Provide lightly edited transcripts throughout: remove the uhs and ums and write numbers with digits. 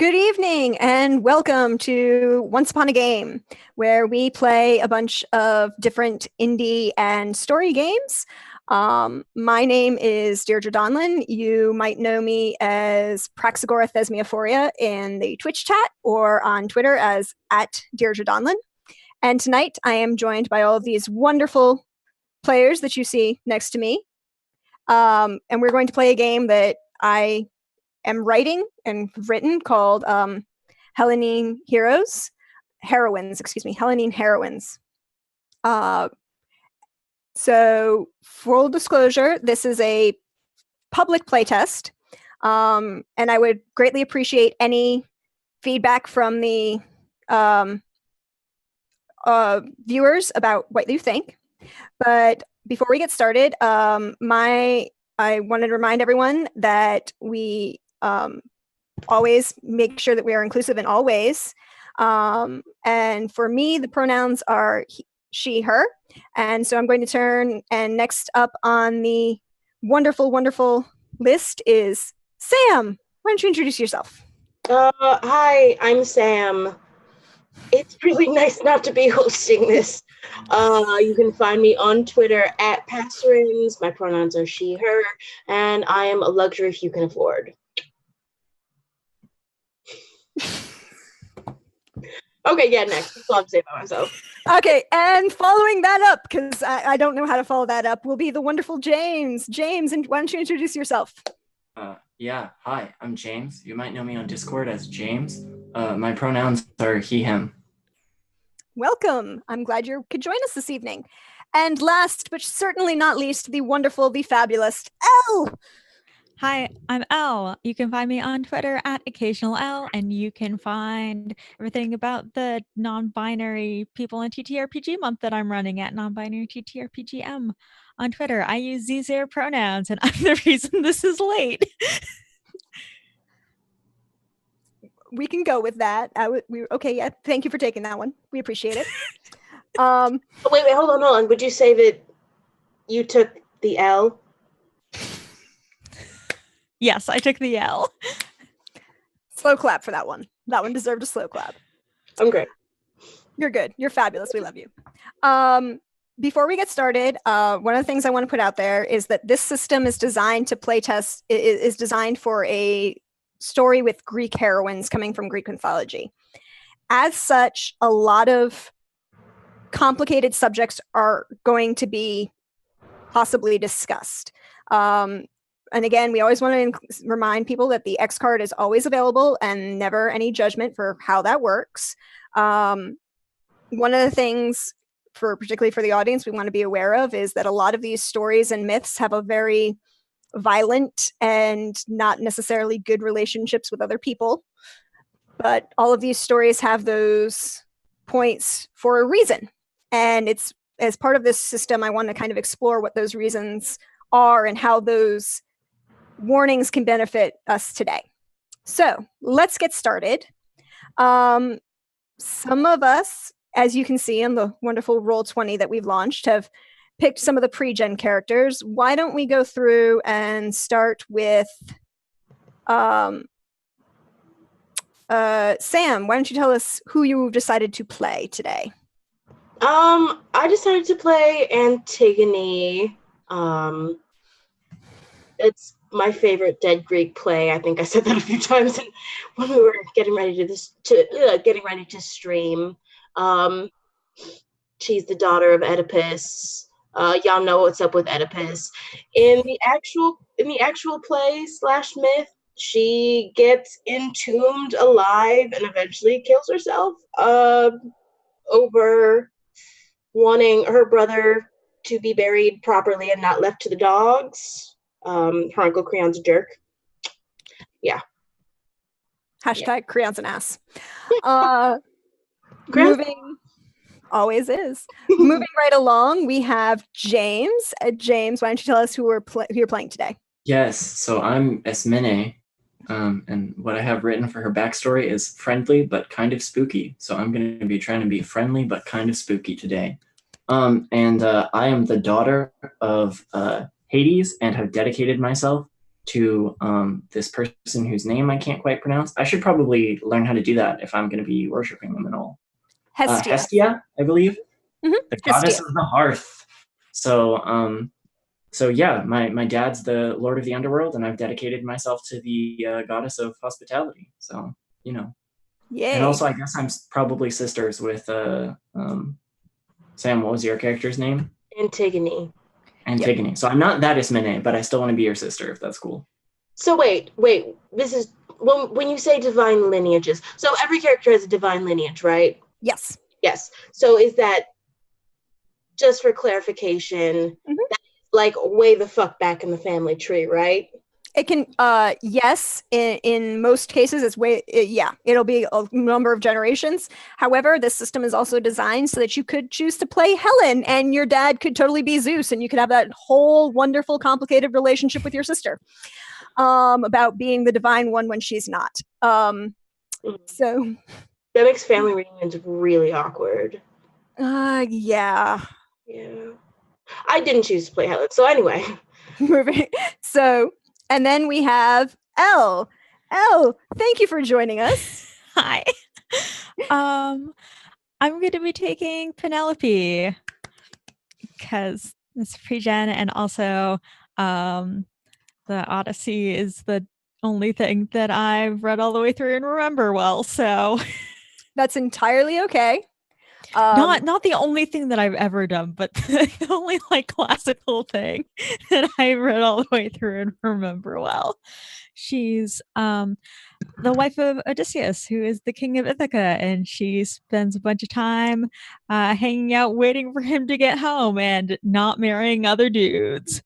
Good evening and welcome to Once Upon a Game, where we play a bunch of different indie and story games. My name is Deirdre Donlin. You might know me as Praxagora Thesmiophoria in the Twitch chat or on Twitter as @Deirdre Donlin. And tonight I am joined by all of these wonderful players that you see next to me. And we're going to play a game that I am writing and written called Helene Heroines, Helene Heroines. So full disclosure, this is a public playtest, and I would greatly appreciate any feedback from the viewers about what you think. But before we get started, I wanted to remind everyone that we always make sure that we are inclusive in all ways. And for me, the pronouns are she, her. And so I'm going to turn, and next up on the wonderful, wonderful list is Sam. Why don't you introduce yourself? Hi, I'm Sam. It's really nice not to be hosting this. You can find me on Twitter @Passerins. My pronouns are she, her, and I am a luxury if you can afford. Okay, yeah, next. That's all I have to say about myself. Okay, and following that up, because I don't know how to follow that up, will be the wonderful James. James, and why don't you introduce yourself? Yeah, hi, I'm James. You might know me on Discord as James. My pronouns are he, him. Welcome. I'm glad you could join us this evening. And last, but certainly not least, the wonderful, the fabulous Elle. Hi, I'm Elle. You can find me on Twitter @OccasionalElle, and you can find everything about the non-binary people in TTRPG month that I'm running at non-binary TTRPGM on Twitter. I use these pronouns, and I'm the reason this is late. We can go with that. Okay, yeah. Thank you for taking that one. We appreciate it. Wait, hold on. Would you say that you took the L? Yes, I took the L. Slow clap for that one. That one deserved a slow clap. I'm great. You're good. You're fabulous. We love you. Before we get started, one of the things I want to put out there is that this system is designed to playtest, is designed for a story with Greek heroines coming from Greek mythology. As such, a lot of complicated subjects are going to be possibly discussed. And again, we always want to remind people that the X card is always available and never any judgment for how that works. One of the things, particularly for the audience, we want to be aware of is that a lot of these stories and myths have a very violent and not necessarily good relationships with other people. But all of these stories have those points for a reason. And it's as part of this system, I want to kind of explore what those reasons are and how those warnings can benefit us today. So let's get started. Some of us, as you can see in the wonderful Roll20 that we've launched, have picked some of the pre-gen characters. Why don't we go through and start with Sam? Why don't you tell us who you decided to play today? I decided to play Antigone. It's my favorite dead Greek play. I think I said that a few times when we were getting ready to stream. She's the daughter of Oedipus. Y'all know what's up with Oedipus. In the actual play / myth, she gets entombed alive and eventually kills herself over wanting her brother to be buried properly and not left to the dogs. Her Uncle Creon's a jerk. Yeah. # Creon's an ass. Moving always is. Moving right along, we have James. James, why don't you tell us who you're playing today? Yes, so I'm Esmene, and what I have written for her backstory is friendly but kind of spooky. So I'm going to be trying to be friendly but kind of spooky today. I am the daughter of Hades and have dedicated myself to this person whose name I can't quite pronounce. I should probably learn how to do that if I'm going to be worshiping them and all. Hestia, I believe, the goddess of the hearth. So, so yeah, my dad's the Lord of the Underworld, and I've dedicated myself to the goddess of hospitality. So, you know. Yay. And also, I guess I'm probably sisters with Sam. What was your character's name? Antigone. Yep. So I'm not that Ismene, but I still want to be your sister if that's cool. So wait. This is when you say divine lineages. So every character has a divine lineage, right? Yes. Yes. So is that, just for clarification, that's like way the fuck back in the family tree, right? It can, yes, in most cases, it'll be a number of generations. However, this system is also designed so that you could choose to play Helen and your dad could totally be Zeus and you could have that whole wonderful, complicated relationship with your sister about being the divine one when she's not. So that makes family reunions really awkward. Yeah. I didn't choose to play Helen. So anyway. So, and then we have Elle. Elle, thank you for joining us. Hi. I'm going to be taking Penelope because it's pre-gen, and also the Odyssey is the only thing that I've read all the way through and remember well. So that's entirely okay. Not the only thing that I've ever done, but the only like classical thing that I read all the way through and remember well. She's the wife of Odysseus, who is the king of Ithaca, and she spends a bunch of time hanging out waiting for him to get home and not marrying other dudes.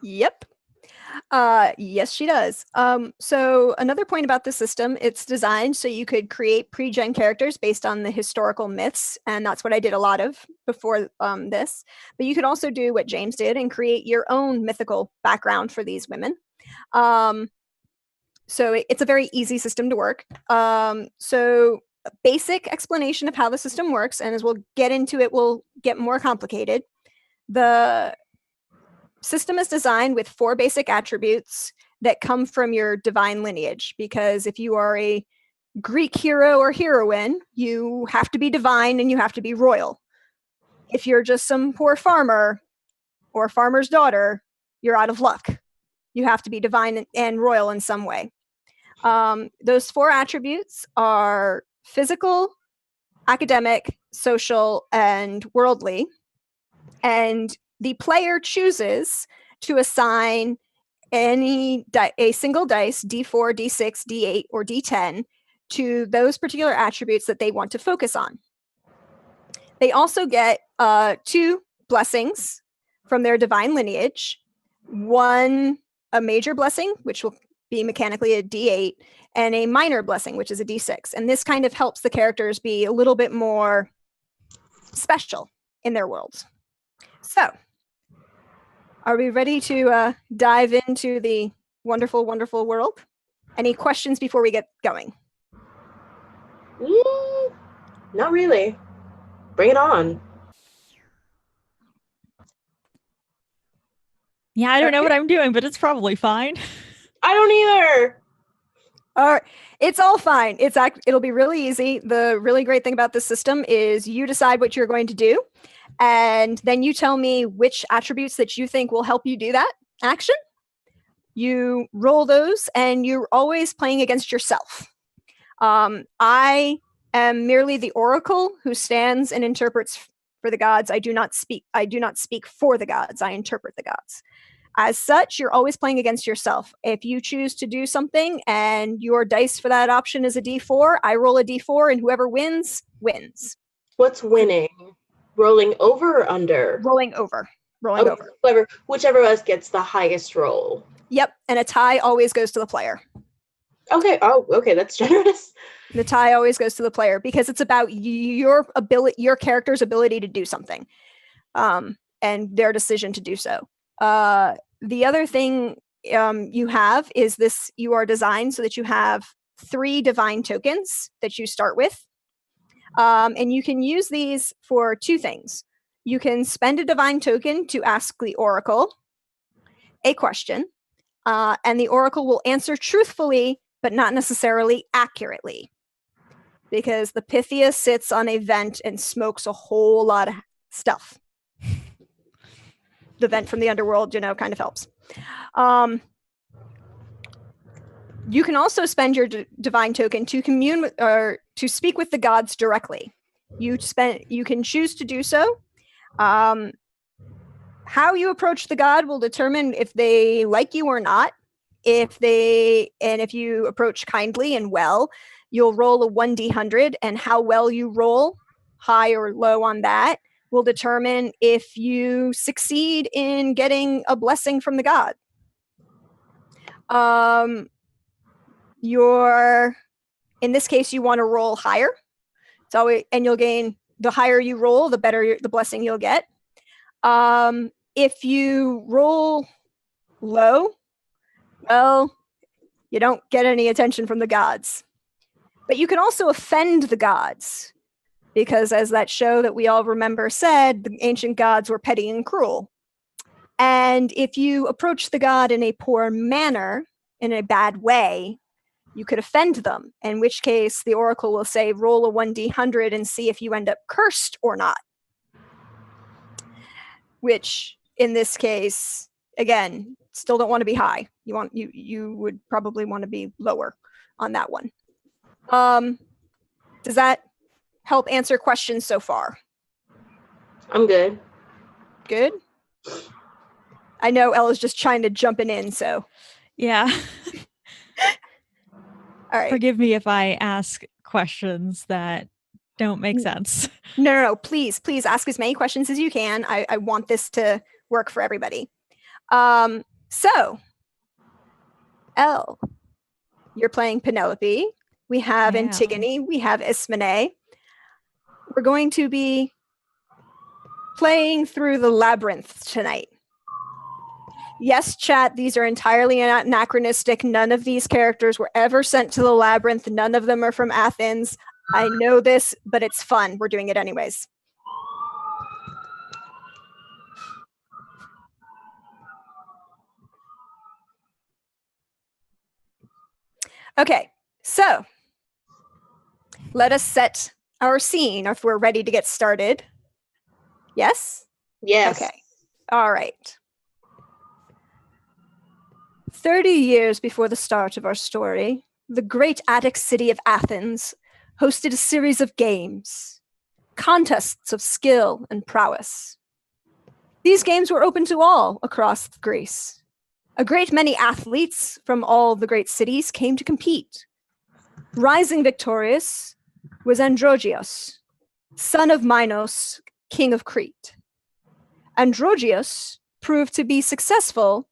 Yep. Yes, she does. So another point about the system, it's designed so you could create pre-gen characters based on the historical myths, and that's what I did a lot of before this. But you could also do what James did and create your own mythical background for these women. So it's a very easy system to work. So a basic explanation of how the system works, and as we'll get into it, will get more complicated. The system is designed with 4 basic attributes that come from your divine lineage, because if you are a Greek hero or heroine, you have to be divine and you have to be royal. If you're just some poor farmer or farmer's daughter, you're out of luck. You have to be divine and royal in some way. Those 4 attributes are physical, academic, social, and worldly. And the player chooses to assign a single dice, D4, D6, D8, or D10, to those particular attributes that they want to focus on. They also get 2 blessings from their divine lineage. One, a major blessing, which will be mechanically a D8, and a minor blessing, which is a D6. And this kind of helps the characters be a little bit more special in their worlds. So, are we ready to dive into the wonderful, wonderful world? Any questions before we get going? Not really. Bring it on. Yeah, I don't know what I'm doing, but it's probably fine. I don't either. All right, it's all fine. It'll be really easy. The really great thing about this system is you decide what you're going to do, and then you tell me which attributes that you think will help you do that action. You roll those, and you're always playing against yourself. I am merely the oracle who stands and interprets for the gods. I do not speak for the gods. I interpret the gods. As such, you're always playing against yourself. If you choose to do something and your dice for that option is a D4, I roll a D4, and whoever wins, wins. What's winning? Rolling over or under? Rolling over. Over. Whichever of us gets the highest roll. Yep, and a tie always goes to the player. Okay. Oh, okay. That's generous. The tie always goes to the player because it's about your character's ability to do something, and their decision to do so. The other thing you have is this: you are designed so that you have 3 divine tokens that you start with, and you can use these for 2 things. You can spend a divine token to ask the oracle a question, and the oracle will answer truthfully, but not necessarily accurately, because the Pythia sits on a vent and smokes a whole lot of stuff. The vent from the underworld, kind of helps. You can also spend your divine token to commune with, or to speak with the gods directly. You can choose to do so. How you approach the god will determine if they like you or not. If you approach kindly and well, you'll roll a 1d100, and how well you roll, high or low on that, will determine if you succeed in getting a blessing from the god. In this case, you want to roll higher. And you'll gain, the higher you roll, the better the blessing you'll get. If you roll low, well, you don't get any attention from the gods. But you can also offend the gods, because as that show that we all remember said, the ancient gods were petty and cruel. And if you approach the god in a poor manner, in a bad way, you could offend them, in which case the oracle will say, roll a 1d100 and see if you end up cursed or not. Which, in this case, again, still don't want to be high. You would probably want to be lower on that one. Does that help answer questions so far? I'm good. Good? I know Ella's just trying to jump in, so. Yeah. All right. Forgive me if I ask questions that don't make sense. No. Please ask as many questions as you can. I want this to work for everybody. So, Elle, you're playing Penelope. We have Antigone. We have Ismene. We're going to be playing through the labyrinth tonight. Yes, chat, these are entirely anachronistic. None of these characters were ever sent to the labyrinth. None of them are from Athens. I know this, but it's fun. We're doing it anyways. Okay, so let us set our scene if we're ready to get started. Yes? Yes. Okay. All right. 30 years before the start of our story, the great Attic city of Athens hosted a series of games, contests of skill and prowess. These games were open to all across Greece. A great many athletes from all the great cities came to compete. Rising victorious was Androgeos, son of Minos, king of Crete. Androgeos proved to be successful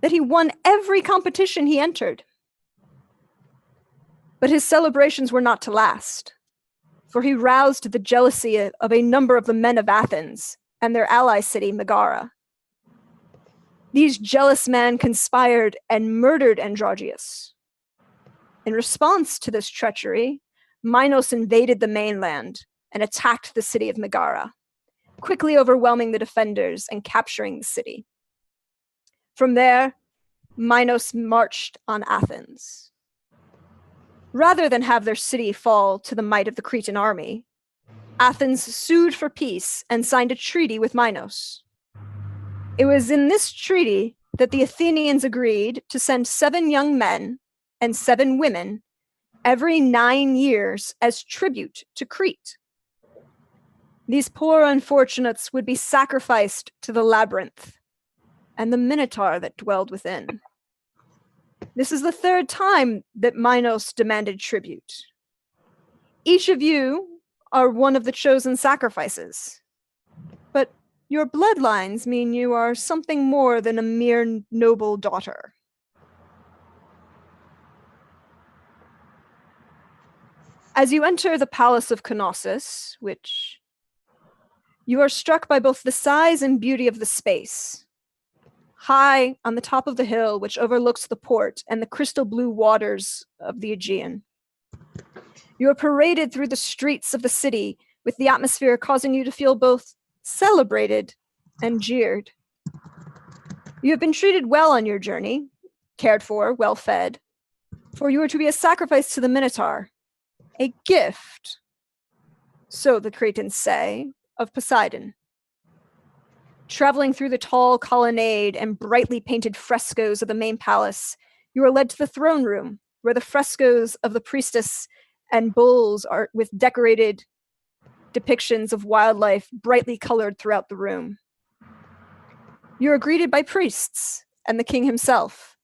that he won every competition he entered. But his celebrations were not to last, for he roused the jealousy of a number of the men of Athens and their ally city, Megara. These jealous men conspired and murdered Androgeos. In response to this treachery, Minos invaded the mainland and attacked the city of Megara, quickly overwhelming the defenders and capturing the city. From there, Minos marched on Athens. Rather than have their city fall to the might of the Cretan army, Athens sued for peace and signed a treaty with Minos. It was in this treaty that the Athenians agreed to send 7 young men and 7 women every 9 years as tribute to Crete. These poor unfortunates would be sacrificed to the labyrinth and the Minotaur that dwelled within. This is the 3rd time that Minos demanded tribute. Each of you are one of the chosen sacrifices, but your bloodlines mean you are something more than a mere noble daughter. As you enter the palace of Knossos, you are struck by both the size and beauty of the space. High on the top of the hill, which overlooks the port and the crystal blue waters of the Aegean. You are paraded through the streets of the city, with the atmosphere causing you to feel both celebrated and jeered. You have been treated well on your journey, cared for, well fed, for you are to be a sacrifice to the Minotaur, a gift, so the Cretans say, of Poseidon. Traveling through the tall colonnade and brightly painted frescoes of the main palace, you are led to the throne room, where the frescoes of the priestess and bulls are with decorated depictions of wildlife brightly colored throughout the room. You are greeted by priests and the king himself,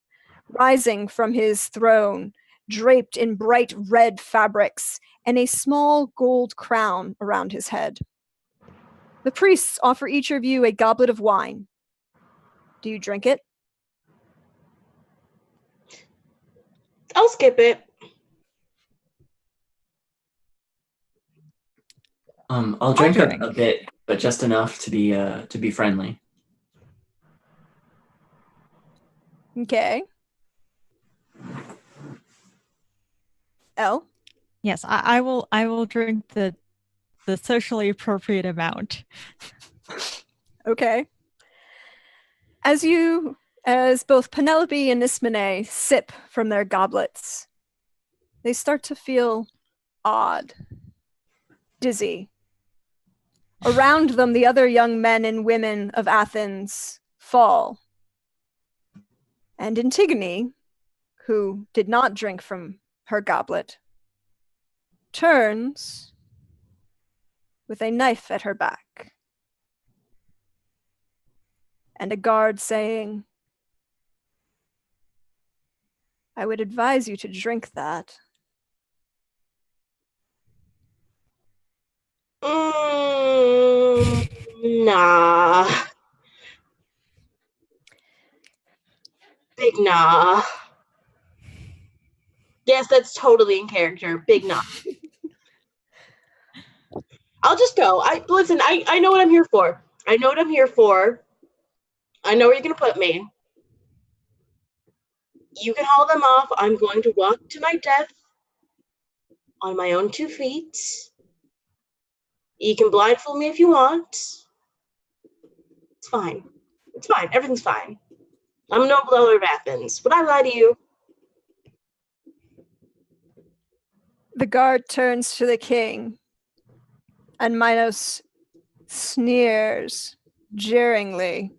rising from his throne, draped in bright red fabrics and a small gold crown around his head. The priests offer each of you a goblet of wine. Do you drink it? I'll skip it. I'll drink a bit, but just enough to be friendly. Okay. Elle? Yes, I will drink the socially appropriate amount. Okay. As both Penelope and Ismene sip from their goblets, they start to feel odd, dizzy. Around them, the other young men and women of Athens fall. And Antigone, who did not drink from her goblet, turns with a knife at her back and a guard saying, "I would advise you to drink that." Nah. Big nah. Yes, that's totally in character. Big nah. I'll just go. Listen, I know what I'm here for. I know what I'm here for. I know where you're gonna put me. You can haul them off. I'm going to walk to my death on my own 2 feet. You can blindfold me if you want. It's fine. It's fine. Everything's fine. I'm a noble elder of Athens. Would I lie to you? The guard turns to the king, and Minos sneers jeeringly.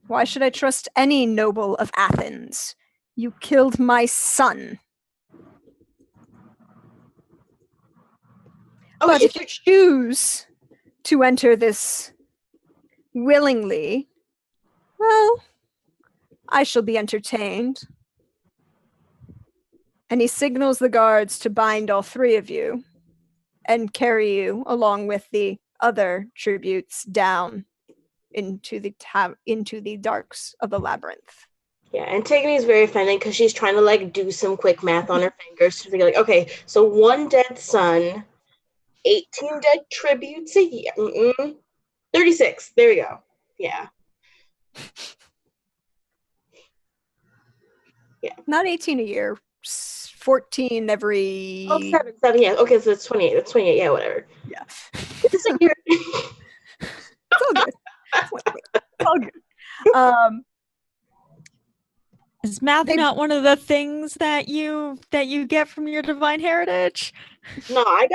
"Why should I trust any noble of Athens? You killed my son." Okay, but if you choose to enter this willingly, well, I shall be entertained. And he signals the guards to bind all 3 of you and carry you along with the other tributes down into the darks of the labyrinth. Yeah, Antigone is very offended because she's trying to do some quick math on her fingers to figure okay, so 1 dead son, 18 dead tributes a year. 36. There we go. Yeah. Yeah. Not 18 a year, 14 every... Oh, 7, yeah. Okay, so it's 28. That's 28. Yeah, whatever. Yeah. It's a year. It's all good. It's all good. Is math not one of the things that you get from your divine heritage? No, I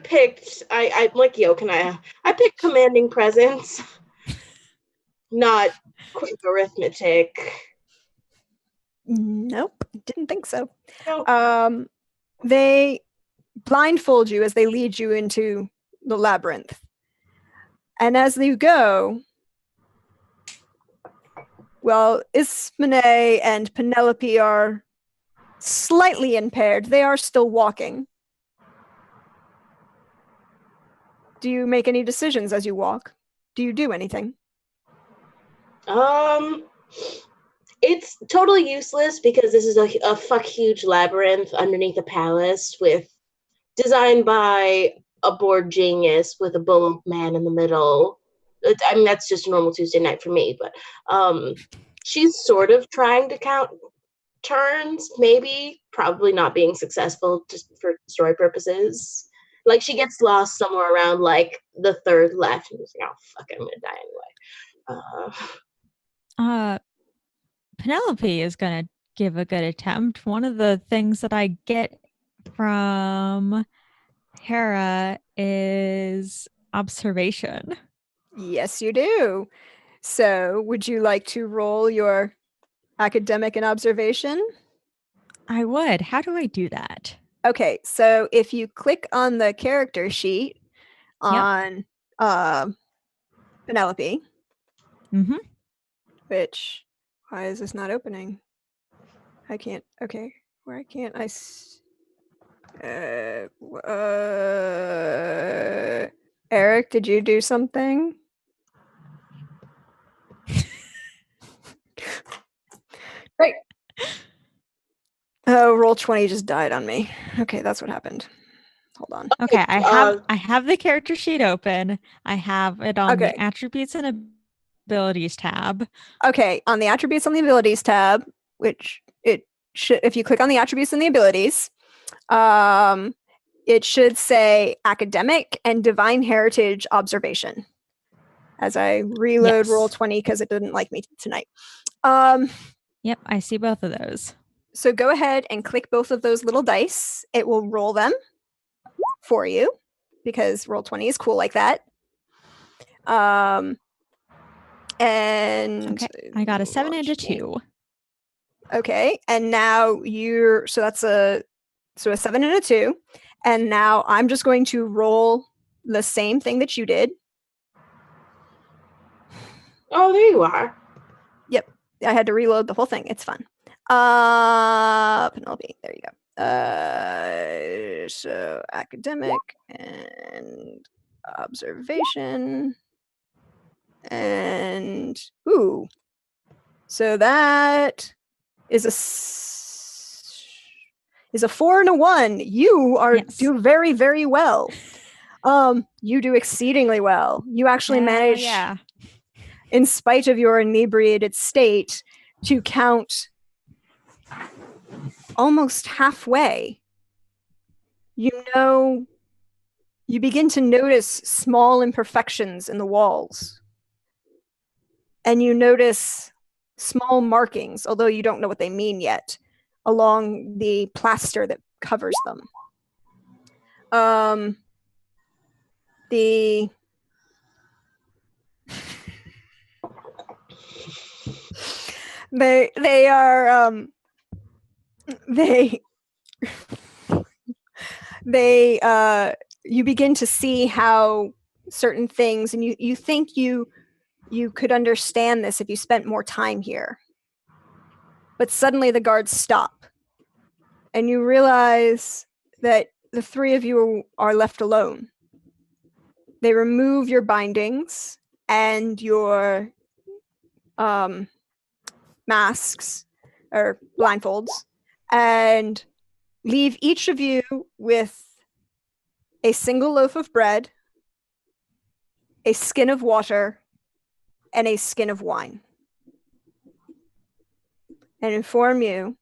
picked, I'm like I picked commanding presence, not quick arithmetic. Nope, didn't think so. Nope. They blindfold you as they lead you into the labyrinth. And as you go, well, Ismene and Penelope are slightly impaired. They are still walking. Do you make any decisions as you walk? Do you do anything? It's totally useless because this is a fuck huge labyrinth underneath a palace designed by a bored genius with a bull man in the middle. I mean, that's just a normal Tuesday night for me, but she's sort of trying to count turns, maybe, probably not being successful just for story purposes. She gets lost somewhere around the 3rd left and she's like, oh fuck, I'm gonna die anyway. Penelope is going to give a good attempt. One of the things that I get from Hera is observation. Yes, you do. So, would you like to roll your academic and observation? I would. How do I do that? Okay, so if you click on the character sheet on Penelope, which, why is this not opening? I can't, okay, why can't I, Eric, did you do something? Great. Oh, Roll20 just died on me. Okay, that's what happened. Hold on. Okay, I have the character sheet open. I have it on the attributes and abilities tab. Okay, on the attributes and the abilities tab, which it should, if you click on the attributes and the abilities, it should say academic and divine heritage observation. As I reload Roll20 because it didn't like me tonight. Yep, I see both of those. So go ahead and click both of those little dice. It will roll them for you because Roll20 is cool like that. And okay, I got a 7 and a 2. Okay, and now so that's a 7 and a 2. And now I'm just going to roll the same thing that you did. Oh, there you are. Yep, I had to reload the whole thing. It's fun. Penelope, there you go. So academic and observation. And so that is a 4 and a 1. You do very, very well. You do exceedingly well. You actually manage, in spite of your inebriated state, to count almost halfway. You begin to notice small imperfections in the walls. And you notice small markings, although you don't know what they mean yet, along the plaster that covers them. They are you begin to see how certain things, and you think you could understand this if you spent more time here. But suddenly the guards stop. And you realize that the three of you are left alone. They remove your bindings and your masks or blindfolds and leave each of you with a single loaf of bread, a skin of water, and a skin of wine. And inform you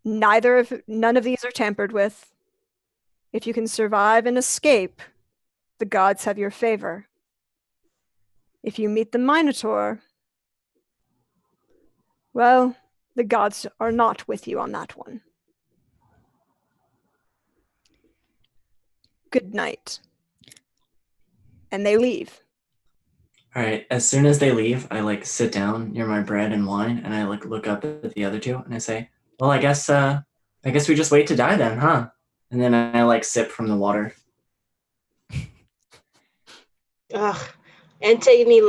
none of these are tampered with. If you can survive and escape, the gods have your favor. If you meet the Minotaur, well, the gods are not with you on that one. Good night. And they leave. All right. As soon as they leave, I sit down near my bread and wine, and I look up at the other two, and I say, "Well, I guess we just wait to die then, huh?" And then I sip from the water. Ugh. Antigone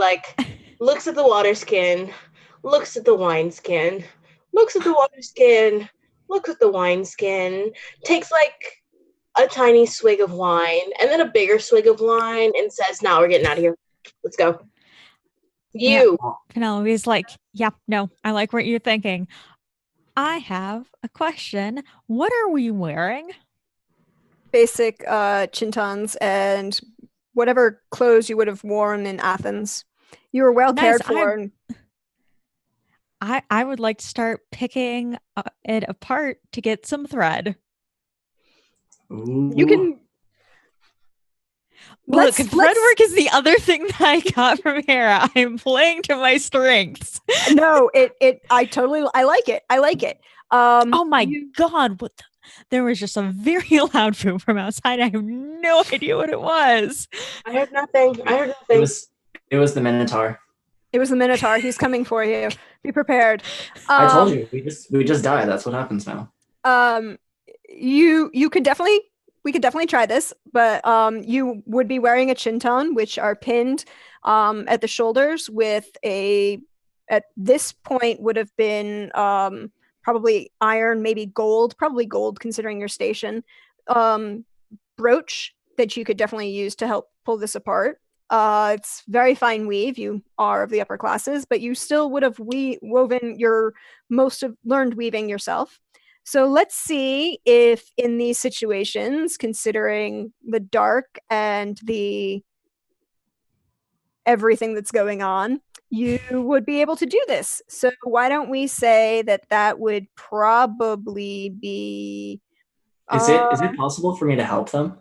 looks at the water skin, looks at the wine skin, looks at the water skin, looks at the wine skin, takes a tiny swig of wine and then a bigger swig of wine and says, "Now we're getting out of here. Let's go." You. Yeah. Penelope's like, "Yep, no, I like what you're thinking. I have a question. What are we wearing?" Basic chintons and whatever clothes you would have worn in Athens. You were well cared for. I would like to start picking it apart to get some thread. Ooh. You can. Look, thread work is the other thing that I got from Hera. I'm playing to my strengths. No, I like it. I like it. Oh my God. There was just a very loud boom from outside. I have no idea what it was. I heard nothing. It was the Minotaur. It was the Minotaur. He's coming for you. Be prepared. I told you, we just die. That's what happens now. We could definitely try this, but you would be wearing a chinton, which are pinned at the shoulders with at this point would have been probably iron, maybe gold, probably gold considering your station, brooch that you could definitely use to help pull this apart. It's very fine weave. You are of the upper classes, but you still would have woven your learned weaving yourself. So let's see if in these situations, considering the dark and the everything that's going on, you would be able to do this. So why don't we say that would probably be... Is it possible for me to help them?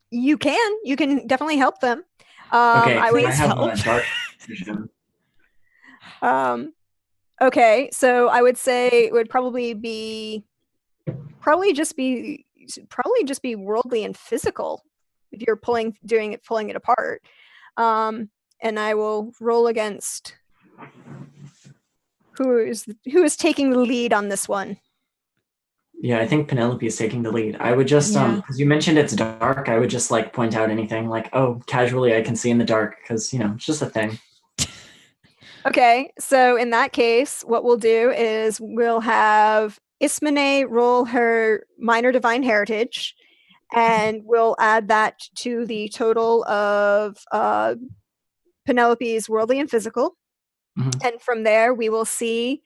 You can definitely help them. Okay, I have a dark vision. Okay, so I would say it would probably just be worldly and physical if you're pulling it apart. And I will roll against who is taking the lead on this one. Yeah, I think Penelope is taking the lead. I would just because you mentioned it's dark, I would just like point out anything like, oh, casually I can see in the dark because it's just a thing. Okay, so in that case, what we'll do is we'll have Ismene roll her minor divine heritage, and we'll add that to the total of Penelope's worldly and physical. Mm-hmm. And from there, we will see,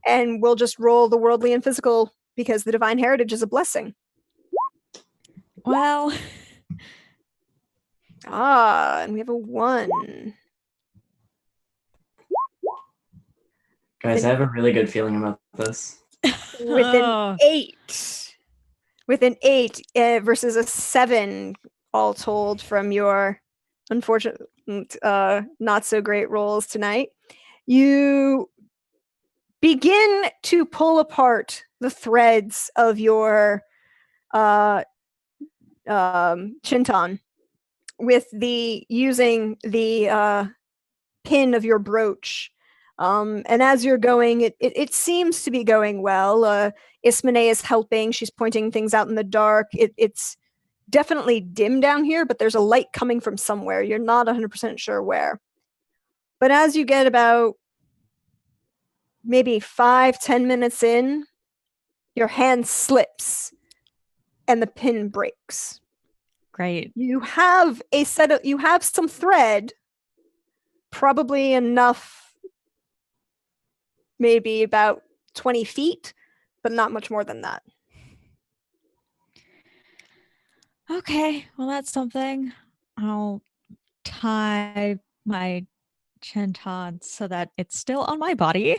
and we'll just roll the worldly and physical because the divine heritage is a blessing. Well. And we have a 1. Guys, I have a really good feeling about this. With an 8. With an 8 versus a 7, all told, from your unfortunate, not so great rolls tonight, you begin to pull apart the threads of your chinton with using the pin of your brooch. And as you're going, it seems to be going well. Ismene is helping. She's pointing things out in the dark. It's definitely dim down here, but there's a light coming from somewhere. You're not 100% sure where. But as you get about maybe 5-10 minutes in, your hand slips and the pin breaks. Great. You have some thread, probably enough, maybe about 20 feet, but not much more than that. Okay, well, that's something. I'll tie my chinton so that it's still on my body,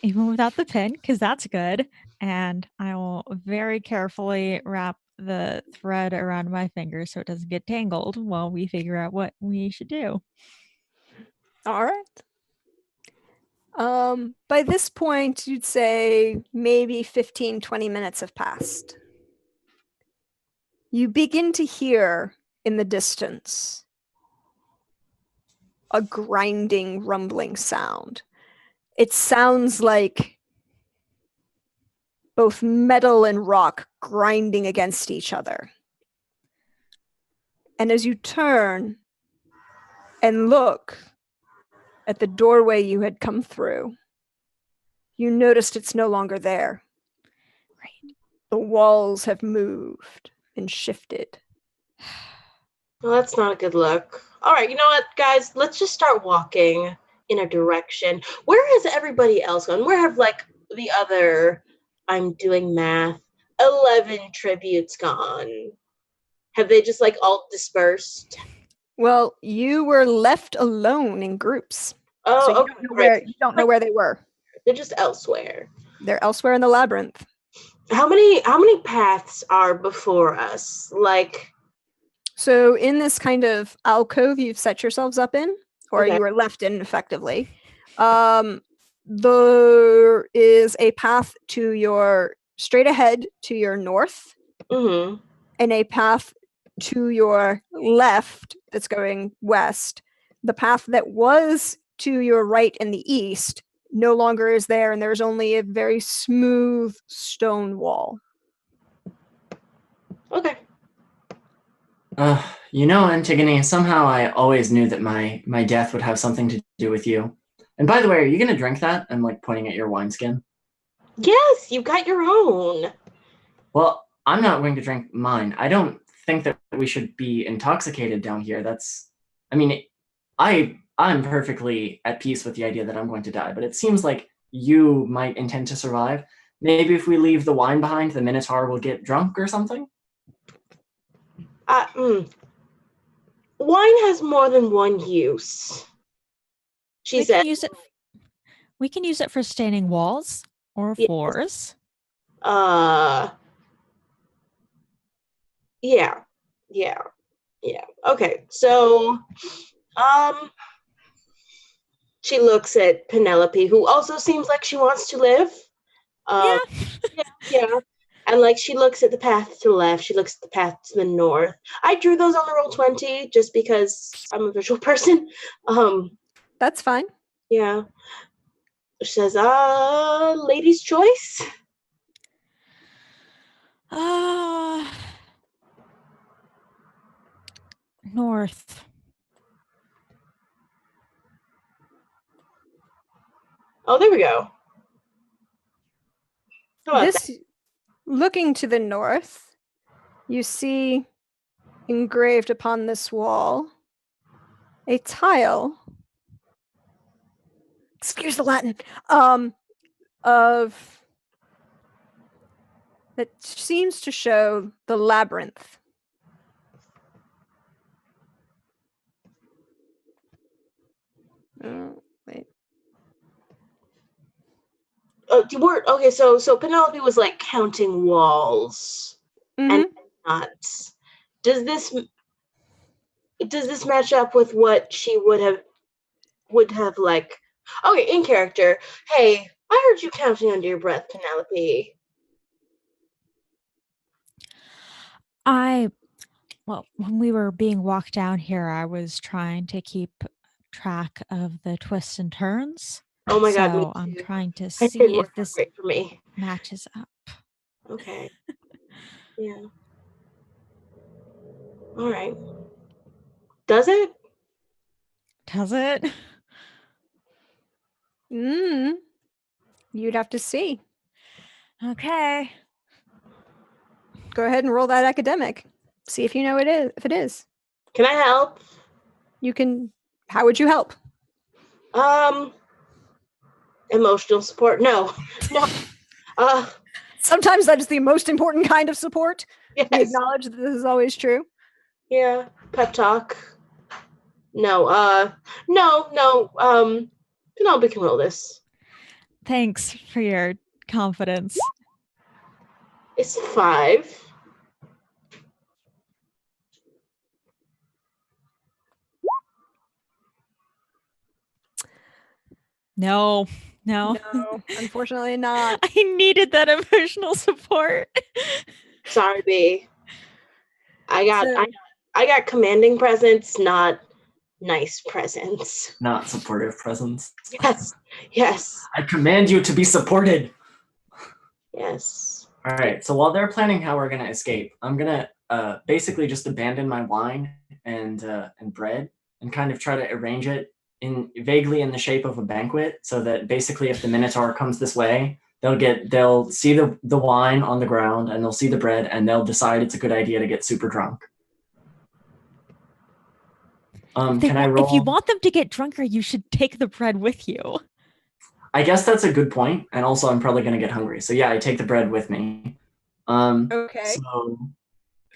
even without the pin, because that's good. And I will very carefully wrap the thread around my finger so it doesn't get tangled while we figure out what we should do. All right. By this point, you'd say maybe 15-20 minutes have passed. You begin to hear in the distance a grinding, rumbling sound. It sounds like both metal and rock grinding against each other. And as you turn and look at the doorway you had come through, you noticed it's no longer there. Right. The walls have moved and shifted. Well, that's not a good look. All right, you know what, guys? Let's just start walking in a direction. Where has everybody else gone? Where have, like, the other, I'm doing math, 11 tributes gone? Have they just, like, all dispersed? Well, you were left alone in groups. Oh, so okay. You don't know where they were. They're just elsewhere. They're elsewhere in the labyrinth. How many paths are before us? Like, So in this kind of alcove you've set yourselves up in, or Okay. you were left in effectively, there is a path to your straight ahead to your north, Mm-hmm. and a path to your left that's going west. The path that was to your right in the east no longer is there, and there's only a very smooth stone wall. Okay. Antigone, somehow I always knew that my death would have something to do with you. And by the way, are you going to drink that? I'm like pointing at your wineskin. Yes, you got your own. Well, I'm not going to drink mine. I don't think that we should be intoxicated down here. I'm perfectly at peace with the idea that I'm going to die, but it seems like you might intend to survive. Maybe if we leave the wine behind, the Minotaur will get drunk or something? Wine has more than one use. She said. We can use it for staining walls or floors. Yeah. Okay, so she looks at Penelope, who also seems like she wants to live. Yeah. And like she looks at the path to the left, she looks at the path to the north. I drew those on the Roll20 just because I'm a visual person. That's fine. Yeah. She says, ladies' choice. North. Oh, there we go. Looking to the north, you see engraved upon this wall a tile, excuse the Latin, of that seems to show the labyrinth. Wait. Okay, so Penelope was like counting walls and not. Does this match up with what she would have like? Okay, in character. Hey, I heard you counting under your breath, Penelope. When we were being walked down here, I was trying to keep track of the twists and turns. Oh my God, so I'm trying to see if this great for me matches up. Okay. Yeah. All right. Does it? You'd have to see. Okay. Go ahead and roll that academic. See if you know if it is. Can I help? You can. How would you help? Emotional support. No. Sometimes that is the most important kind of support. Yes. We acknowledge that this is always true. Yeah. Pep talk. No. No. Penelope can roll this. Thanks for your confidence. It's 5. No, unfortunately not. I needed that emotional support. Sorry, B. I got commanding presence, not nice presence. Not supportive presence. Yes. I command you to be supported. Yes. All right. So while they're planning how we're gonna escape, I'm gonna basically just abandon my wine and bread and kind of try to arrange it vaguely in the shape of a banquet, so that basically if the Minotaur comes this way, they'll see the wine on the ground and they'll see the bread and they'll decide it's a good idea to get super drunk. Can I roll? If you want them to get drunker, you should take the bread with you. I guess that's a good point, and also I'm probably going to get hungry. So yeah, I take the bread with me. Okay. So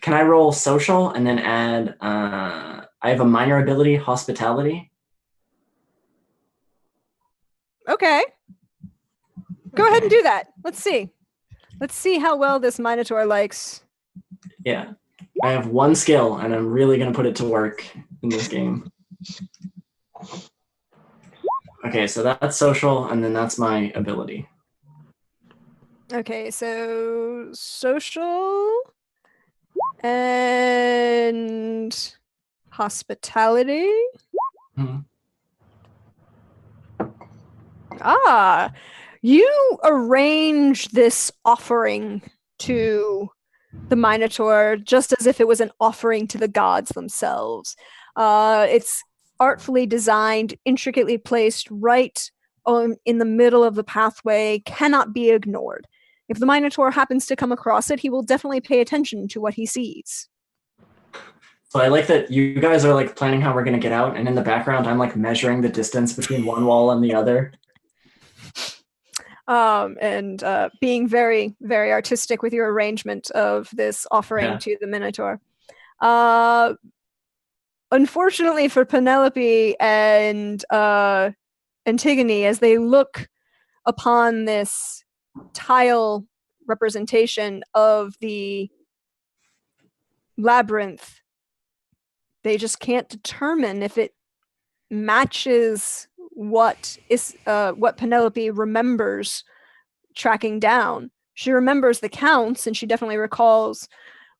can I roll social and then add? I have a minor ability, hospitality. Okay. Go ahead and do that. Let's see how well this Minotaur likes. Yeah. I have one skill, and I'm really going to put it to work in this game. Okay, so that's social, and then that's my ability. Okay, so social and hospitality. Mm-hmm. Ah, you arrange this offering to the Minotaur just as if it was an offering to the gods themselves. It's artfully designed, intricately placed right in the middle of the pathway, cannot be ignored. If the Minotaur happens to come across it, he will definitely pay attention to what he sees. So I like that you guys are like planning how we're going to get out, and in the background, I'm like measuring the distance between one wall and the other. And being very, very artistic with your arrangement of this offering to the Minotaur. Unfortunately for Penelope and Antigone, as they look upon this tile representation of the labyrinth, they just can't determine if it matches what Penelope remembers tracking down. She remembers the counts, and she definitely recalls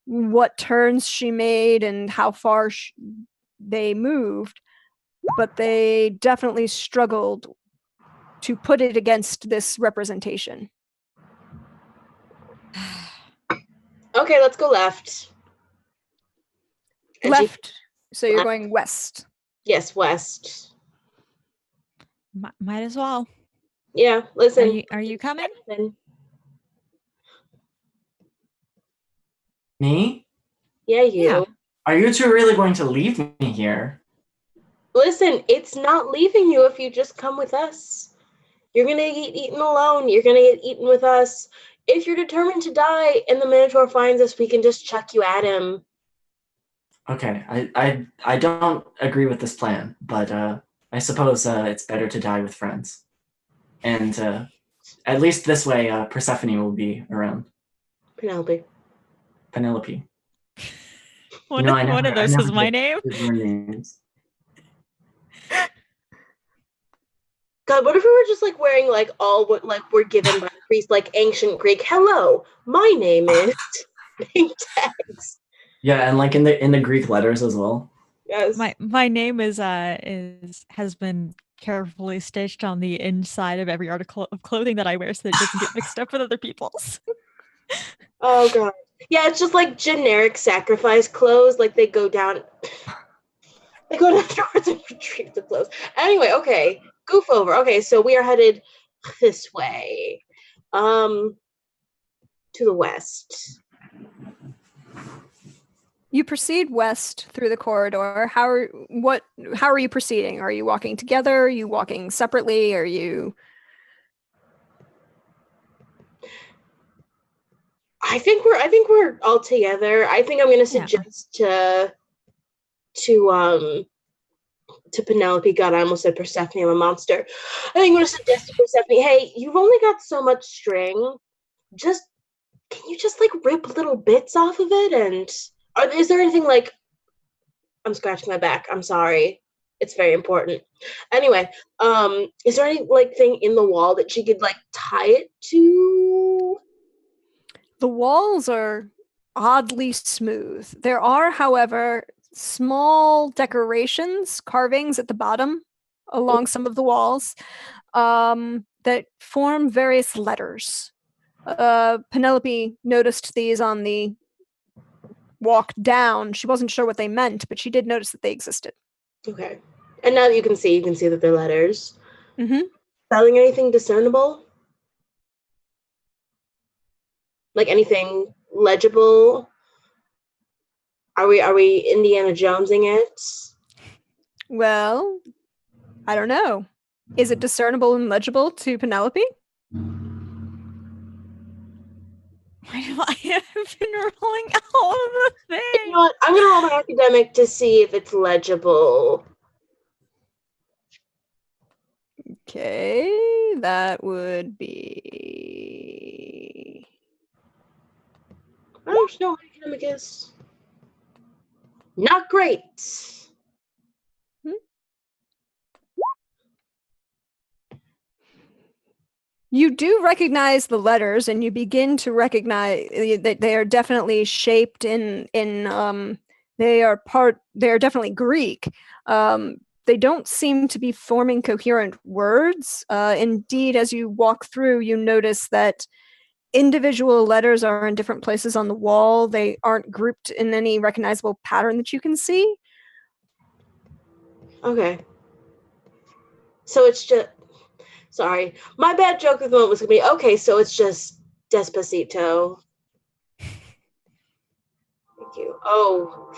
what turns she made and how far they moved, but they definitely struggled to put it against this representation. Okay, let's go left. Left. So you're going west. Yes, west. Might as well. Yeah, listen. Are you coming? Me? Yeah, you. Yeah. Are you two really going to leave me here? Listen, it's not leaving you if you just come with us. You're going to get eaten alone. You're going to get eaten with us. If you're determined to die and the Minotaur finds us, we can just chuck you at him. Okay, I don't agree with this plan, but I suppose it's better to die with friends. And at least this way, Persephone will be around. Penelope. One of those is my name. Names. God, what if we were just like wearing like all what like we're given by the priest, like ancient Greek? Hello, my name is name tags. Yeah, and like in the Greek letters as well. Yes. My name has been carefully stitched on the inside of every article of clothing that I wear so that it doesn't get mixed up with other people's. Oh god. Yeah, it's just like generic sacrifice clothes. Like they go down towards and retrieve the clothes. Anyway, okay. Goof over. Okay, so we are headed this way. To the west. You proceed west through the corridor. How are you proceeding? Are you walking together? Are you walking separately? Are you I think we're all together. I think I'm gonna suggest to Penelope. God, I almost said Persephone. I'm a monster. I think I'm gonna suggest to Persephone, hey, you've only got so much string. Can you just like rip little bits off of it? And is there anything like? I'm scratching my back. I'm sorry. It's very important. Anyway, is there any like thing in the wall that she could like tie it to? The walls are oddly smooth. There are, however, small decorations, carvings at the bottom along some of the walls that form various letters. Penelope noticed these on the walk down. She wasn't sure what they meant, but she did notice that they existed. Okay. And now that you can see that they're letters. Mm-hmm. Spelling anything discernible? Like anything legible? Are we Indiana Jonesing it? Well, I don't know. Is it discernible and legible to Penelope? I have been rolling all of the things. You know what? I'm gonna roll my academic to see if it's legible. Okay, that would be. I don't know what academic is. Not great. You do recognize the letters, and you begin to recognize that they are definitely shaped they are definitely Greek. They don't seem to be forming coherent words. Indeed, as you walk through, you notice that individual letters are in different places on the wall. They aren't grouped in any recognizable pattern that you can see. Okay. So it's just... Sorry. My bad joke of the moment was going to be, okay, so it's just Despacito. Thank you. Oh,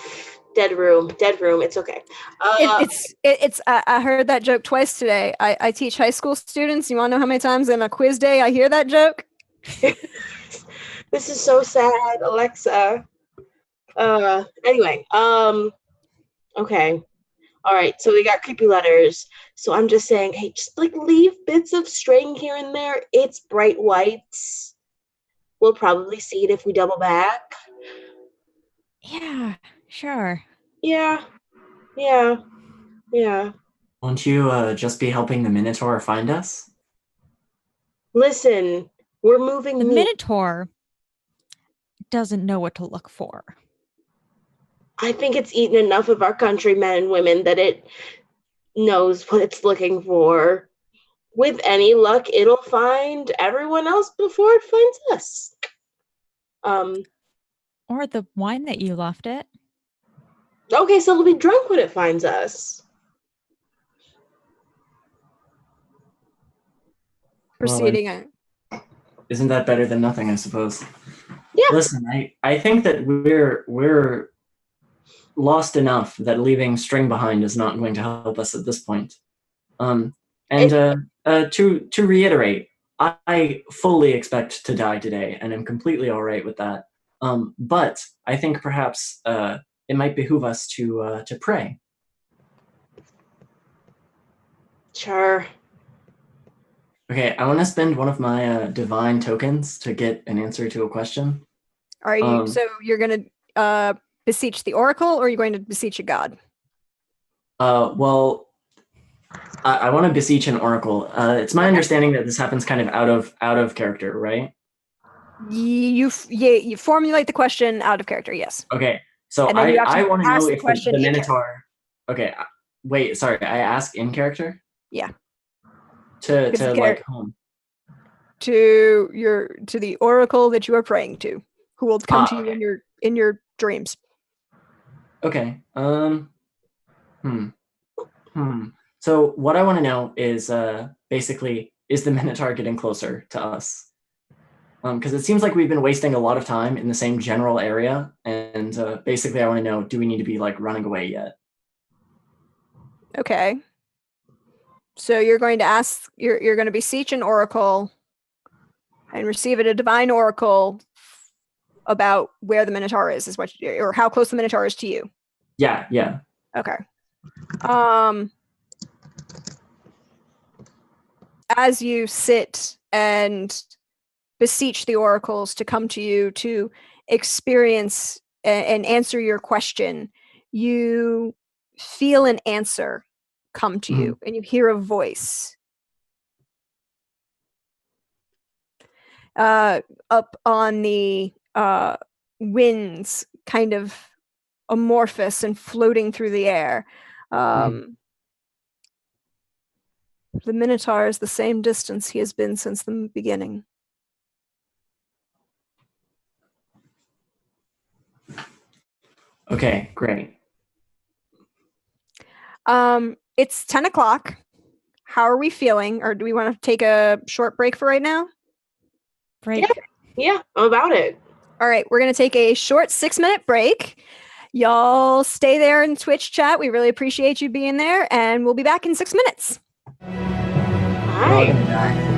dead room. It's okay. I heard that joke twice today. I teach high school students. You want to know how many times in a quiz day I hear that joke? This is so sad, Alexa. Anyway, okay. All right, so we got creepy letters. So I'm just saying, hey, just like leave bits of string here and there. It's bright whites. We'll probably see it if we double back. Yeah, sure. Yeah. Won't you just be helping the Minotaur find us? Listen, we're moving. The Minotaur doesn't know what to look for. I think it's eaten enough of our countrymen and women that it knows what it's looking for. With any luck, it'll find everyone else before it finds us. Or the wine that you left it. Okay, so it'll be drunk when it finds us. Proceeding. Isn't that better than nothing, I suppose? Yeah. Listen, I think that we're lost enough that leaving string behind is not going to help us at this point. To reiterate, I fully expect to die today, and I'm completely all right with that. But I think perhaps it might behoove us to pray. Sure. Okay, I want to spend one of my divine tokens to get an answer to a question. Are you? So you're going to beseech the oracle, or are you going to beseech a god? Well, I want to beseech an oracle. It's my understanding that this happens kind of out of character, right? You formulate the question out of character, yes. Okay, so I want to know if the Minotaur. Okay, wait, sorry, I ask in character. Yeah. To like whom? To the oracle that you are praying to, who will come to you in your dreams. Okay. So what I want to know is basically, is the Minotaur getting closer to us? Because it seems like we've been wasting a lot of time in the same general area, and basically I want to know, do we need to be like running away yet? Okay. So you're going to ask, you're going to beseech an oracle and receive a divine oracle about where the Minotaur is what or how close the Minotaur is to you. Yeah. Okay. As you sit and beseech the oracles to come to you to experience and answer your question, you feel an answer come to you, and you hear a voice up on the winds, kind of amorphous and floating through the air. The Minotaur is the same distance he has been since the beginning. Okay, great. It's 10 o'clock. How are we feeling? Or do we want to take a short break for right now? Break. Yeah, I'm about it. All right, we're going to take a short 6-minute break. Y'all stay there in Twitch chat. We really appreciate you being there, and we'll be back in 6 minutes. Hi.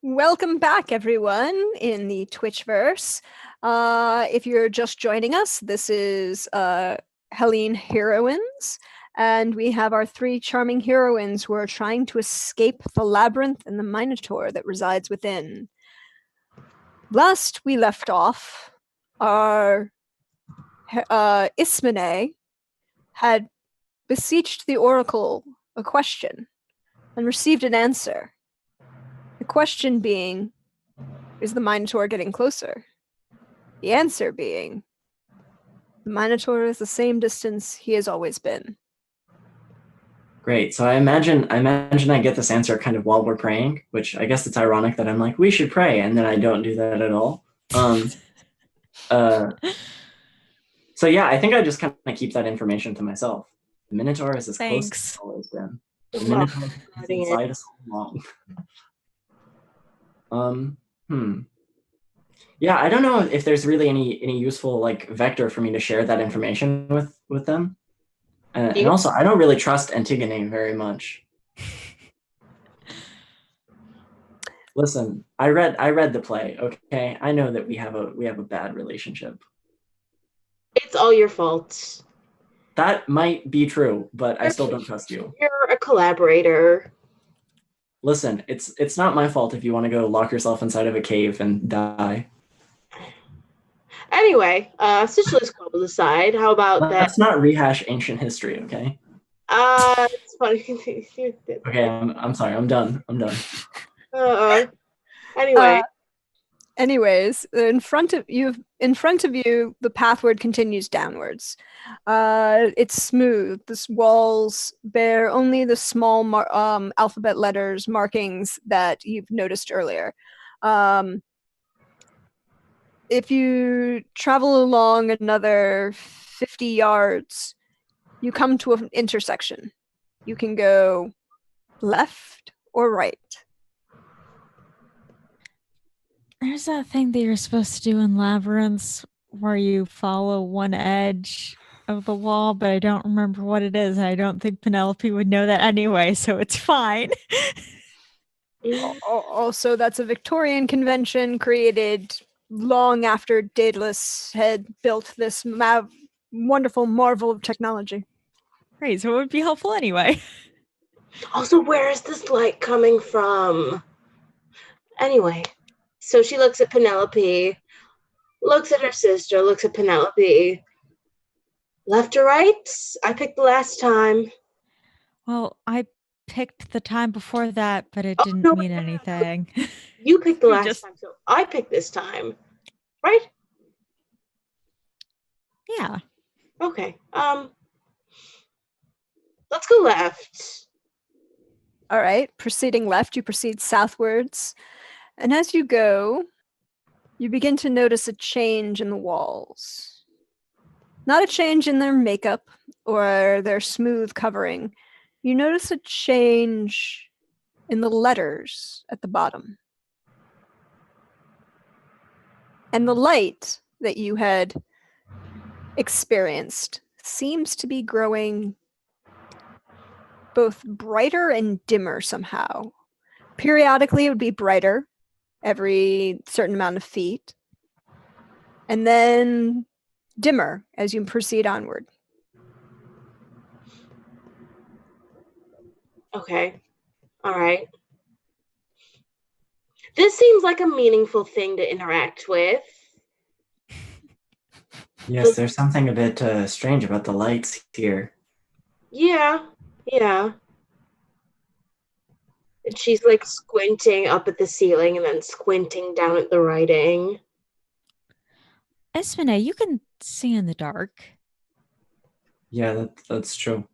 Welcome back, everyone, in the Twitchverse. If you're just joining us, this is Helene Heroines, and we have our three charming heroines who are trying to escape the labyrinth and the minotaur that resides within. Last we left off, our Ismene had beseeched the oracle a question and received an answer. The question being, is the Minotaur getting closer? The answer being, the Minotaur is the same distance he has always been. Great. So I imagine I get this answer kind of while we're praying, which I guess it's ironic that I'm like, we should pray, and then I don't do that at all. So yeah, I think I just kind of keep that information to myself. The Minotaur is as close as it's always been. The Minotaur is inside us all along. Yeah, I don't know if there's really any useful like vector for me to share that information with them. And also, I don't really trust Antigone very much. Listen, I read the play. Okay, I know that we have a bad relationship. It's all your fault. That might be true, but I still don't trust you. You're a collaborator. Listen, it's not my fault if you want to go lock yourself inside of a cave and die. Anyway, Sichulis quibbles aside, how about that? Let's not rehash ancient history, okay? It's funny. Okay, I'm sorry. I'm done. Anyway. Anyways, in front of you, the pathward continues downwards. It's smooth. The walls bear only the small alphabet letters markings that you've noticed earlier. If you travel along another 50 yards, you come to an intersection. You can go left or right. There's that thing that you're supposed to do in labyrinths where you follow one edge of the wall, but I don't remember what it is. I don't think Penelope would know that anyway, so it's fine. Also, that's a Victorian convention created long after Daedalus had built this wonderful marvel of technology. Great, so it would be helpful anyway. Also, where is this light coming from? Anyway, so she looks at Penelope, looks at her sister, looks at Penelope. Left or right? I picked the last time. Well, I picked the time before that, but it didn't mean anything. You picked the last time, so I picked this time. Right? Yeah. Okay. Let's go left. All right. Proceeding left, you proceed southwards. And as you go, you begin to notice a change in the walls. Not a change in their makeup or their smooth covering. You notice a change in the letters at the bottom. And the light that you had experienced seems to be growing both brighter and dimmer somehow. Periodically, it would be brighter every certain amount of feet, and then dimmer as you proceed onward. Okay. All right. This seems like a meaningful thing to interact with. Yes, there's something a bit strange about the lights here. Yeah. And she's like squinting up at the ceiling and then squinting down at the writing. Esmene, you can see in the dark. Yeah, that's true.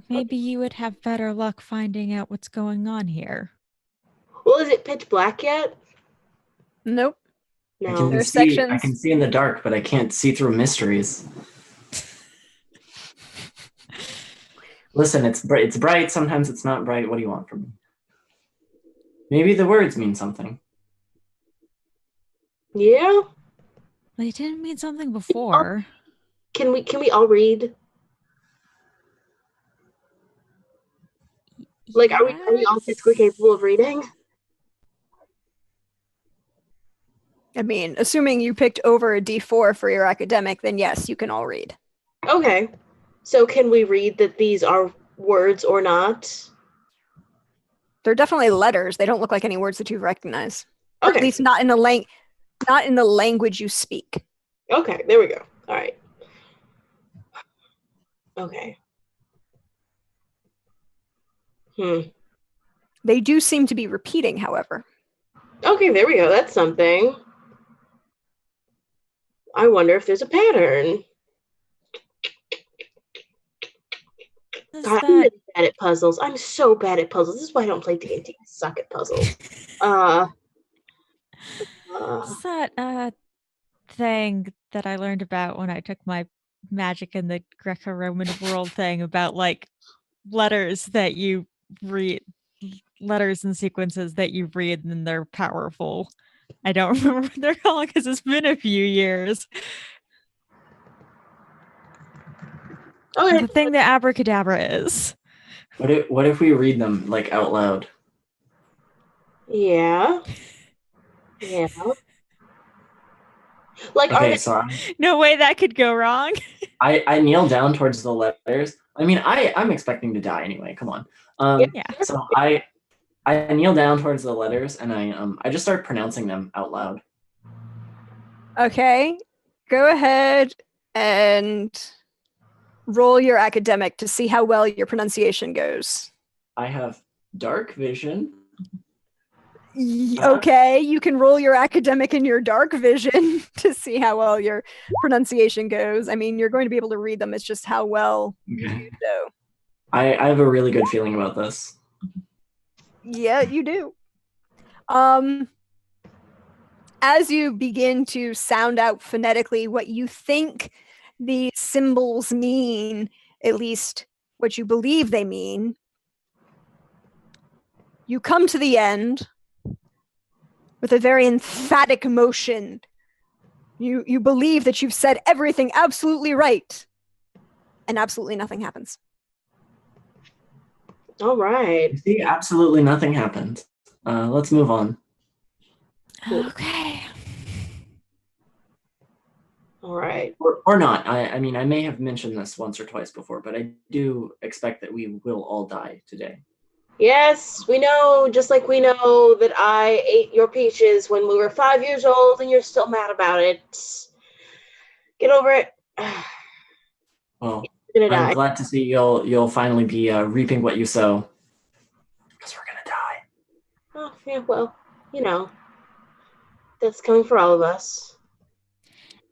Maybe you would have better luck finding out what's going on here. Well, is it pitch black yet? Nope. No. I can see in the dark, but I can't see through mysteries. Listen, it's bright. Sometimes it's not bright. What do you want from me? Maybe the words mean something. Yeah. They didn't mean something before. Can we all read? Like, are we all physically capable of reading? I mean, assuming you picked over a D4 for your academic, then yes, you can all read. Okay. So can we read that these are words or not? They're definitely letters. They don't look like any words that you recognize. Or Okay. at least not in the language you speak. Okay, there we go. All right. Okay. They do seem to be repeating, however. Okay, there we go. That's something. I wonder if there's a pattern. God, I'm really bad at puzzles. I'm so bad at puzzles. This is why I don't play D&D. I suck at puzzles. What's that thing that I learned about when I took my magic in the Greco-Roman world thing about like letters that you read, letters and sequences that you read and they're powerful. I don't remember what they're called because it's been a few years. Okay. The thing that abracadabra is. What if we read them like out loud? Yeah. Like, okay, so no way that could go wrong. I kneel down towards the letters. I mean, I'm expecting to die anyway. Come on. Yeah. So I kneel down towards the letters and I just start pronouncing them out loud. Okay, go ahead and roll your academic to see how well your pronunciation goes. I have dark vision. Okay, you can roll your academic and your dark vision to see how well your pronunciation goes. I mean, you're going to be able to read them. It's just how well you do. I have a really good feeling about this. Yeah, you do. As you begin to sound out phonetically what you think the symbols mean, at least what you believe they mean, you come to the end with a very emphatic motion. You believe that you've said everything absolutely right, and absolutely nothing happens. All right. See, absolutely nothing happened. Let's move on. Okay. All right. Or not. I mean, I may have mentioned this once or twice before, but I do expect that we will all die today. Yes, we know, just like we know that I ate your peaches when we were 5 years old and you're still mad about it. Get over it. Well, You're gonna I'm die. glad to see you'll finally be reaping what you sow. Because we're gonna die. Oh, yeah, well, you know, that's coming for all of us.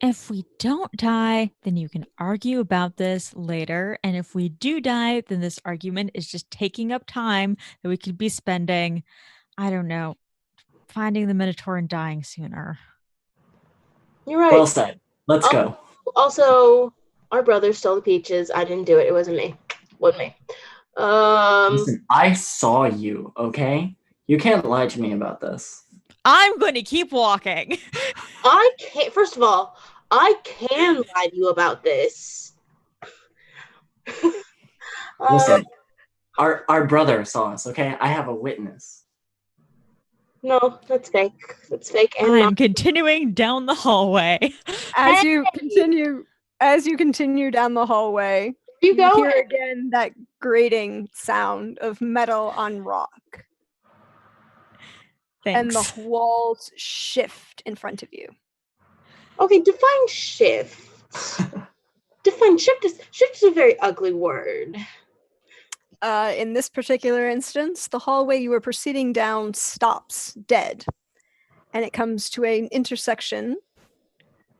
If we don't die, then you can argue about this later. And if we do die, then this argument is just taking up time that we could be spending, I don't know, finding the Minotaur and dying sooner. You're right. Well said. Let's go. Also, our brother stole the peaches. I didn't do it. It wasn't me. Wasn't me. Listen, I saw you, okay? You can't lie to me about this. I'm going to keep walking. I can't. First of all, I can lie to you about this. Listen, our brother saw us, okay? I have a witness. No, that's fake. That's fake. And I'm continuing down the hallway. As you continue down the hallway, you hear again that grating sound of metal on rock. Thanks. And the walls shift in front of you. Okay, define shift. Define shift is a very ugly word. In this particular instance, the hallway you were proceeding down stops dead. And it comes to an intersection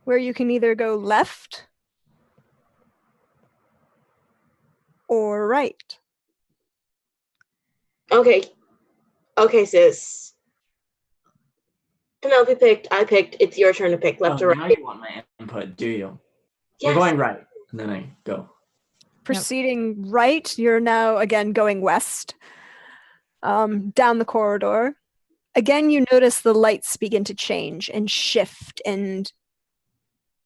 where you can either go left or right. Okay, sis. Penelope picked, I picked, it's your turn to pick left or right. Now you want my input, do you? Yes. We're going right, and then I go. Proceeding right, you're now again going west, down the corridor. Again, you notice the lights begin to change and shift and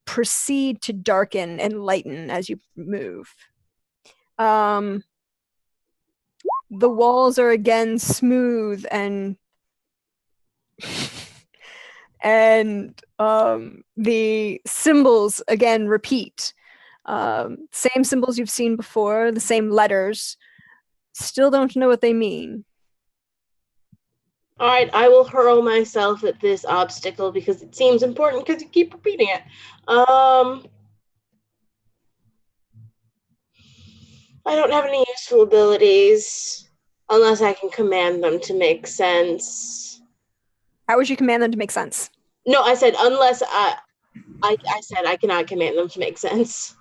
proceed to darken and lighten as you move. The walls are again smooth and And the symbols again repeat. Same symbols you've seen before, the same letters. Still don't know what they mean. All right, I will hurl myself at this obstacle because it seems important because you keep repeating it. I don't have any useful abilities unless I can command them to make sense. How would you command them to make sense? No, I said unless I said I cannot command them to make sense.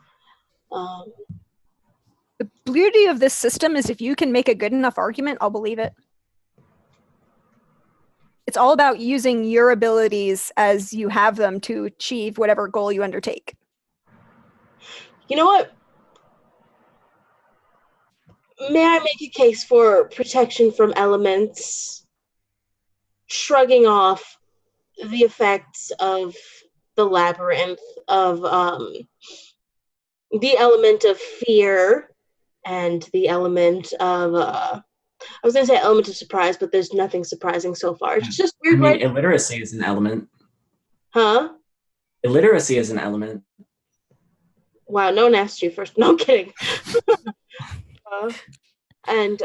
The beauty of this system is if you can make a good enough argument, I'll believe it. It's all about using your abilities as you have them to achieve whatever goal you undertake. You know what? May I make a case for protection from elements? Shrugging off the effects of the labyrinth, of the element of fear and the element of I was gonna say element of surprise, but there's nothing surprising so far. It's just weird. I mean, illiteracy is an element. Huh? Illiteracy is an element. Wow, no one asked you first. No, I'm kidding. And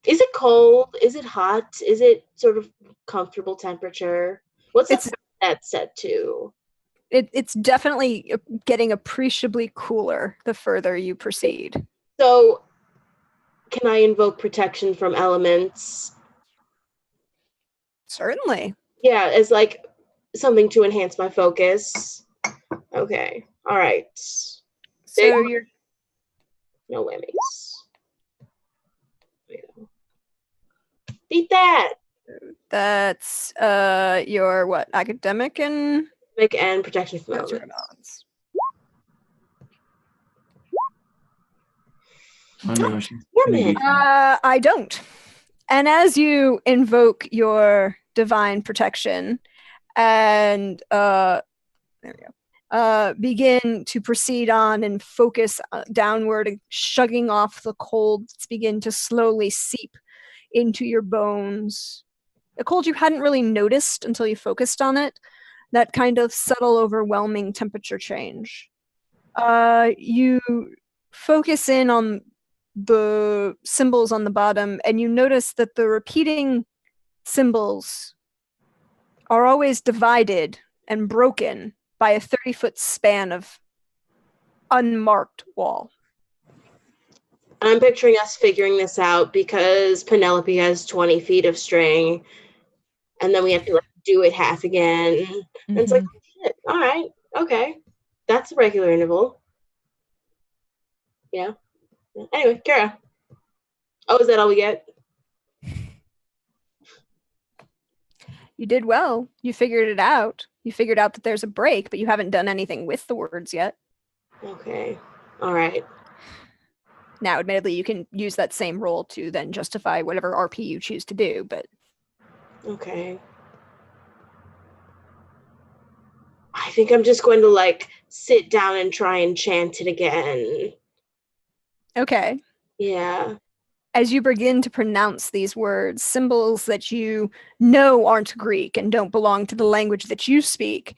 is it cold? Is it hot? Is it sort of comfortable temperature? What's that set to? It's definitely getting appreciably cooler the further you proceed. So, can I invoke protection from elements? Certainly. Yeah, as like something to enhance my focus. Okay. All right. So you're no whammies. Beat that. That's your what? Academic and protection from elements. Oh no, I don't. And as you invoke your divine protection and there we go, begin to proceed on and focus downward, shrugging off the colds begin to slowly seep into your bones. A cold you hadn't really noticed until you focused on it. That kind of subtle, overwhelming temperature change. You focus in on the symbols on the bottom, and you notice that the repeating symbols are always divided and broken by a 30-foot span of unmarked wall. I'm picturing us figuring this out because Penelope has 20 feet of string, and then we have to like do it half again. And it's like, oh, shit. All right, okay, that's a regular interval. Yeah. Anyway, Kara. Oh, is that all we get? You did well. You figured it out. You figured out that there's a break, but you haven't done anything with the words yet. Okay. All right. Now, admittedly, you can use that same roll to then justify whatever RP you choose to do, but... Okay. I think I'm just going to, like, sit down and try and chant it again. Okay. Yeah. As you begin to pronounce these words, symbols that you know aren't Greek and don't belong to the language that you speak,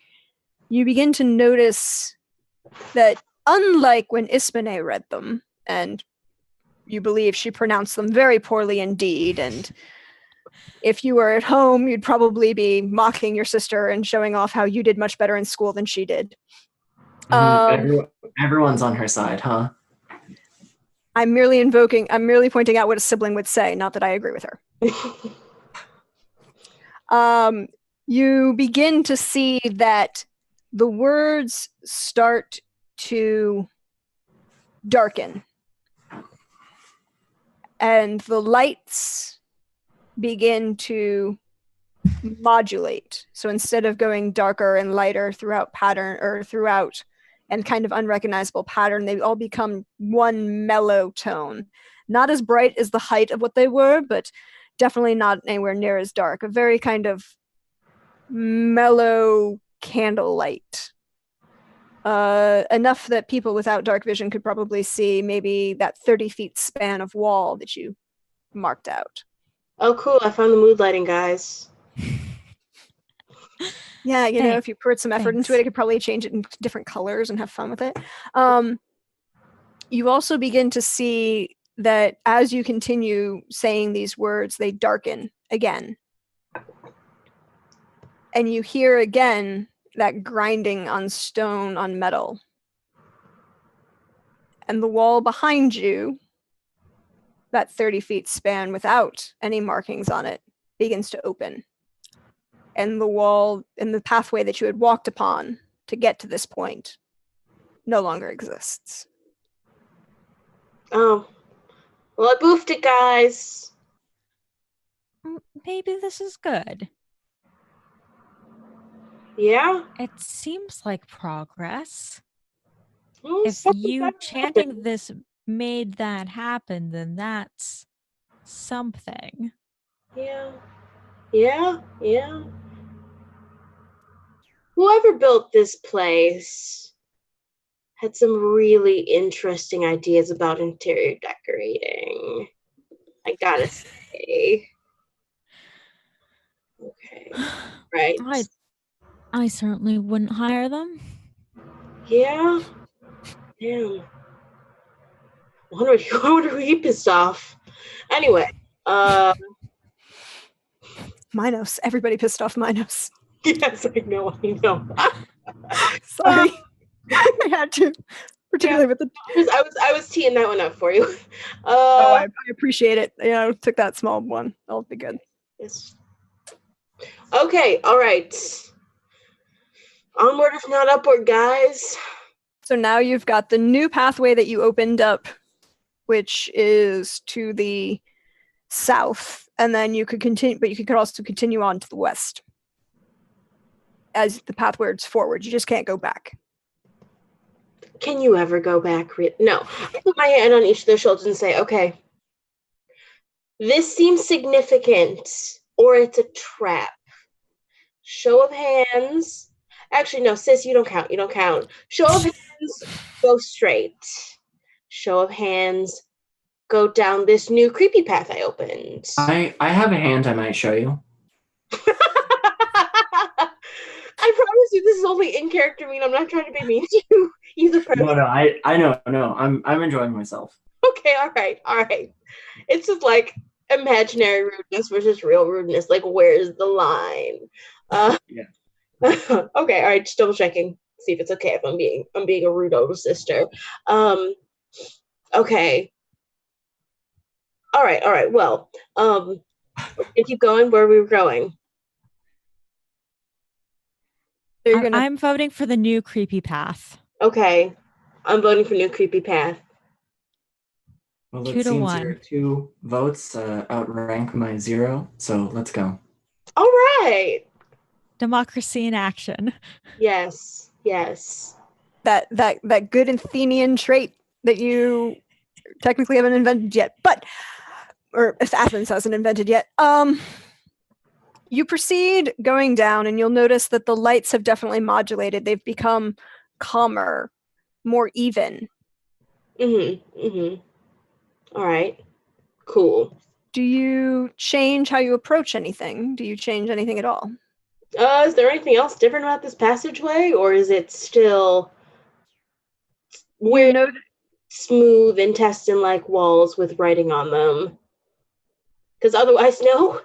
you begin to notice that unlike when Ismene read them, and you believe she pronounced them very poorly indeed, and if you were at home, you'd probably be mocking your sister and showing off how you did much better in school than she did. Everyone's on her side, huh? I'm merely pointing out what a sibling would say, not that I agree with her. You begin to see that the words start to darken. And the lights begin to modulate. So instead of going darker and lighter throughout and kind of unrecognizable pattern, they all become one mellow tone. Not as bright as the height of what they were, but definitely not anywhere near as dark. A very kind of mellow candlelight. Enough that people without dark vision could probably see maybe that 30 feet span of wall that you marked out. Oh, cool. I found the mood lighting, guys. Yeah, you know, if you put some effort into it, Thanks. it could probably change it in different colors and have fun with it. You also begin to see that as you continue saying these words, they darken again. And you hear again that grinding on stone on metal. And the wall behind you, that 30 feet span without any markings on it, begins to open. And the wall and the pathway that you had walked upon to get to this point no longer exists. Oh. Well, I boofed it, guys. Maybe this is good. Yeah? It seems like progress. Well, If you chanting this made that happen, then that's something. Yeah. Yeah. Yeah. Whoever built this place had some really interesting ideas about interior decorating. I gotta say. Okay. Right. I certainly wouldn't hire them. Yeah. Damn. I wonder who he pissed off. Anyway, Minos. Everybody pissed off Minos. yes, I know. Sorry. I had to. Particularly with the I was teeing that one up for you. I appreciate it. You know, took that small one. That'll be good. Yes. Okay, all right. Onward if not upward, guys. So now you've got the new pathway that you opened up, which is to the south, and then you could continue, but you could also continue on to the west as the pathway's forward. You just can't go back. Can you ever go back? No. I put my hand on each of their shoulders and say, okay, this seems significant, or it's a trap. Show of hands. Actually, no, sis, you don't count. You don't count. Show of hands, go straight. Show of hands, go down this new creepy path I opened. I have a hand I might show you. I promise you this is only in character mean. I'm not trying to be mean to you. Either person. No, I know. No, I'm enjoying myself. Okay, all right. It's just like imaginary rudeness versus real rudeness. Like, where's the line? Yeah. Okay, all right, just double checking. See if it's okay if I'm being a rude older sister. Okay. All right. Well, we're gonna keep going where we were going. I'm voting for the new creepy path. Okay. I'm voting for new creepy path. Well, it seems your 2 votes outrank my 0, so let's go. All right. Democracy in action. Yes. That good Athenian trait that you technically haven't invented yet, or if Athens hasn't invented yet. You proceed going down, and you'll notice that the lights have definitely modulated. They've become calmer, more even. All right. Cool. Do you change how you approach anything? Do you change anything at all? Is there anything else different about this passageway, or is it still weird, smooth intestine-like walls with writing on them? Because otherwise, no.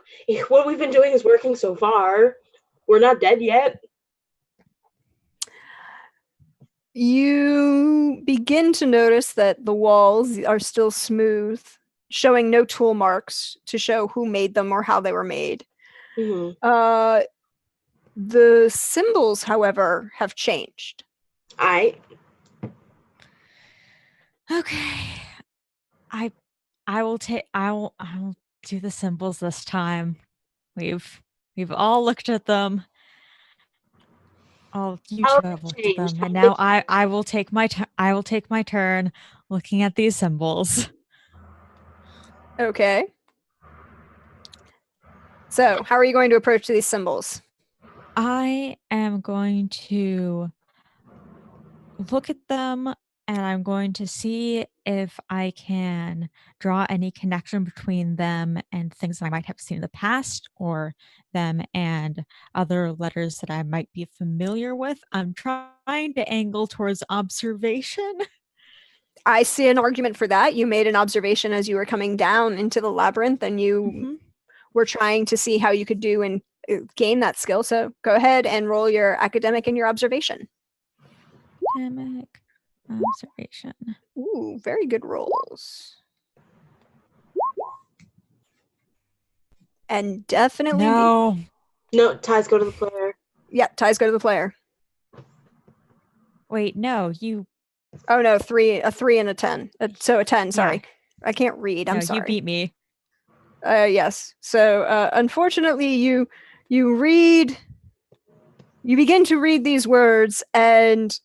What we've been doing is working so far. We're not dead yet. You begin to notice that the walls are still smooth, showing no tool marks to show who made them or how they were made. Mm-hmm. The symbols, however, have changed. Okay. I will do the symbols this time. We've all looked at them. Oh, you two have looked at them, and now I will take my turn looking at these symbols. Okay. So, how are you going to approach these symbols? I am going to look at them, and I'm going to see if I can draw any connection between them and things that I might have seen in the past, or them and other letters that I might be familiar with. I'm trying to angle towards observation. I see an argument for that. You made an observation as you were coming down into the labyrinth, and you were trying to see how you could do and gain that skill. So go ahead and roll your academic and your observation. Academic observation. Ooh, very good rolls. And definitely no, ties go to the player. Yeah, ties go to the player. Wait, no, you. Oh no, a 3 and a 10. So a 10, sorry. Yeah. I can't read. I'm sorry. You beat me. Yes. So unfortunately you begin to read these words and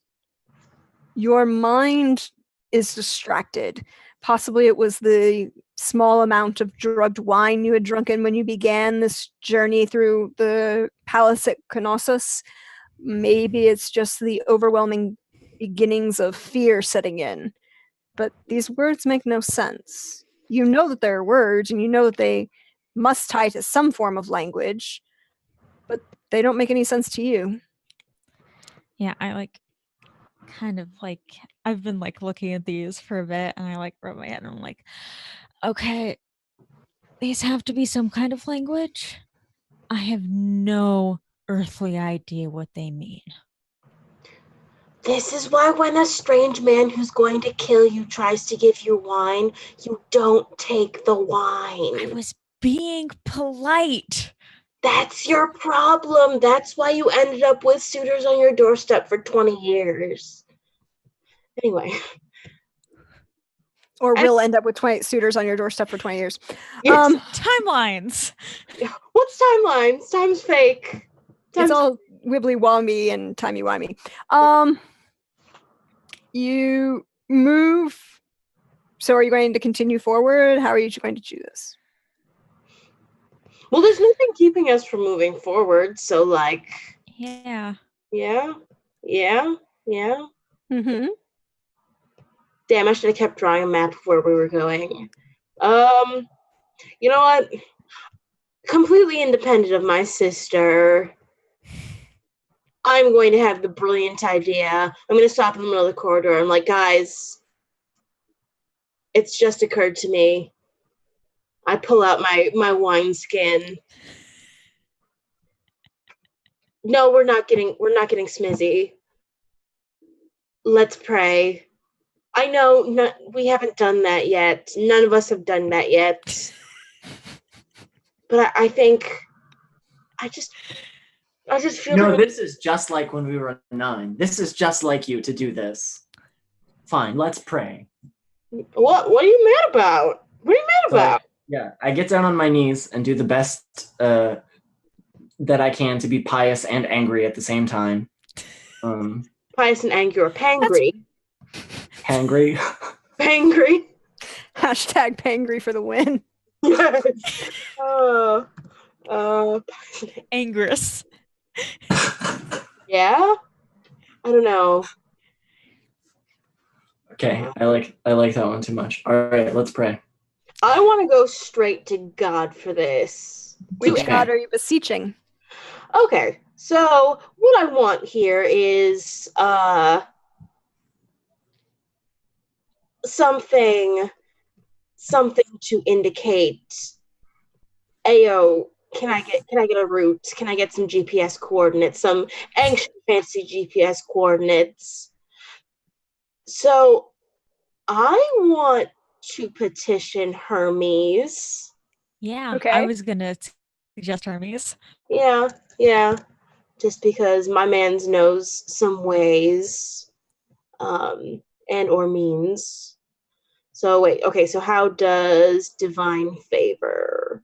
your mind is distracted. Possibly it was the small amount of drugged wine you had drunken when you began this journey through the palace at Knossos. Maybe it's just the overwhelming beginnings of fear setting in. But these words make no sense. You know that they're words, and you know that they must tie to some form of language, but they don't make any sense to you. Yeah, I I've been looking at these for a bit, and I rub my head and I'm like, okay, these have to be some kind of language. I have no earthly idea what they mean. This is why when a strange man who's going to kill you tries to give you wine, you don't take the wine. I was being polite. That's your problem. That's why you ended up with suitors on your doorstep for 20 years. Anyway. Or will end up with 20 suitors on your doorstep for 20 years. Yes. Timelines. What's timelines? Time's fake. It's all wibbly-wobbly and timey-wimey. You move. So are you going to continue forward? How are you going to do this? Well, there's nothing keeping us from moving forward. So Yeah. Mm-hmm. Damn, I should have kept drawing a map of where we were going. You know what? Completely independent of my sister, I'm going to have the brilliant idea. I'm going to stop in the middle of the corridor. I'm like, guys, it's just occurred to me. I pull out my wine skin. No, we're not getting smizzy. Let's pray. I know we haven't done that yet. None of us have done that yet. But I think I just feel No, this is just like when we were 9. This is just like you to do this. Fine, let's pray. What are you mad about? What are you mad about? I get down on my knees and do the best that I can to be pious and angry at the same time. Pious and angry, or pangry. Pangry. Pangry. Hashtag pangry for the win. Yes. Angrous. Yeah? I don't know. Okay, I like that one too much. All right, let's pray. I want to go straight to God for this. Which God are you beseeching? Okay, so what I want here is something to indicate, Ayo, can I get a route? Can I get some GPS coordinates? Some ancient fancy GPS coordinates. So I want to petition Hermes. Yeah, okay. I was gonna suggest Hermes. Yeah. Just because my man's knows some ways, and or means. So wait, okay, so how does divine favor?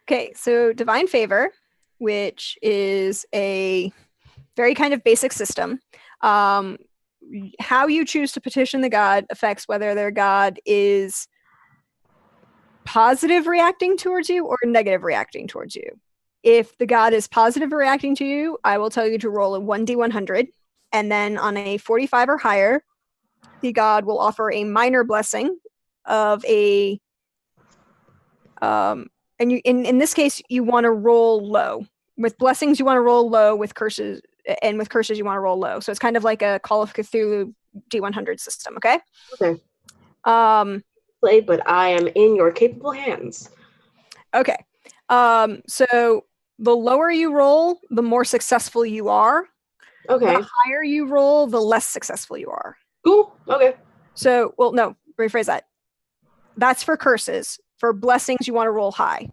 Okay, so divine favor, which is a very kind of basic system. How you choose to petition the god affects whether their god is positive reacting towards you or negative reacting towards you. If the god is positive reacting to you, I will tell you to roll a 1d100, and then on a 45 or higher, the god will offer a minor blessing of a and you in this case you want to roll low. With blessings you want to roll low, with curses you want to roll low. So it's kind of like a Call of Cthulhu D100 system, okay? Okay. But I am in your capable hands. Okay. So the lower you roll, the more successful you are. Okay. The higher you roll, the less successful you are. Cool. Okay. So, well, no, rephrase that. That's for curses. For blessings, you want to roll high.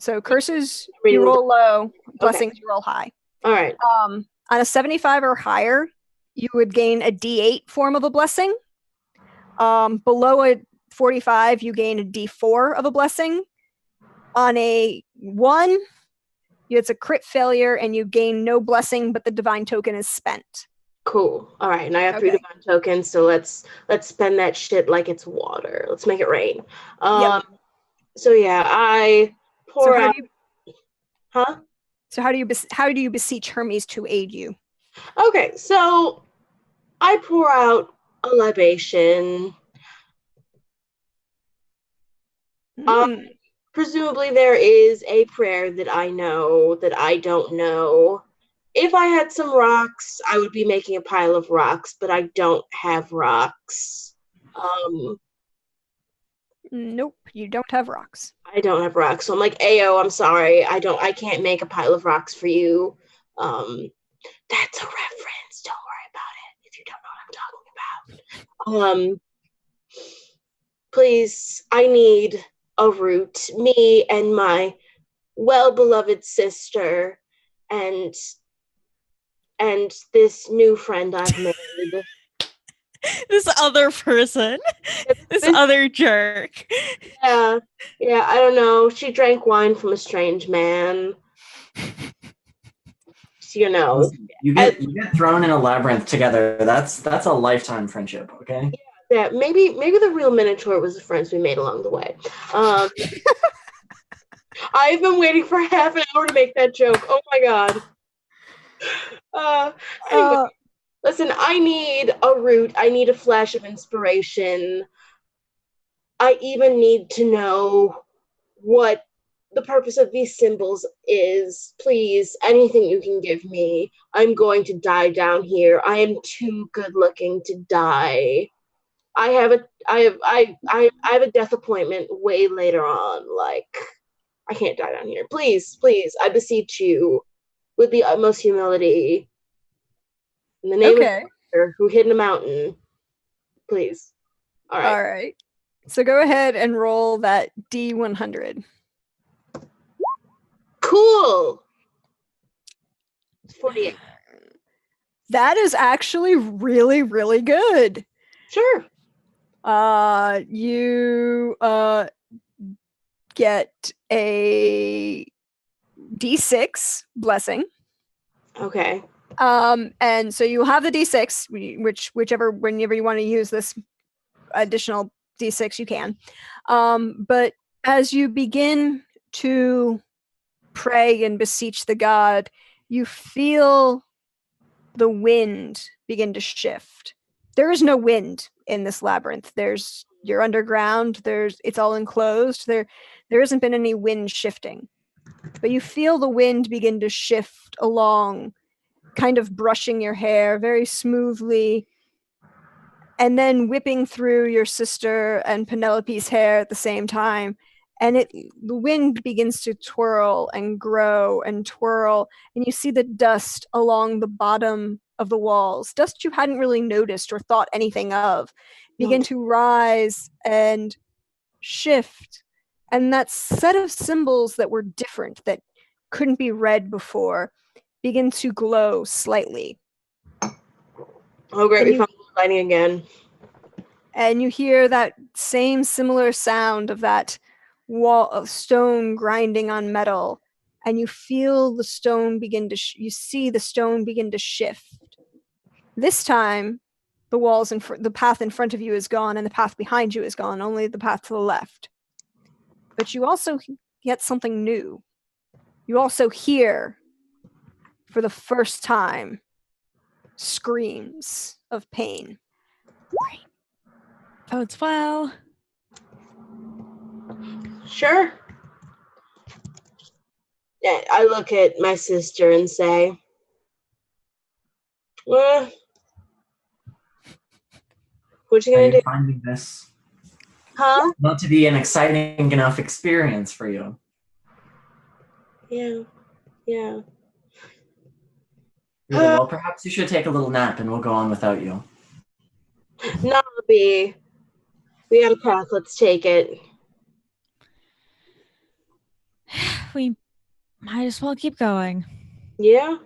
So curses, you roll low. Blessings, you roll high. All right. On a 75 or higher, you would gain a D8 form of a blessing. Below a 45, you gain a D4 of a blessing. On a 1, it's a crit failure and you gain no blessing, but the divine token is spent. Cool. All right, and I have 3 divine tokens, so let's spend that shit like it's water. Let's make it rain. Yep. So yeah, I pour out. So how do you beseech Hermes to aid you? Okay, so I pour out a libation. Presumably there is a prayer that I know that I don't know. If I had some rocks, I would be making a pile of rocks, but I don't have rocks. Nope, you don't have rocks. I don't have rocks. So I'm like, Ayo, I'm sorry. I can't make a pile of rocks for you. That's a reference. Don't worry about it if you don't know what I'm talking about. Please, I need a root. Me and my well-beloved sister and this new friend I've made. This other person. This other jerk. Yeah, I don't know. She drank wine from a strange man. You know. You get thrown in a labyrinth together. That's a lifetime friendship, okay? Yeah, maybe the real Minotaur was the friends we made along the way. I've been waiting for half an hour to make that joke. Oh my god. Anyway, listen, I need a root. I need a flash of inspiration. I even need to know what the purpose of these symbols is. Please, anything you can give me. I'm going to die down here. I am too good looking to die. I have a death appointment way later on. Like, I can't die down here. Please, I beseech you, with the utmost humility, in the name of the Father who hid in a mountain. Please. All right. So go ahead and roll that D100. Cool. 48. That is actually really, really good. Sure. You get a D6 blessing. Okay. And so you have the D6, whenever you want to use this additional D6, you can. But as you begin to pray and beseech the god, you feel the wind begin to shift. There is no wind in this labyrinth. You're underground. It's all enclosed. There hasn't been any wind shifting, but you feel the wind begin to shift along, kind of brushing your hair very smoothly, and then whipping through your sister and Penelope's hair at the same time. And the wind begins to twirl and grow and twirl, and you see the dust along the bottom of the walls, dust you hadn't really noticed or thought anything of, begin to rise and shift. And that set of symbols that were different, that couldn't be read before, begin to glow slightly. Oh, great. We found the lighting again. And you hear that same similar sound of that wall of stone grinding on metal, and you feel the stone begin to you see the stone begin to shift. This time the walls the path in front of you is gone and the path behind you is gone, only the path to the left. But you also get something new. You also hear, for the first time, screams of pain. Bodes well. Sure. Yeah, I look at my sister and say, what you Are gonna you do? finding this Huh? not to be an exciting enough experience for you? Yeah. Well, perhaps you should take a little nap and we'll go on without you. No, B. We got a path. Let's take it. We might as well keep going. Yeah.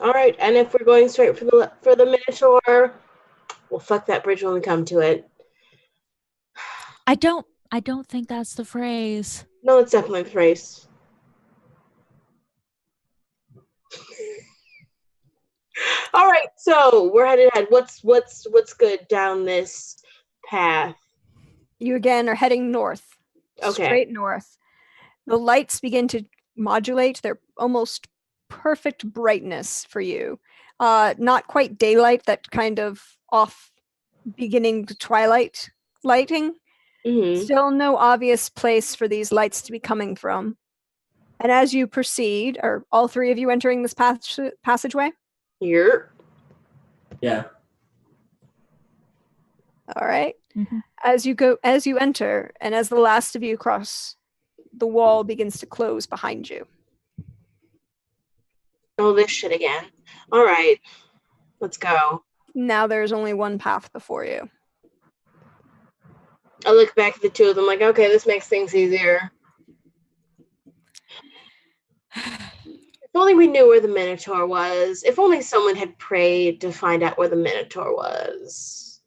All right. And if we're going straight for the Minotaur, we'll fuck that bridge when we come to it. I don't think that's the phrase. No, it's definitely the phrase. All right, so we're headed ahead. What's good down this path? You again are heading north. Okay. Straight north. The lights begin to modulate their almost perfect brightness for you. Not quite daylight, that kind of off beginning to twilight lighting. Mm-hmm. Still no obvious place for these lights to be coming from. And as you proceed, are all three of you entering this passageway? Here. Yeah. All right. Mm-hmm. As you enter, and as the last of you cross, the wall begins to close behind you. Oh, this shit again. All right, let's go. Now there's only one path before you. I look back at the two of them like, okay, this makes things easier. If only we knew where the Minotaur was. If only someone had prayed to find out where the Minotaur was.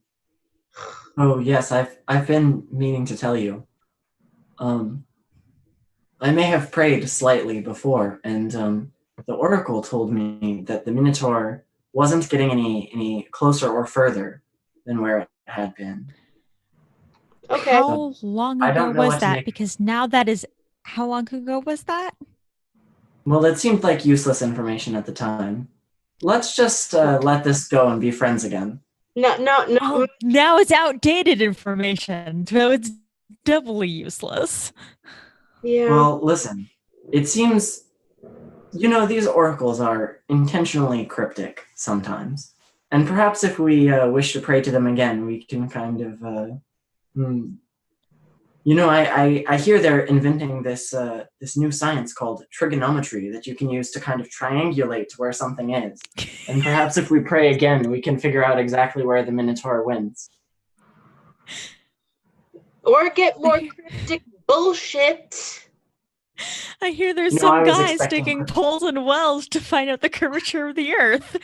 Oh yes, I've been meaning to tell you. I may have prayed slightly before, and the oracle told me that the Minotaur wasn't getting any closer or further than where it had been. Okay. How long ago was that? Make... Because now that is... How long ago was that? Well, it seemed like useless information at the time. Let's just let this go and be friends again. No. Oh, now it's outdated information, so it's doubly useless. Yeah. Well, listen, it seems, these oracles are intentionally cryptic sometimes. And perhaps if we wish to pray to them again, we can kind of, I hear they're inventing this new science called trigonometry that you can use to kind of triangulate where something is. And perhaps if we pray again, we can figure out exactly where the Minotaur wins. Or get more cryptic bullshit. I hear there's some guy sticking poles in wells to find out the curvature of the earth.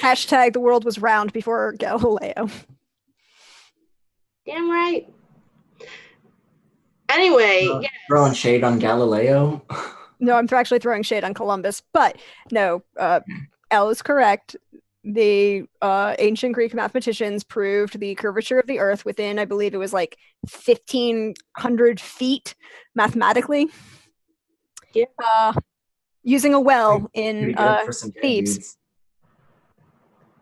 Hashtag the world was round before Galileo. Damn right. Anyway, yes. Throwing shade on Galileo? No, I'm actually throwing shade on Columbus, but no, Elle is correct. The ancient Greek mathematicians proved the curvature of the Earth within, I believe it was like 1,500 feet mathematically. Yeah. Using a well in Thebes dudes.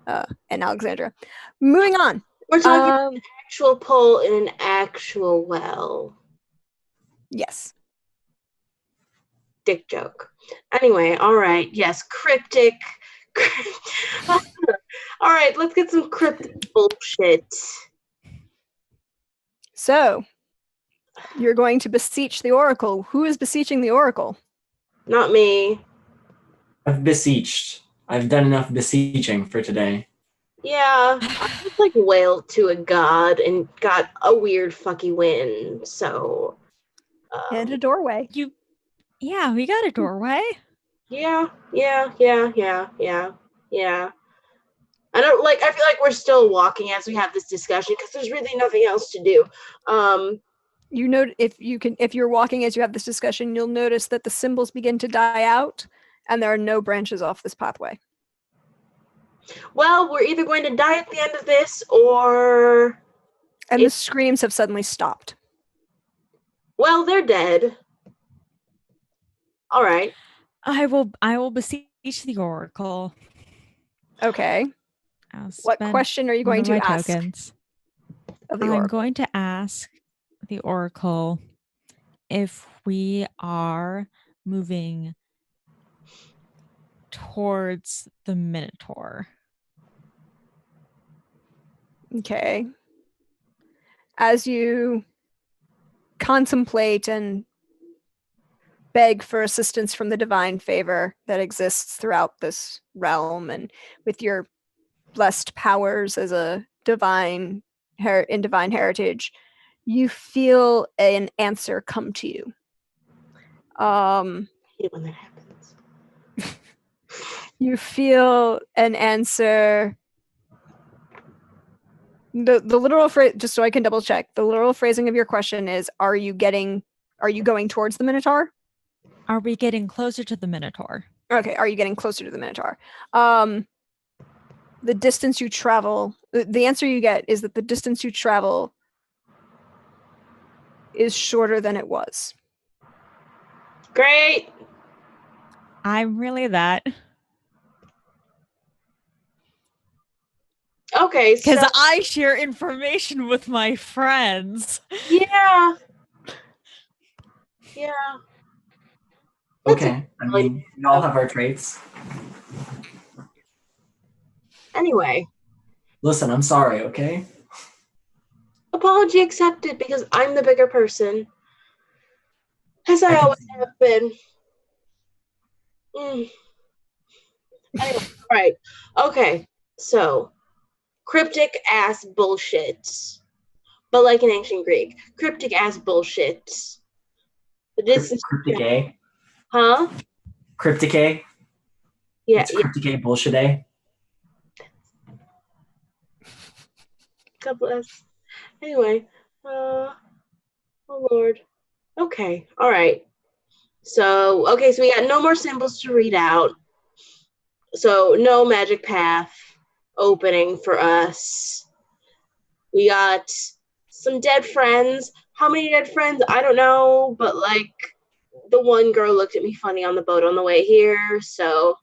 and Alexandria. Moving on. We're talking an actual pole in an actual well. Yes. Dick joke. Anyway, all right. Yes, cryptic. All right, let's get some cryptic bullshit. So, you're going to beseech the oracle. Who is beseeching the oracle? Not me. I've beseeched. I've done enough beseeching for today. Yeah, I just like wailed to a god and got a weird fucky win. So, and a doorway. Yeah, we got a doorway. Yeah. I feel like we're still walking as we have this discussion because there's really nothing else to do. You know, if you're walking as you have this discussion, you'll notice that the symbols begin to die out and there are no branches off this pathway. Well, we're either going to die at the end of this or... And the screams have suddenly stopped. Well, they're dead. All right. I will beseech the oracle. Okay. What question are you going to ask? Tokens. Of the I'm Oracle? going to ask the Oracle if we are moving towards the Minotaur. Okay. As you contemplate and beg for assistance from the divine favor that exists throughout this realm, and with your blessed powers as a divine heritage, you feel an answer come to you. I hate when that happens. You feel an answer. The literal phrase, just so I can double check, the literal phrasing of your question is, are you going towards the Minotaur? Are we getting closer to the Minotaur? Okay, are you getting closer to the Minotaur? The distance you travel, the answer you get is that the distance you travel is shorter than it was. Great. I'm really that. Okay, Because so I share information with my friends. yeah. Okay. I mean, we all have our traits. Anyway, Listen, I'm sorry, okay? apology accepted because I'm the bigger person, as I always have been. Anyway, right. Okay, so cryptic ass bullshit, but like in ancient Greek, cryptic ass bullshit. This is Cryptic A? huh? Cryptic A? Yeah, It's Cryptic A bullshit A? God bless. Anyway, oh Lord. Okay, all right. So we got no more symbols to read out. So no magic path opening for us. We got some dead friends. How many dead friends? I don't know, but like the one girl looked at me funny on the boat on the way here, so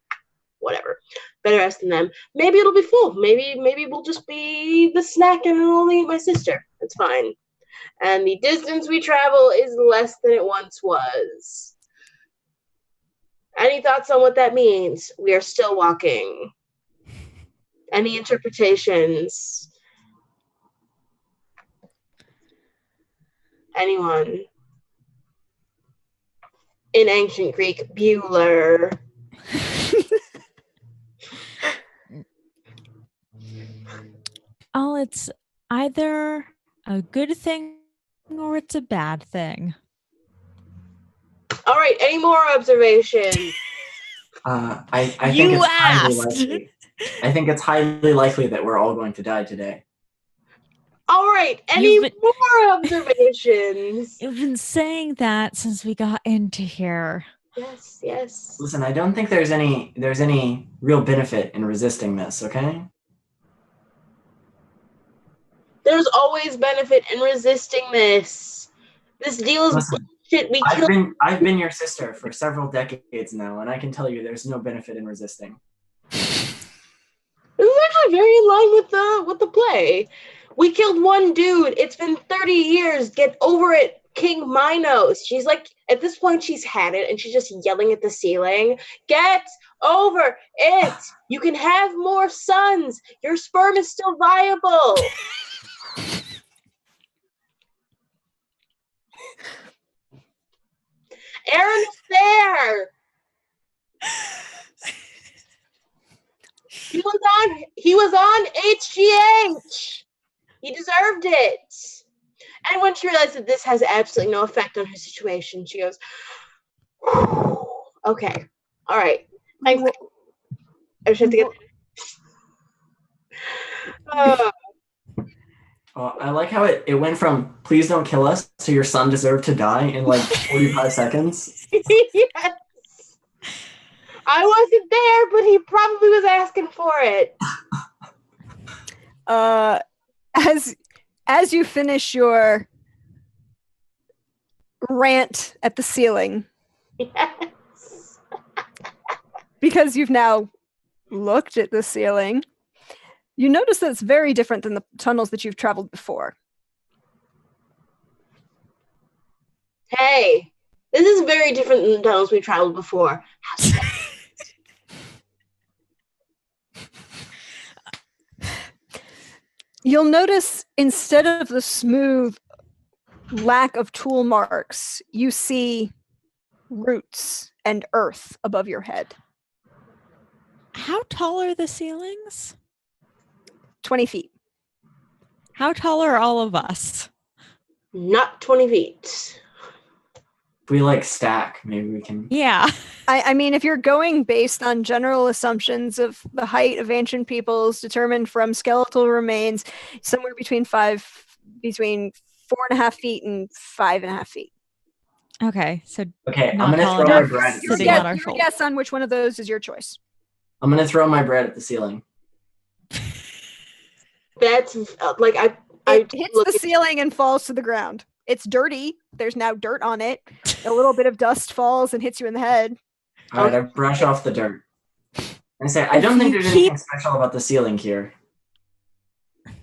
whatever. Better us than them. Maybe it'll be full. Maybe we'll just be the snack and it'll only eat my sister. It's fine. And the distance we travel is less than it once was. Any thoughts on what that means? We are still walking. Any interpretations? Anyone? In ancient Greek, Bueller. Oh, it's either a good thing or it's a bad thing. All right, any more observations? I think it's highly likely. I think it's highly likely that we're all going to die today. All right, any more observations? You've been saying that since we got into here. Yes. Listen, I don't think there's any real benefit in resisting this, okay? There's always benefit in resisting this. This deal is bullshit. I've been your sister for several decades now, and I can tell you there's no benefit in resisting. This is actually very in line with the play. We killed one dude. It's been 30 years. Get over it, King Minos. She's like, at this point, she's had it, and she's just yelling at the ceiling. Get over it. You can have more sons. Your sperm is still viable. Aaron is there. He was on HGH. He deserved it. And when she realized that this has absolutely no effect on her situation, she goes, okay, all right. Thanks. I just have to get I like how it went from please don't kill us to your son deserved to die in like 45 seconds. Yes. I wasn't there, but he probably was asking for it. As you finish your rant at the ceiling, yes, because you've now looked at the ceiling, You notice that it's very different than the tunnels that you've traveled before. Hey, this is very different than the tunnels we traveled before. You'll notice instead of the smooth lack of tool marks, you see roots and earth above your head. How tall are the ceilings? 20 feet. How tall are all of us? Not 20 feet. If we like stack, maybe we can. Yeah. I mean, if you're going based on general assumptions of the height of ancient peoples determined from skeletal remains, somewhere between 4.5 feet and 5.5 feet. Okay, so Okay, I'm not gonna tall throw my enough, bread at the sitting ceiling. on our Your shoulder. guess on which one of those is your choice. I'm gonna throw my bread at the ceiling. That's like It hits the ceiling and falls to the ground. It's dirty. There's now dirt on it. A little bit of dust falls and hits you in the head. All right, I brush off the dirt. I say, I don't think there's anything special about the ceiling here.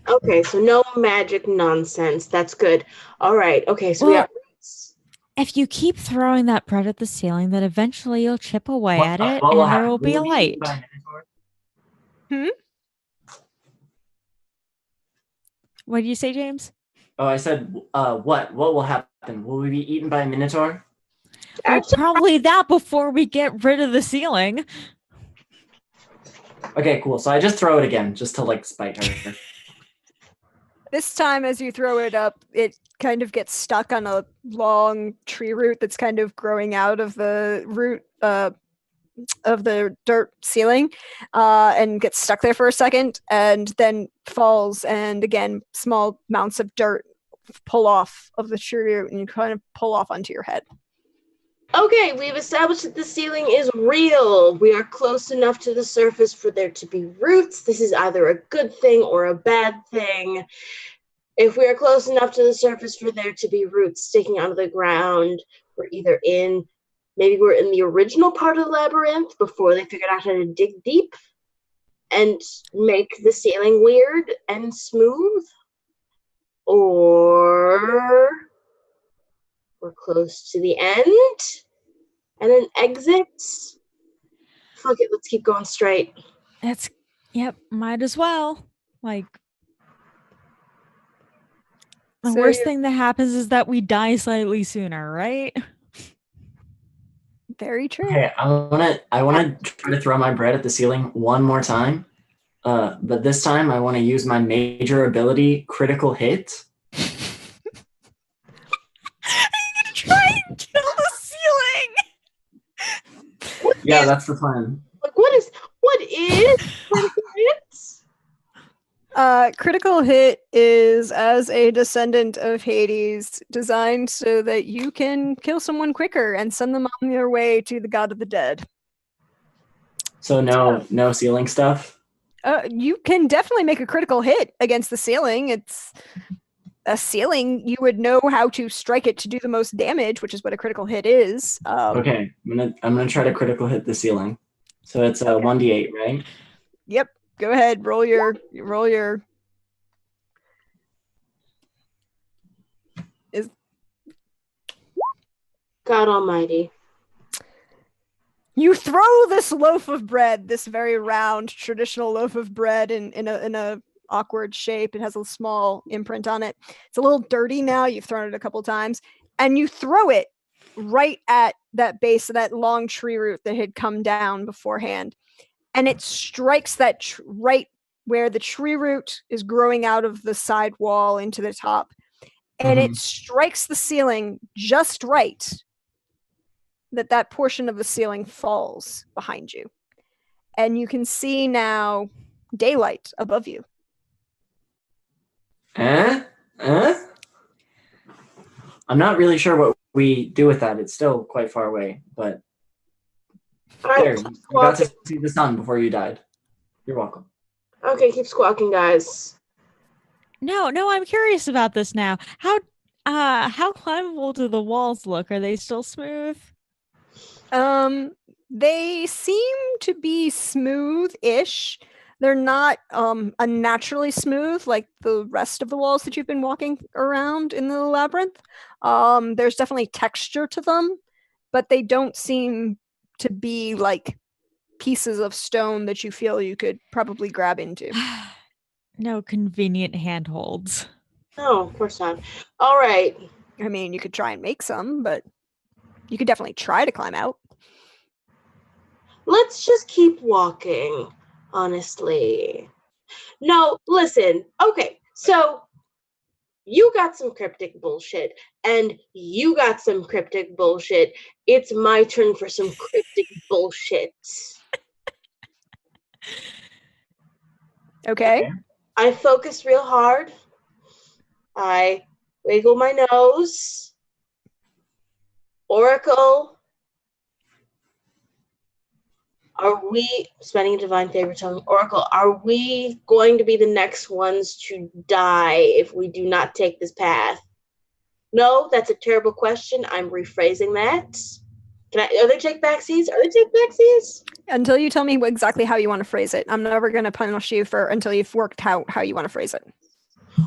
Okay, so no magic nonsense. That's good. All right. Okay, so we Well, got roots. if you keep throwing that bread at the ceiling, then eventually you'll chip away at it, what and there happen? will be a we light. by a minotaur? What did you say, James? Oh, I said, what will happen? Will we be eaten by a minotaur? Well, probably that before we get rid of the ceiling. Okay, cool. So I just throw it again, just to like spite her. This time, as you throw it up, it kind of gets stuck on a long tree root that's kind of growing out of the root of the dirt ceiling, and gets stuck there for a second, and then falls. And again, small mounts of dirt pull off of the tree root, and you kind of pull off onto your head. Okay, we've established that the ceiling is real. We are close enough to the surface for there to be roots. This is either a good thing or a bad thing. If we are close enough to the surface for there to be roots sticking out of the ground, maybe we're in the original part of the labyrinth before they figured out how to dig deep and make the ceiling weird and smooth. Or we're close to the end and an exit. Fuck it, let's keep going straight. Might as well. Like, the So worst thing that happens is that we die slightly sooner, right? Very true. Okay, I wanna try to throw my bread at the ceiling one more time. But this time I want to use my major ability, critical hit. Are you gonna try and kill the ceiling? Yeah, that's the plan. Like, what is critical hits? Critical hit is, as a descendant of Hades, designed so that you can kill someone quicker and send them on their way to the god of the dead. So no ceiling stuff? You can definitely make a critical hit against the ceiling. It's a ceiling. You would know how to strike it to do the most damage, which is what a critical hit is. Okay, I'm gonna try to critical hit the ceiling. So it's a 1d8, right? Yep. Go ahead. Roll your. God almighty. You throw this loaf of bread, this very round traditional loaf of bread, in a awkward shape. It has a small imprint on it. It's a little dirty now. You've thrown it a couple times, and you throw it right at that base of that long tree root that had come down beforehand, and it strikes that right where the tree root is growing out of the side wall into the top, and it strikes the ceiling just right. That portion of the ceiling falls behind you, and you can see now daylight above you. I'm not really sure what we do with that. It's still quite far away, but there, you got to see the sun before you died. You're welcome. Okay, keep squawking, guys. No, I'm curious about this now. How climbable do the walls look? Are they still smooth? They seem to be smooth-ish. They're not unnaturally smooth like the rest of the walls that you've been walking around in the labyrinth. There's definitely texture to them, but they don't seem to be like pieces of stone that you feel you could probably grab into. No convenient handholds. No, of course not. All right. I mean, you could try and make some, but you could definitely try to climb out. Let's just keep walking, honestly. No, listen. Okay, so you got some cryptic bullshit, and you got some cryptic bullshit. It's my turn for some cryptic bullshit. Okay. I focus real hard. I wiggle my nose. Oracle, are we, spending a divine favor telling Oracle, are we going to be the next ones to die if we do not take this path? No, that's a terrible question. I'm rephrasing that. Are they take backsies? Are they take backsies? Until you tell me exactly how you want to phrase it. I'm never going to punish you until you've worked out how you want to phrase it.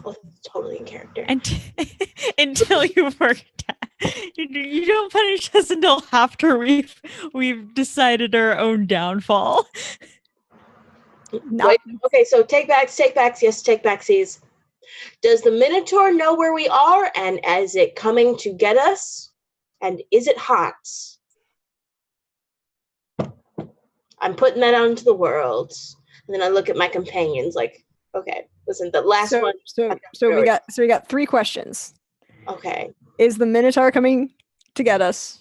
Oh, that's totally in character. Until you've worked out. You don't punish us until after we've decided our own downfall. Wait, okay, so take backs, yes, take backsies. Does the Minotaur know where we are, and is it coming to get us? And is it hot? I'm putting that out into the world. And then I look at my companions like, okay, listen, the last one. So we got 3 questions. Okay. Is the Minotaur coming to get us?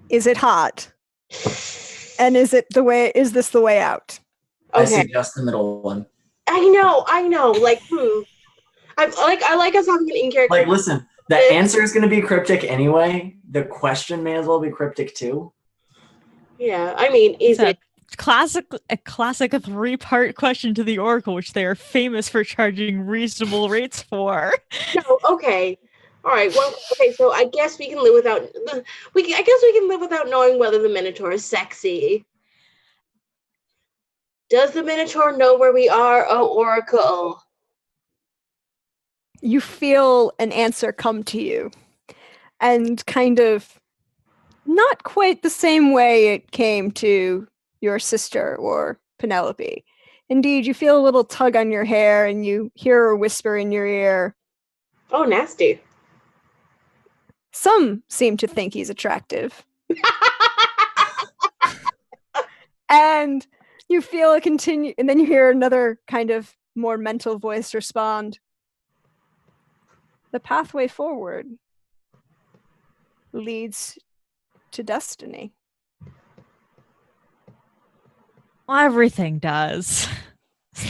Is it hot? And is this the way out? Okay. I suggest the middle one. I know. Like, I like us having an in character. Like, listen, the answer is going to be cryptic anyway. The question may as well be cryptic too. Yeah, I mean, is it a classic 3-part question to the Oracle, which they are famous for charging reasonable rates for? No, okay. All right. Well, okay. So I guess we can live without. We can live without knowing whether the Minotaur is sexy. Does the Minotaur know where we are, oh Oracle? You feel an answer come to you, and kind of not quite the same way it came to your sister or Penelope. Indeed, you feel a little tug on your hair, and you hear a whisper in your ear. Oh, nasty. Some seem to think he's attractive. And you feel a continue, and then you hear another kind of more mental voice respond. The pathway forward leads to destiny. Well, everything does.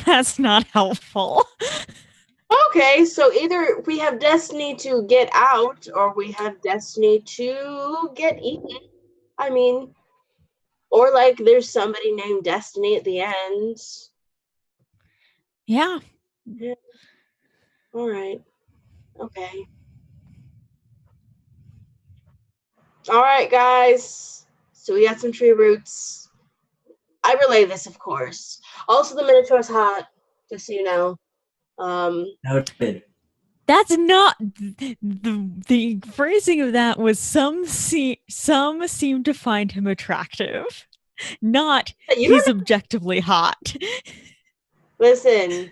That's not helpful. Okay, so either we have destiny to get out, or we have destiny to get eaten. I mean, or like there's somebody named Destiny at the end. Yeah. All right. Okay. All right, guys. So we got some tree roots. I relay this, of course. Also, the Minotaur's hot, just so you know. Noted. That's not the phrasing of that was some seem to find him attractive, not he's objectively hot. Listen.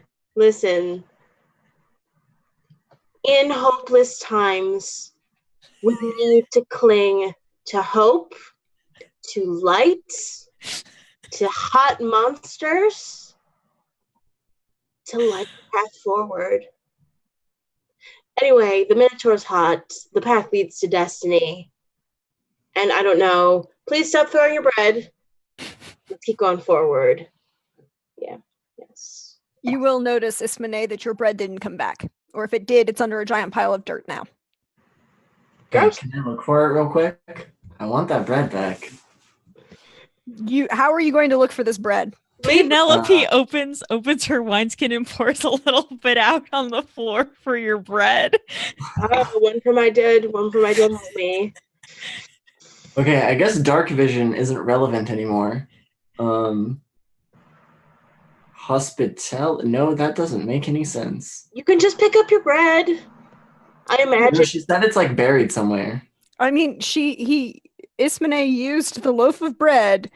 In hopeless times, we need to cling to hope, to light, to hot monsters, to light the path forward. Anyway, the Minotaur's hot. The path leads to destiny. And I don't know. Please stop throwing your bread. Let's keep going forward. Yeah. Yes. You will notice, Ismene, that your bread didn't come back. Or if it did, it's under a giant pile of dirt now. Gross. Can I look for it real quick? I want that bread back. How are you going to look for this bread? Penelope opens her wineskin and pours a little bit out on the floor for your bread. Oh, one for my dead homie. Okay, I guess dark vision isn't relevant anymore. No, that doesn't make any sense. You can just pick up your bread. I imagine. No, she said it's like buried somewhere. I mean, Ismene used the loaf of bread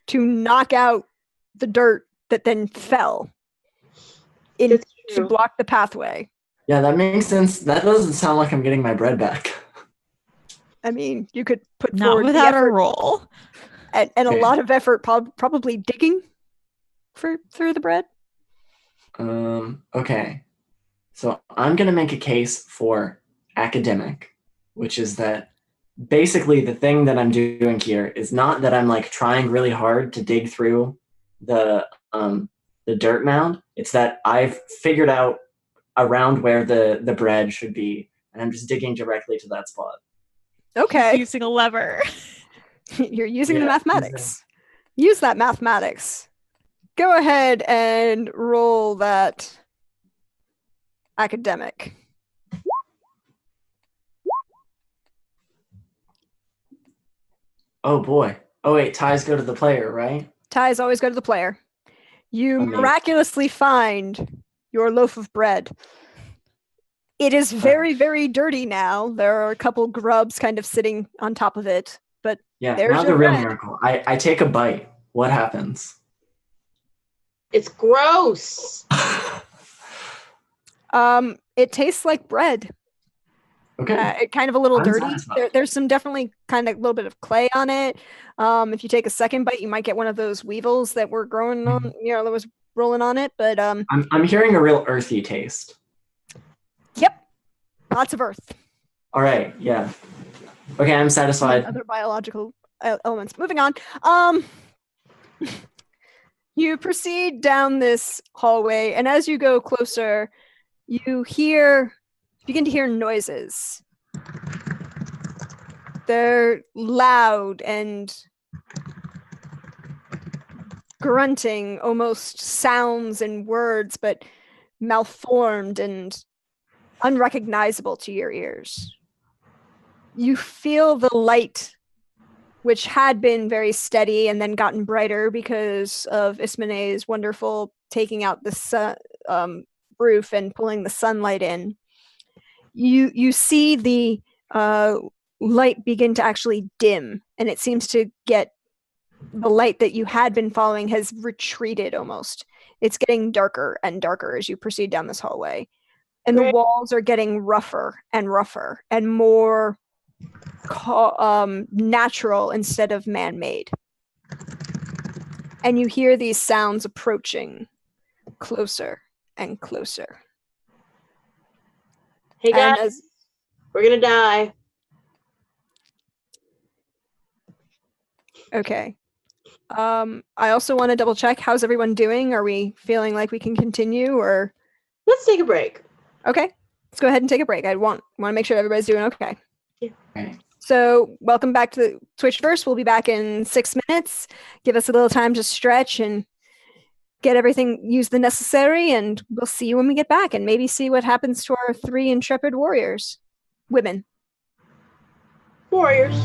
to knock out the dirt that then fell to block the pathway. Yeah, that makes sense. That doesn't sound like I'm getting my bread back. I mean, you could put Not forward without the a effort roll. and a lot of effort, probably digging through the bread. Okay. So I'm going to make a case for academic, which is that basically the thing that I'm doing here is not that I'm like trying really hard to dig through the dirt mound. It's that I've figured out around where the bread should be, and I'm just digging directly to that spot. Okay. He's using a lever. You're using the mathematics. Use that mathematics. Go ahead and roll that academic. Oh boy. Oh wait, ties go to the player, right? Ties always go to the player. You miraculously find your loaf of bread. It is very, very dirty now. There are a couple grubs kind of sitting on top of it, but there's now your the real bread. miracle. I take a bite. What happens? It's gross. It tastes like bread. Okay. Kind of a little I'm dirty. satisfied. There's some definitely kind of a little bit of clay on it. If you take a second bite, you might get one of those weevils that were growing on, that was rolling on it. But I'm hearing a real earthy taste. Yep, lots of earth. All right. Yeah. Okay, I'm satisfied. Other biological elements. Moving on. You proceed down this hallway, and as you go closer, you begin to hear noises. They're loud and grunting, almost sounds and words, but malformed and unrecognizable to your ears. You feel the light, which had been very steady and then gotten brighter because of Ismene's wonderful taking out the roof and pulling the sunlight in. You see the light begin to actually dim, and it seems to get the light that you had been following has retreated almost. It's getting darker and darker as you proceed down this hallway. And the walls are getting rougher and more natural instead of man-made. And you hear these sounds approaching closer and closer. Hey guys, we're gonna die. Okay. I also want to double check. How's everyone doing? Are we feeling like we can continue, or? Let's take a break. Okay, let's go ahead and take a break. I want to make sure everybody's doing okay. Yeah. Okay. So welcome back to the Twitchverse. We'll be back in 6 minutes. Give us a little time to stretch and get everything, use the necessary, and we'll see you when we get back, and maybe see what happens to our 3 intrepid warriors. Women. Warriors.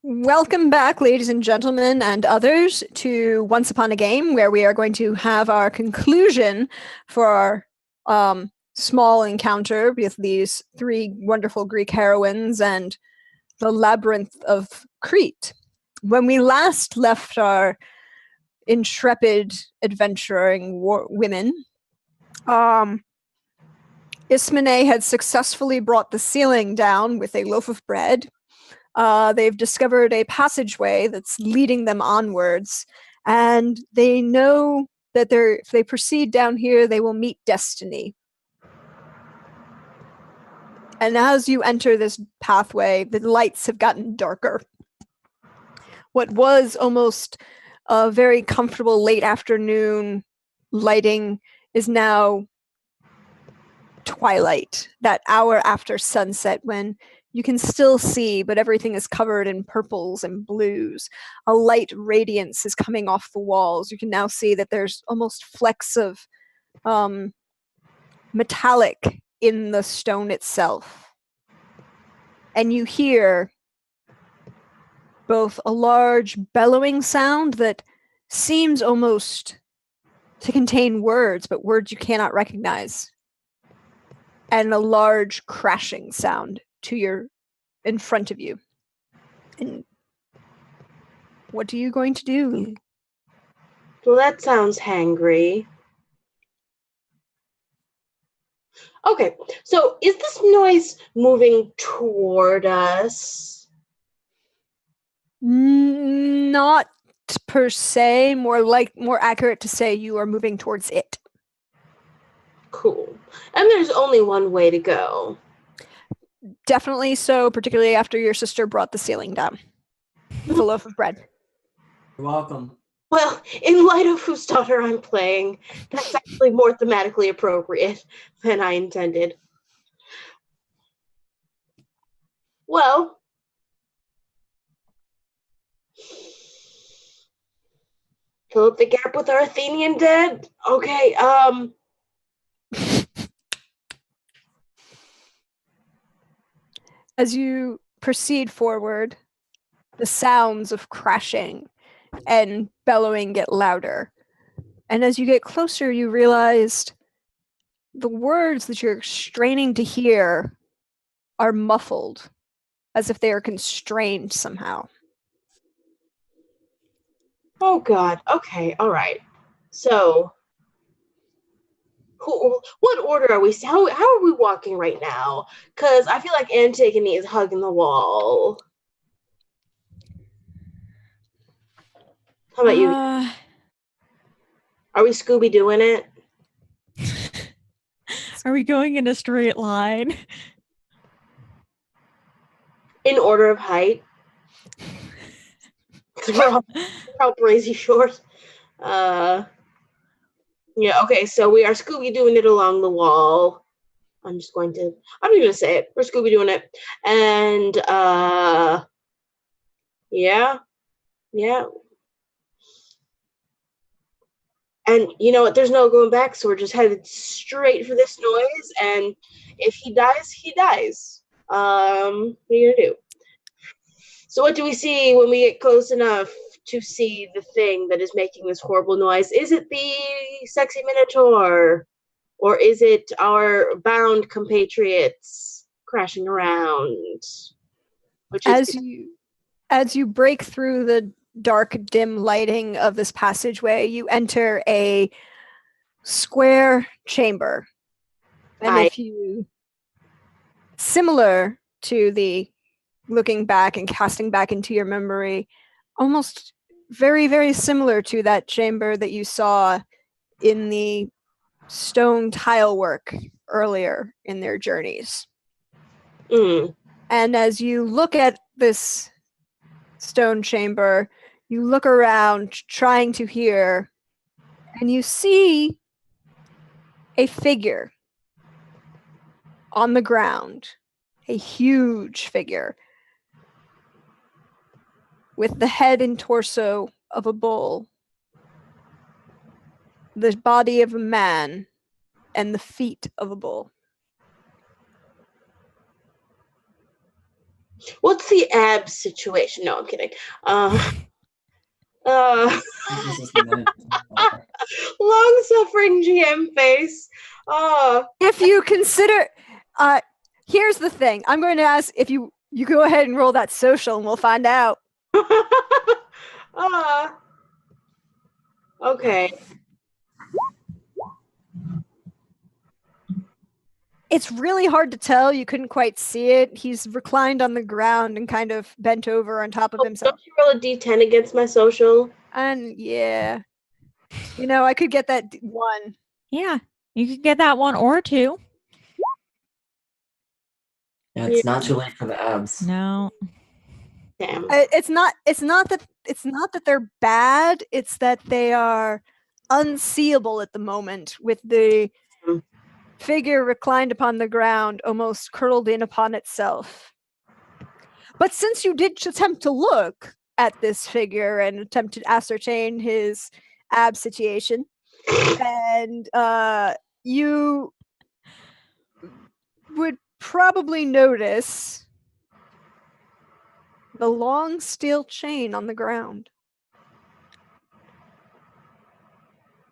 Welcome back, ladies and gentlemen, and others, to Once Upon a Game, where we are going to have our conclusion for our small encounter with these 3 wonderful Greek heroines and the labyrinth of Crete. When we last left our intrepid adventuring women, Ismene had successfully brought the ceiling down with a loaf of bread. They've discovered a passageway that's leading them onwards, and they know that if they proceed down here, they will meet destiny. And as you enter this pathway, the lights have gotten darker. What was almost a very comfortable late afternoon lighting is now twilight, that hour after sunset when you can still see, but everything is covered in purples and blues. A light radiance is coming off the walls. You can now see that there's almost flecks of metallic in the stone itself. And you hear both a large bellowing sound that seems almost to contain words, but words you cannot recognize, and a large crashing sound in front of you. And what are you going to do? Well, that sounds hangry. Okay, so is this noise moving toward us? Not per se, more accurate to say you are moving towards it. Cool. And there's only one way to go. Definitely so, particularly after your sister brought the ceiling down with a loaf of bread. You're welcome. Well, in light of whose daughter I'm playing, that's actually more thematically appropriate than I intended. Well, fill up the gap with our Athenian dead? Okay, As you proceed forward, the sounds of crashing and bellowing get louder. And as you get closer, you realized the words that you're straining to hear are muffled, as if they are constrained somehow. Oh God. Okay. All right. So, what order are we? How are we walking right now? Because I feel like Antigone is hugging the wall. How about you? Are we Scooby doing it? Are we going in a straight line? In order of height. We're all crazy short. Yeah, okay, so we are Scooby doing it along the wall. I'm even gonna say it. We're Scooby doing it. And yeah. And you know what, there's no going back, so we're just headed straight for this noise, and if he dies, he dies. What are you gonna do? So what do we see when we get close enough to see the thing that is making this horrible noise? Is it the sexy Minotaur? Or is it our bound compatriots crashing around? As you break through the dark, dim lighting of this passageway, you enter a square chamber. And similar to the looking back and casting back into your memory, almost very, very similar to that chamber that you saw in the stone tile work earlier in their journeys. Mm. And as you look at this stone chamber, you look around trying to hear, and you see a figure on the ground, a huge figure with the head and torso of a bull, the body of a man, and the feet of a bull. What's the abs situation? No, I'm kidding. Long-suffering GM face. If you consider, here's the thing. I'm going to ask if you go ahead and roll that social, and we'll find out. Okay. It's really hard to tell. You couldn't quite see it. He's reclined on the ground and kind of bent over on top of himself. Don't you roll a d10 against my social? And yeah, I could get that 1. Yeah, you could get that 1 or 2. Yeah, it's not too late for the abs. No. Damn. It's not that they're bad. It's that they are unseeable at the moment, with the figure reclined upon the ground, almost curled in upon itself. But since you did attempt to look at this figure and attempt to ascertain his ab situation, and you would probably notice the long steel chain on the ground.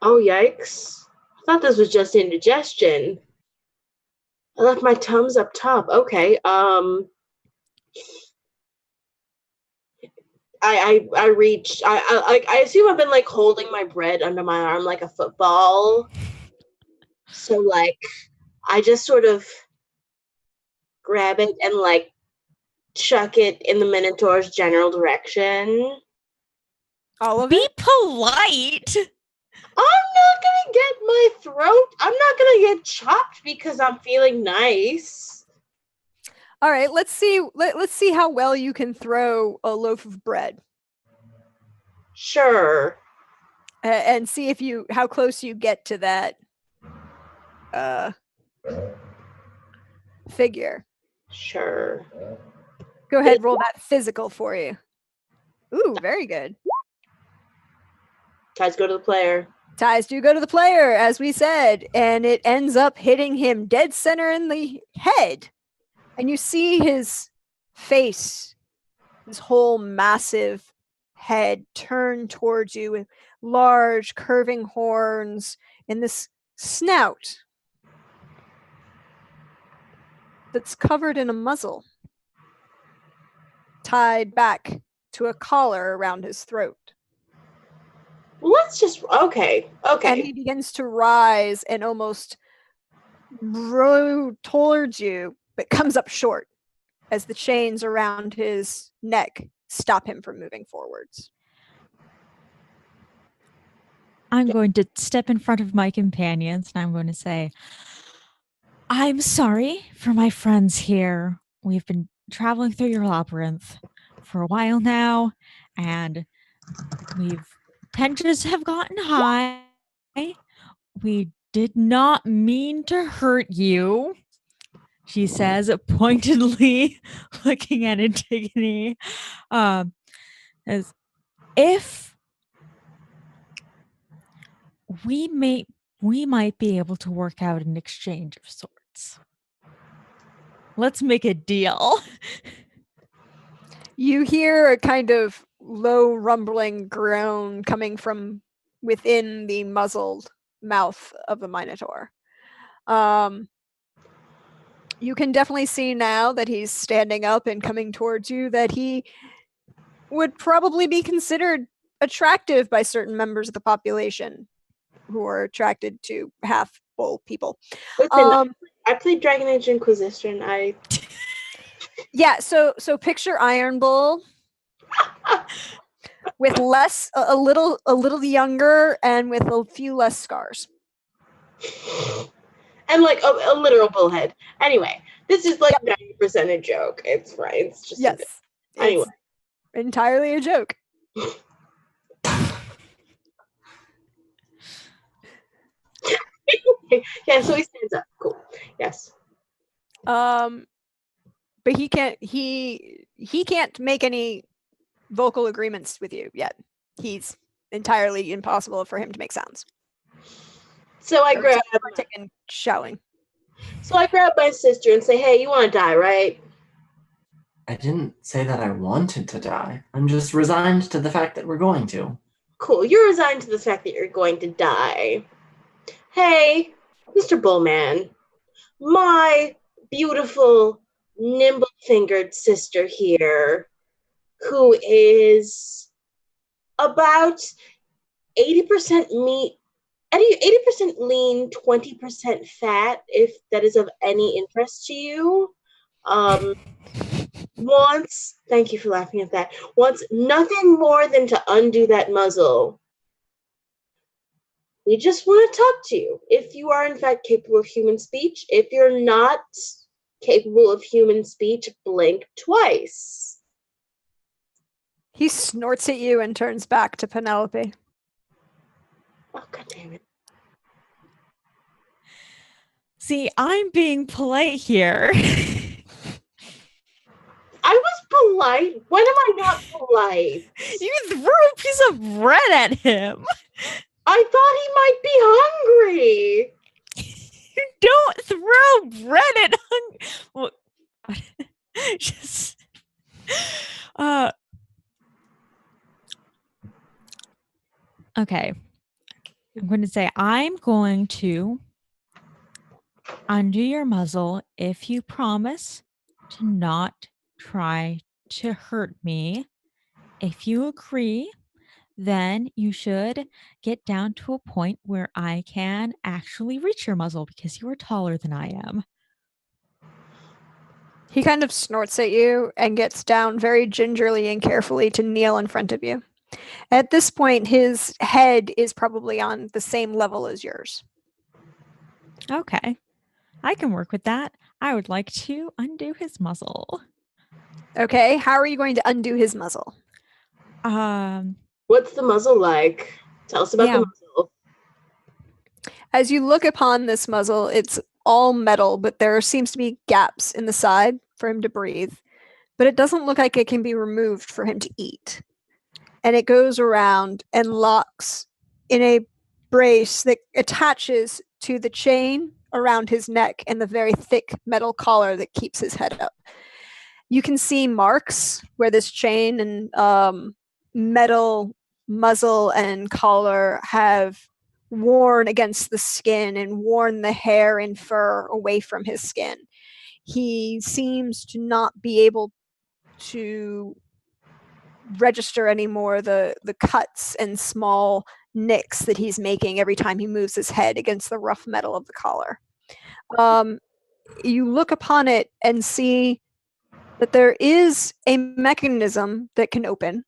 Oh, yikes. I thought this was just indigestion. I left my Tums up top. Okay. I reached. I assume I've been like holding my bread under my arm like a football. So like, I just sort of grab it and like chuck it in the Minotaur's general direction. All of Be it? polite. I'm not gonna get my throat. I'm not gonna get chopped because I'm feeling nice. All right, let's see. Let's see how well you can throw a loaf of bread. Sure. And see how close you get to that figure. Sure. Go ahead, roll that physical for you. Ooh, very good. Ties go to the player. Ties do go to the player, as we said, and it ends up hitting him dead center in the head. And you see his face, his whole massive head turn towards you with large curving horns and this snout that's covered in a muzzle tied back to a collar around his throat. Let's just okay. And he begins to rise and almost row towards you, but comes up short as the chains around his neck stop him from moving forwards. I'm going to step in front of my companions and I'm going to say, I'm sorry for my friends here. We've been traveling through your labyrinth for a while now, and tensions have gotten high. We did not mean to hurt you, she says, pointedly looking at Antigone. As if we might be able to work out an exchange of sorts. Let's make a deal. You hear a kind of low rumbling groan coming from within the muzzled mouth of the Minotaur. You can definitely see now that he's standing up and coming towards you that he would probably be considered attractive by certain members of the population who are attracted to half-bull people. Listen, I played Dragon Age Inquisition. Yeah, so picture Iron Bull with a little younger and with a few less scars. And like a literal bullhead. Anyway, this is like 90% a joke. It's right. It's just anyway. It's entirely a joke. Yeah, so he stands up. Cool. Yes. But he can't make any vocal agreements with you yet. He's entirely impossible for him to make sounds. So I grab shouting. So I grab my sister and say, "Hey, you want to die, right?" I didn't say that I wanted to die. I'm just resigned to the fact that we're going to. Cool. You're resigned to the fact that you're going to die. Hey, Mr. Bullman, my beautiful, nimble-fingered sister here, who is about 80% meat, 80% lean, 20% fat, if that is of any interest to you. Thank you for laughing at that, wants nothing more than to undo that muzzle. We just want to talk to you. If you are in fact capable of human speech, if you're not capable of human speech, blink twice. He snorts at you and turns back to Penelope. Oh, God damn it. See, I'm being polite here. I was polite. When am I not polite? You threw a piece of bread at him. I thought he might be hungry. You don't throw bread at well, just okay. I'm going to say I'm going to undo your muzzle if you promise to not try to hurt me. If you agree, then you should get down to a point where I can actually reach your muzzle because you are taller than I am. He kind of snorts at you and gets down very gingerly and carefully to kneel in front of you. At this point, his head is probably on the same level as yours. Okay. I can work with that. I would like to undo his muzzle. Okay, how are you going to undo his muzzle? What's the muzzle like? Tell us about the muzzle. As you look upon this muzzle, it's all metal, but there seems to be gaps in the side for him to breathe. But it doesn't look like it can be removed for him to eat. And it goes around and locks in a brace that attaches to the chain around his neck and the very thick metal collar that keeps his head up. You can see marks where this chain and metal muzzle and collar have worn against the skin and worn the hair and fur away from his skin. He seems to not be able to register anymore the cuts and small nicks that he's making every time he moves his head against the rough metal of the collar. You look upon it and see that there is a mechanism that can open,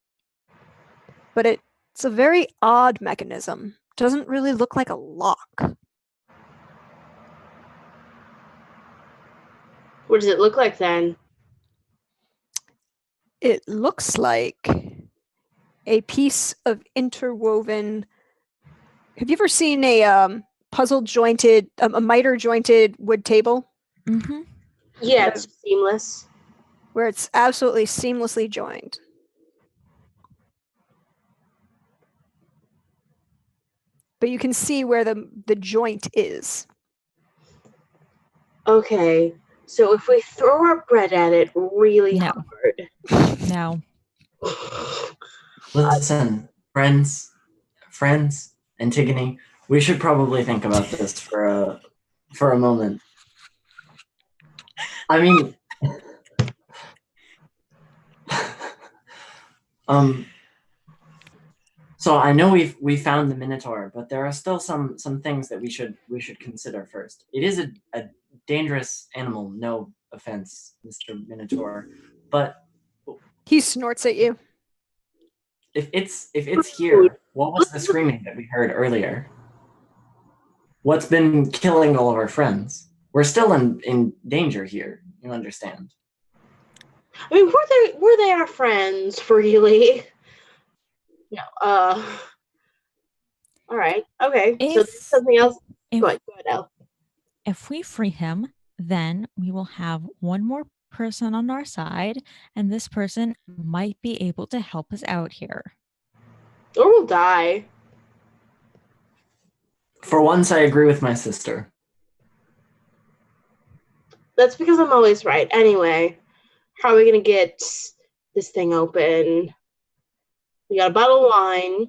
but it's a very odd mechanism. Doesn't really look like a lock. What does it look like then? It looks like a piece of interwoven. Have you ever seen a puzzle jointed, a miter jointed wood table? Mm-hmm. Yeah, it's seamless. Where it's absolutely seamlessly joined. But you can see where the joint is. Okay, so if we throw our bread at it really hard. No. Listen, friends, Antigone, we should probably think about this for a moment. I mean, so I know we found the Minotaur, but there are still some things that we should consider first. It is a dangerous animal, no offense, Mr. Minotaur, but he snorts at you. If it's here, what was the screaming that we heard earlier? What's been killing all of our friends? We're still in danger here. You understand? I mean, were they our friends, really? No. All right. Okay. So something else. Go ahead, Elle. If we free him, then we will have one more person on our side, and this person might be able to help us out here. Or we'll die. For once, I agree with my sister. That's because I'm always right. Anyway, How are we going to get this thing open? We got a bottle of wine.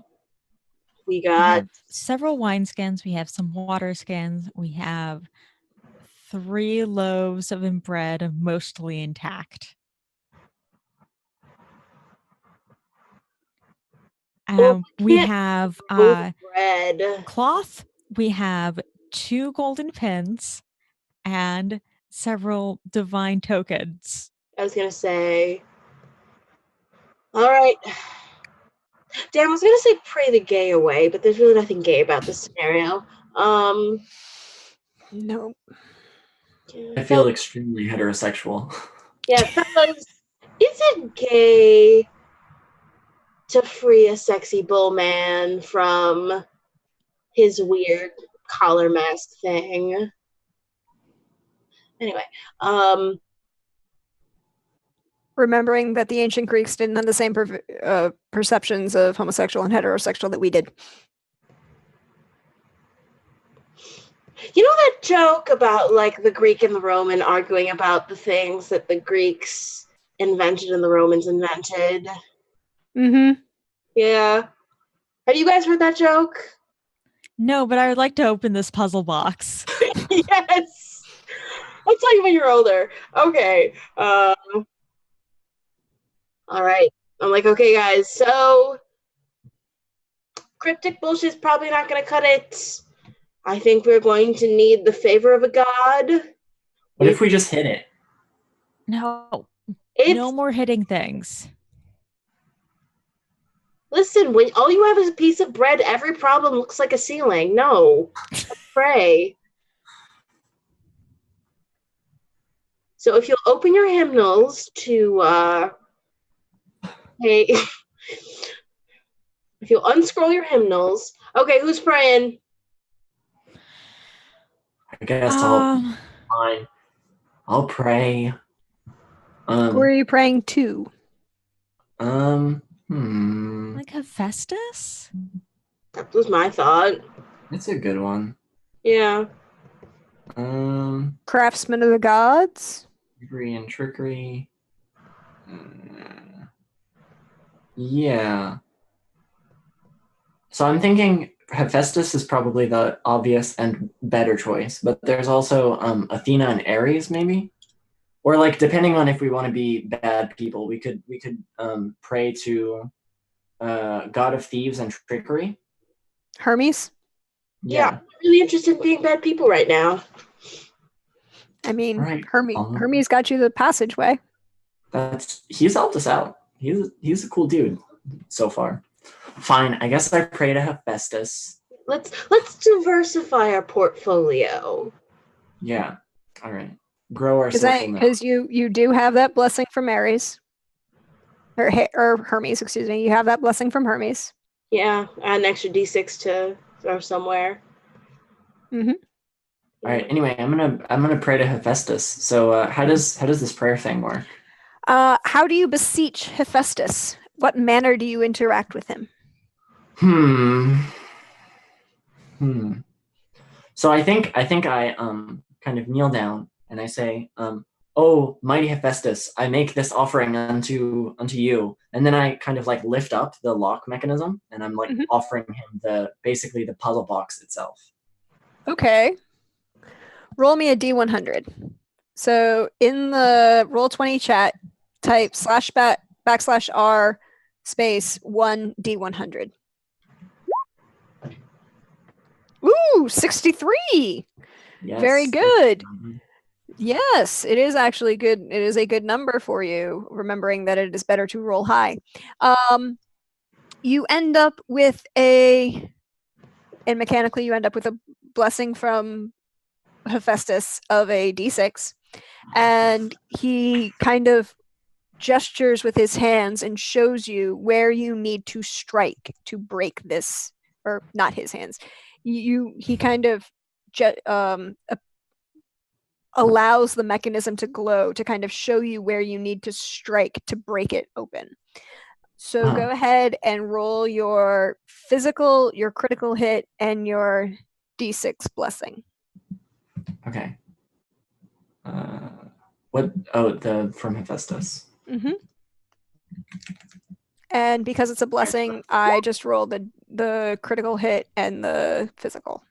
We have several wine skins. We have some water skins. We have 3 loaves of bread, mostly intact. We have bread. Cloth. We have 2 golden pins and several divine tokens. I was going to say, all right. Damn, I was going to say pray the gay away, but there's really nothing gay about this scenario. No. I feel extremely heterosexual. Yeah, fellas, is it gay to free a sexy bull man from his weird collar mask thing? Anyway, remembering that the ancient Greeks didn't have the same perceptions of homosexual and heterosexual that we did. You know that joke about like the Greek and the Roman arguing about the things that the Greeks invented and the Romans invented? Mm-hmm. Yeah. Have you guys heard that joke? No, but I would like to open this puzzle box. Yes. I'll tell you when you're older. Okay. All right. I'm like, okay, guys. So cryptic bullshit's probably not going to cut it. I think we're going to need the favor of a god. What if we just hit it? No. No more hitting things. Listen, when all you have is a piece of bread, every problem looks like a ceiling. No. Pray. So if you'll open your hymnals to hey, if you'll unscroll your hymnals. Okay, who's praying? I guess I'll pray. Who are you praying to? Like Hephaestus? That was my thought. That's a good one. Yeah. Craftsman of the gods? Trickery and trickery. Yeah. So I'm thinking Hephaestus is probably the obvious and better choice, but there's also Athena and Ares, maybe? Or like, depending on if we want to be bad people, we could pray to God of Thieves and Trickery. Hermes? Yeah, I'm really interested in being bad people right now. I mean, right. Hermes got you the passageway. He's helped us out. He's a cool dude so far. Fine, I guess I pray to Hephaestus. Let's diversify our portfolio. Yeah. All right. Grow our social network. Because you do have that blessing from Ares. Or Hermes, excuse me. You have that blessing from Hermes. Yeah, add an extra D6 to throw somewhere. Mm-hmm. All right. Anyway, I'm gonna pray to Hephaestus. So how does this prayer thing work? How do you beseech Hephaestus? What manner do you interact with him? So I think I kind of kneel down and I say, "Oh, mighty Hephaestus, I make this offering unto you." And then I kind of like lift up the lock mechanism and I'm like offering him basically the puzzle box itself. Okay. Roll me a D100. So in the Roll20 chat, type /R space 1 D100. Ooh, 63. Yes, very good. Yes, it is actually good. It is a good number for you, remembering that it is better to roll high. You end up with and mechanically you end up with a blessing from Hephaestus of a D6, and he kind of gestures with his hands and shows you where you need to strike to break this, or not his hands. He kind of allows the mechanism to glow to kind of show you where you need to strike to break it open. So go ahead and roll your physical, your critical hit, and your D6 blessing. Okay. What? Oh, from Hephaestus. Mm-hmm. And because it's a blessing, I just rolled the critical hit and the physical.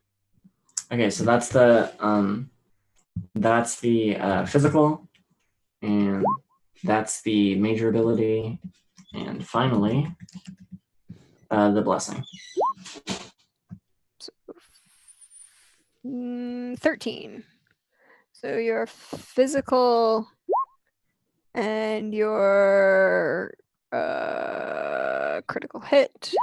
Okay, so that's the physical, and that's the major ability, and finally, the blessing. So, 13. So your physical and your critical hit.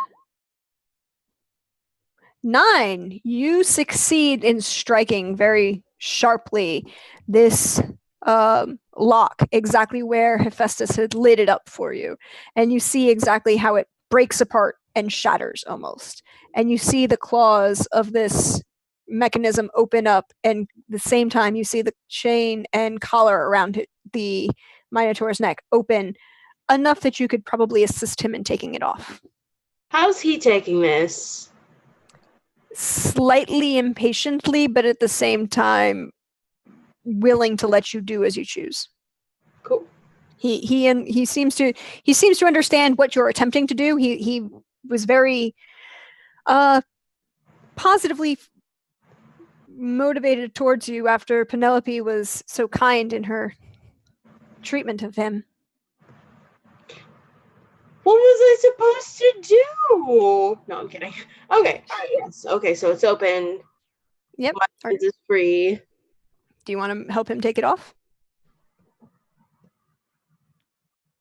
9. You succeed in striking very sharply this lock exactly where Hephaestus had lit it up for you. And you see exactly how it breaks apart and shatters almost. And you see the claws of this mechanism open up, and at the same time you see the chain and collar around the Minotaur's neck open enough that you could probably assist him in taking it off. How's he taking this? Slightly impatiently, but at the same time willing to let you do as you choose. Cool. He seems to understand what you're attempting to do. He was very positively motivated towards you after Penelope was so kind in her treatment of him. What was I supposed to do? No, I'm kidding. Okay. All right, yes. Okay, so it's open. Yep. My is free. Do you want to help him take it off?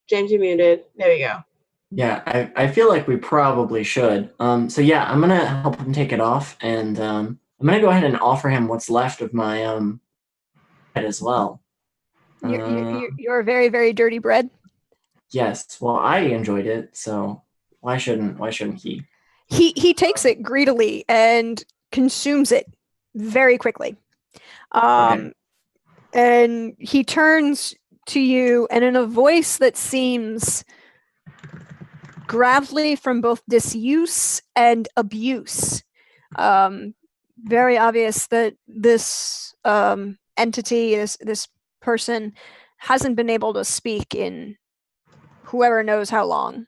James, you're muted. There we go. Yeah, I feel like we probably should. So yeah, I'm gonna help him take it off, and I'm gonna go ahead and offer him what's left of my head as well. You're very, very dirty bread. Yes. Well, I enjoyed it, so why shouldn't he? He takes it greedily and consumes it very quickly. Okay. And he turns to you, and in a voice that seems gravelly from both disuse and abuse, very obvious that this entity, this person, hasn't been able to speak in whoever knows how long.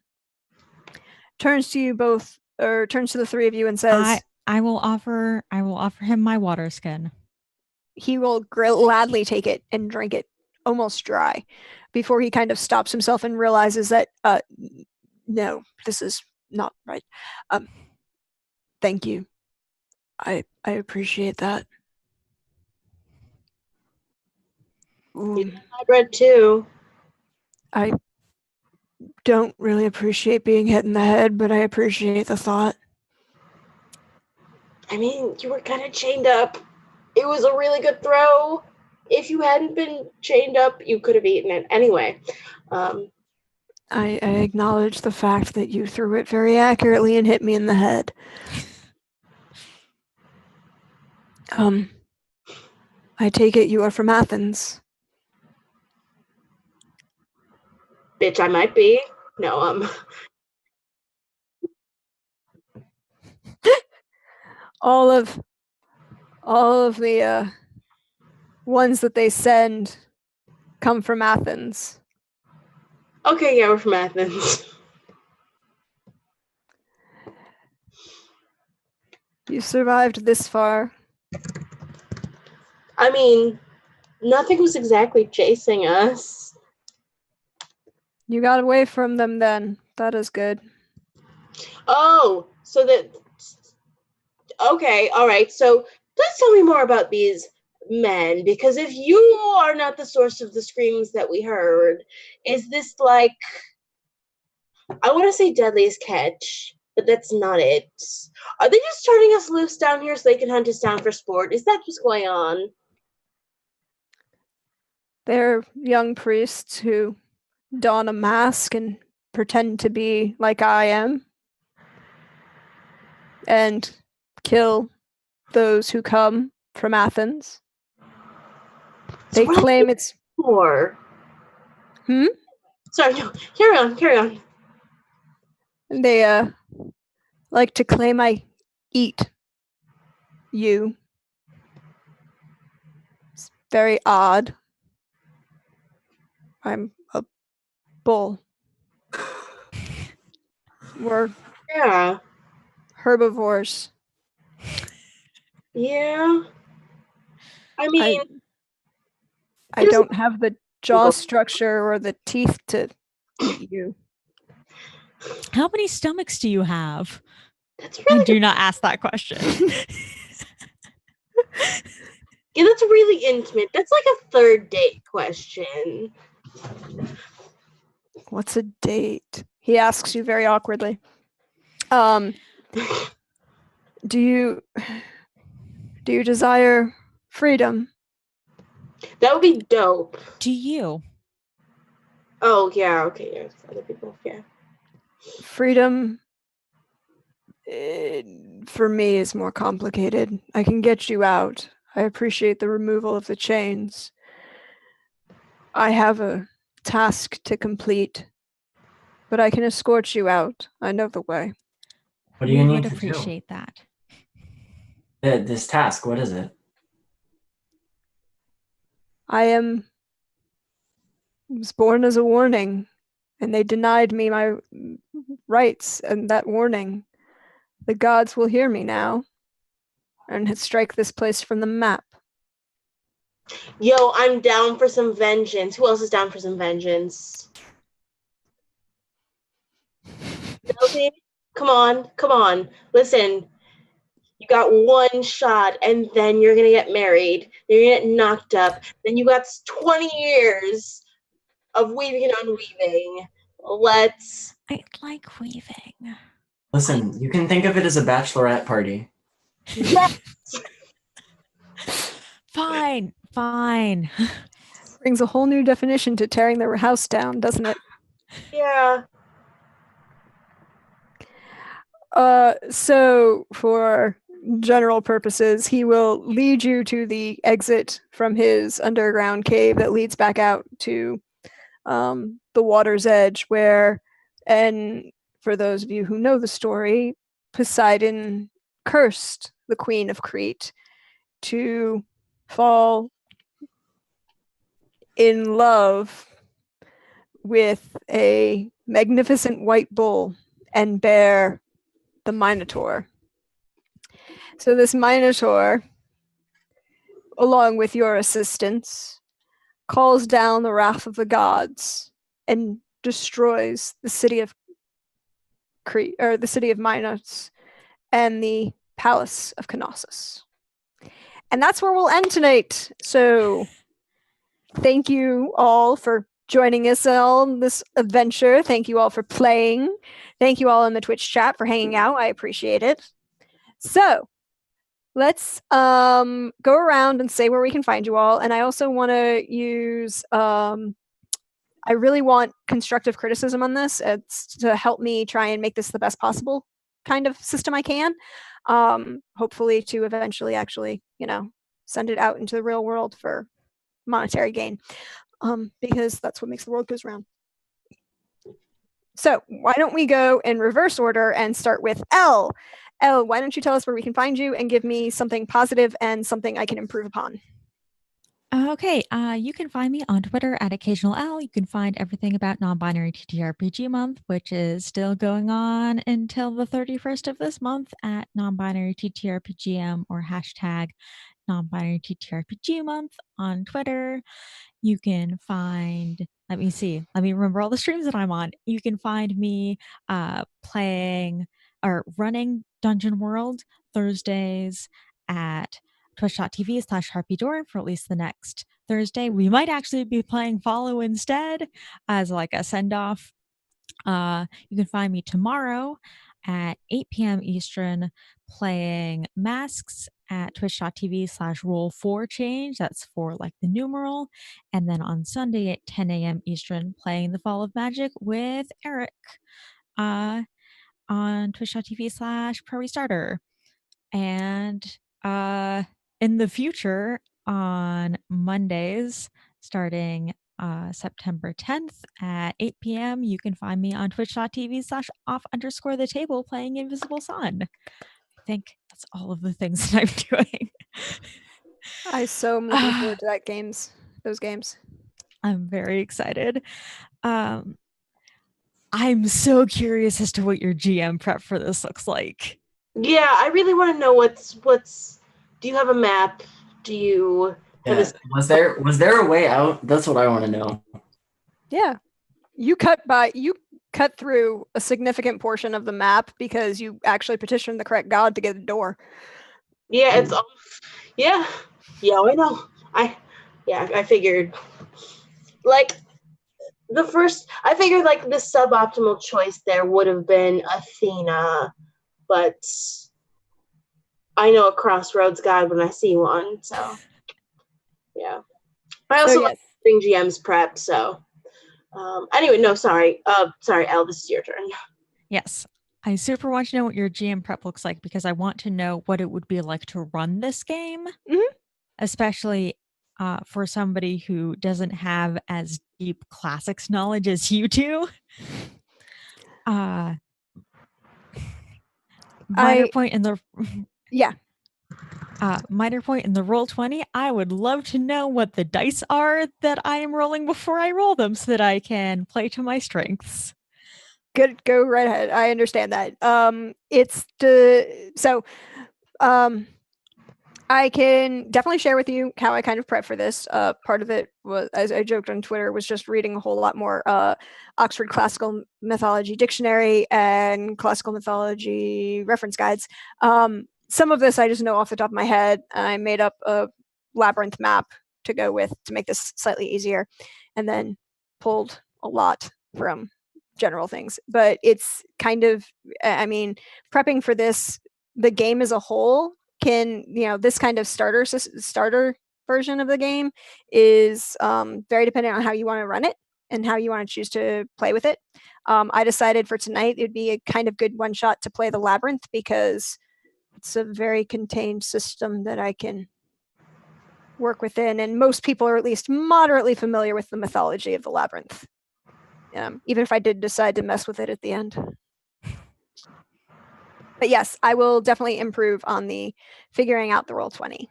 Turns to you both, or turns to the three of you and says, I will offer him my water skin. He will gladly take it and drink it almost dry before he kind of stops himself and realizes that no, this is not right. Thank you. I appreciate that. You got my bread too. I don't really appreciate being hit in the head, but I appreciate the thought. I mean, you were kind of chained up. It was a really good throw. If you hadn't been chained up, you could have eaten it. Anyway. I acknowledge the fact that you threw it very accurately and hit me in the head. I take it you are from Athens. Bitch, I might be. No, all of the ones that they send come from Athens. Okay, yeah, we're from Athens. You survived this far. I mean, nothing was exactly chasing us. You got away from them then. That is good. Oh, so that... Okay, all right. So please tell me more about these men, because if you are not the source of the screams that we heard, is this like... I want to say Deadliest Catch, but that's not it. Are they just turning us loose down here so they can hunt us down for sport? Is that what's going on? They're young priests who don a mask and pretend to be like I am and kill those who come from Athens. They claim it's more. Sorry, no, carry on. They like to claim I eat you. It's very odd. I'm a bull. We're herbivores. Yeah. I mean, I don't have the jaw structure or the teeth to eat you. How many stomachs do you have? That's really do not ask that question. Yeah, that's really intimate. That's like a third date question. What's a date? He asks you very awkwardly. Do you desire freedom? That would be dope. Do you? Oh, yeah, okay, yeah, other people, yeah. Freedom, for me, is more complicated. I can get you out. I appreciate the removal of the chains. I have a task to complete, but I can escort you out. I know the way. What do you need would to appreciate do? that. This task, what is it? I was born as a warning, and they denied me my rights and that warning. The gods will hear me now and strike this place from the map. Yo, I'm down for some vengeance. Who else is down for some vengeance? Chelsea? Come on. Listen, you got one shot, and then you're gonna get married. Then you're gonna get knocked up. Then you got 20 years of weaving and unweaving. I like weaving. Listen, you can think of it as a bachelorette party. Yes. Fine. Brings a whole new definition to tearing their house down, doesn't it? Yeah. So for general purposes, he will lead you to the exit from his underground cave that leads back out to the water's edge, where, and for those of you who know the story, Poseidon cursed the Queen of Crete to fall in love with a magnificent white bull and bear the Minotaur. So this Minotaur, along with your assistance, calls down the wrath of the gods and destroys the city of Crete, or the city of Minos, and the palace of Knossos. And that's where we'll end tonight. So thank you all for joining us on this adventure. Thank you all for playing. Thank you all in the Twitch chat for hanging out. I appreciate it. So let's go around and say where we can find you all. And I also want to use, I really want constructive criticism on this. It's to help me try and make this the best possible kind of system I can. Hopefully to eventually actually, send it out into the real world for monetary gain, because that's what makes the world goes round. So why don't we go in reverse order and start with Elle. Elle, why don't you tell us where we can find you and give me something positive and something I can improve upon? Okay, you can find me on Twitter at OccasionalL. You can find everything about Non-Binary TTRPG Month, which is still going on until the 31st of this month at Non-Binary TTRPGM or hashtag Non-Binary TTRPG Month on Twitter. You can find, let me remember all the streams that I'm on. You can find me playing or running Dungeon World Thursdays at twitch.tv/harpydor for at least the next Thursday. We might actually be playing Follow instead as like a send-off. You can find me tomorrow at 8 p.m. Eastern playing Masks at twitch.tv/roll4change. That's for like the numeral. And then on Sunday at 10 a.m. Eastern playing The Fall of Magic with Eric on twitch.tv/ProRestarter. And in the future on Mondays starting September 10th at 8 p.m. you can find me on twitch.tv/off_the-table playing Invisible Sun. I think that's all of the things that I'm doing. I so am looking forward to those games. I'm very excited. I'm so curious as to what your GM prep for this looks like. Yeah, I really want to know what's. Do you have a map? Do you have was there a way out? That's what I want to know. Yeah, you cut through a significant portion of the map because you actually petitioned the correct god to get a door. Yeah, it's all. Yeah, I know. I figured. Like I figured like the suboptimal choice there would have been Athena, but I know a crossroads god when I see one, so yeah. I also like doing GM's prep, so anyway, no, sorry. Sorry, Elle, this is your turn. Yes. I super want to know what your GM prep looks like because I want to know what it would be like to run this game, especially for somebody who doesn't have as deep classics knowledge as you do. Minor point in the Roll20, I would love to know what the dice are that I am rolling before I roll them so that I can play to my strengths. Good, go right ahead. I understand that. I can definitely share with you how I kind of prep for this. Part of it was, as I joked on Twitter, was just reading a whole lot more Oxford Classical Mythology Dictionary and Classical Mythology reference guides. Some of this I just know off the top of my head. I made up a labyrinth map to go with to make this slightly easier, and then pulled a lot from general things. But it's kind of, I mean, prepping for this, the game as a whole can, this kind of starter version of the game is very dependent on how you want to run it and how you want to choose to play with it. I decided for tonight it'd be a kind of good one shot to play the labyrinth because it's a very contained system that I can work within, and most people are at least moderately familiar with the mythology of the labyrinth, even if I did decide to mess with it at the end. But yes, I will definitely improve on the figuring out the Roll20.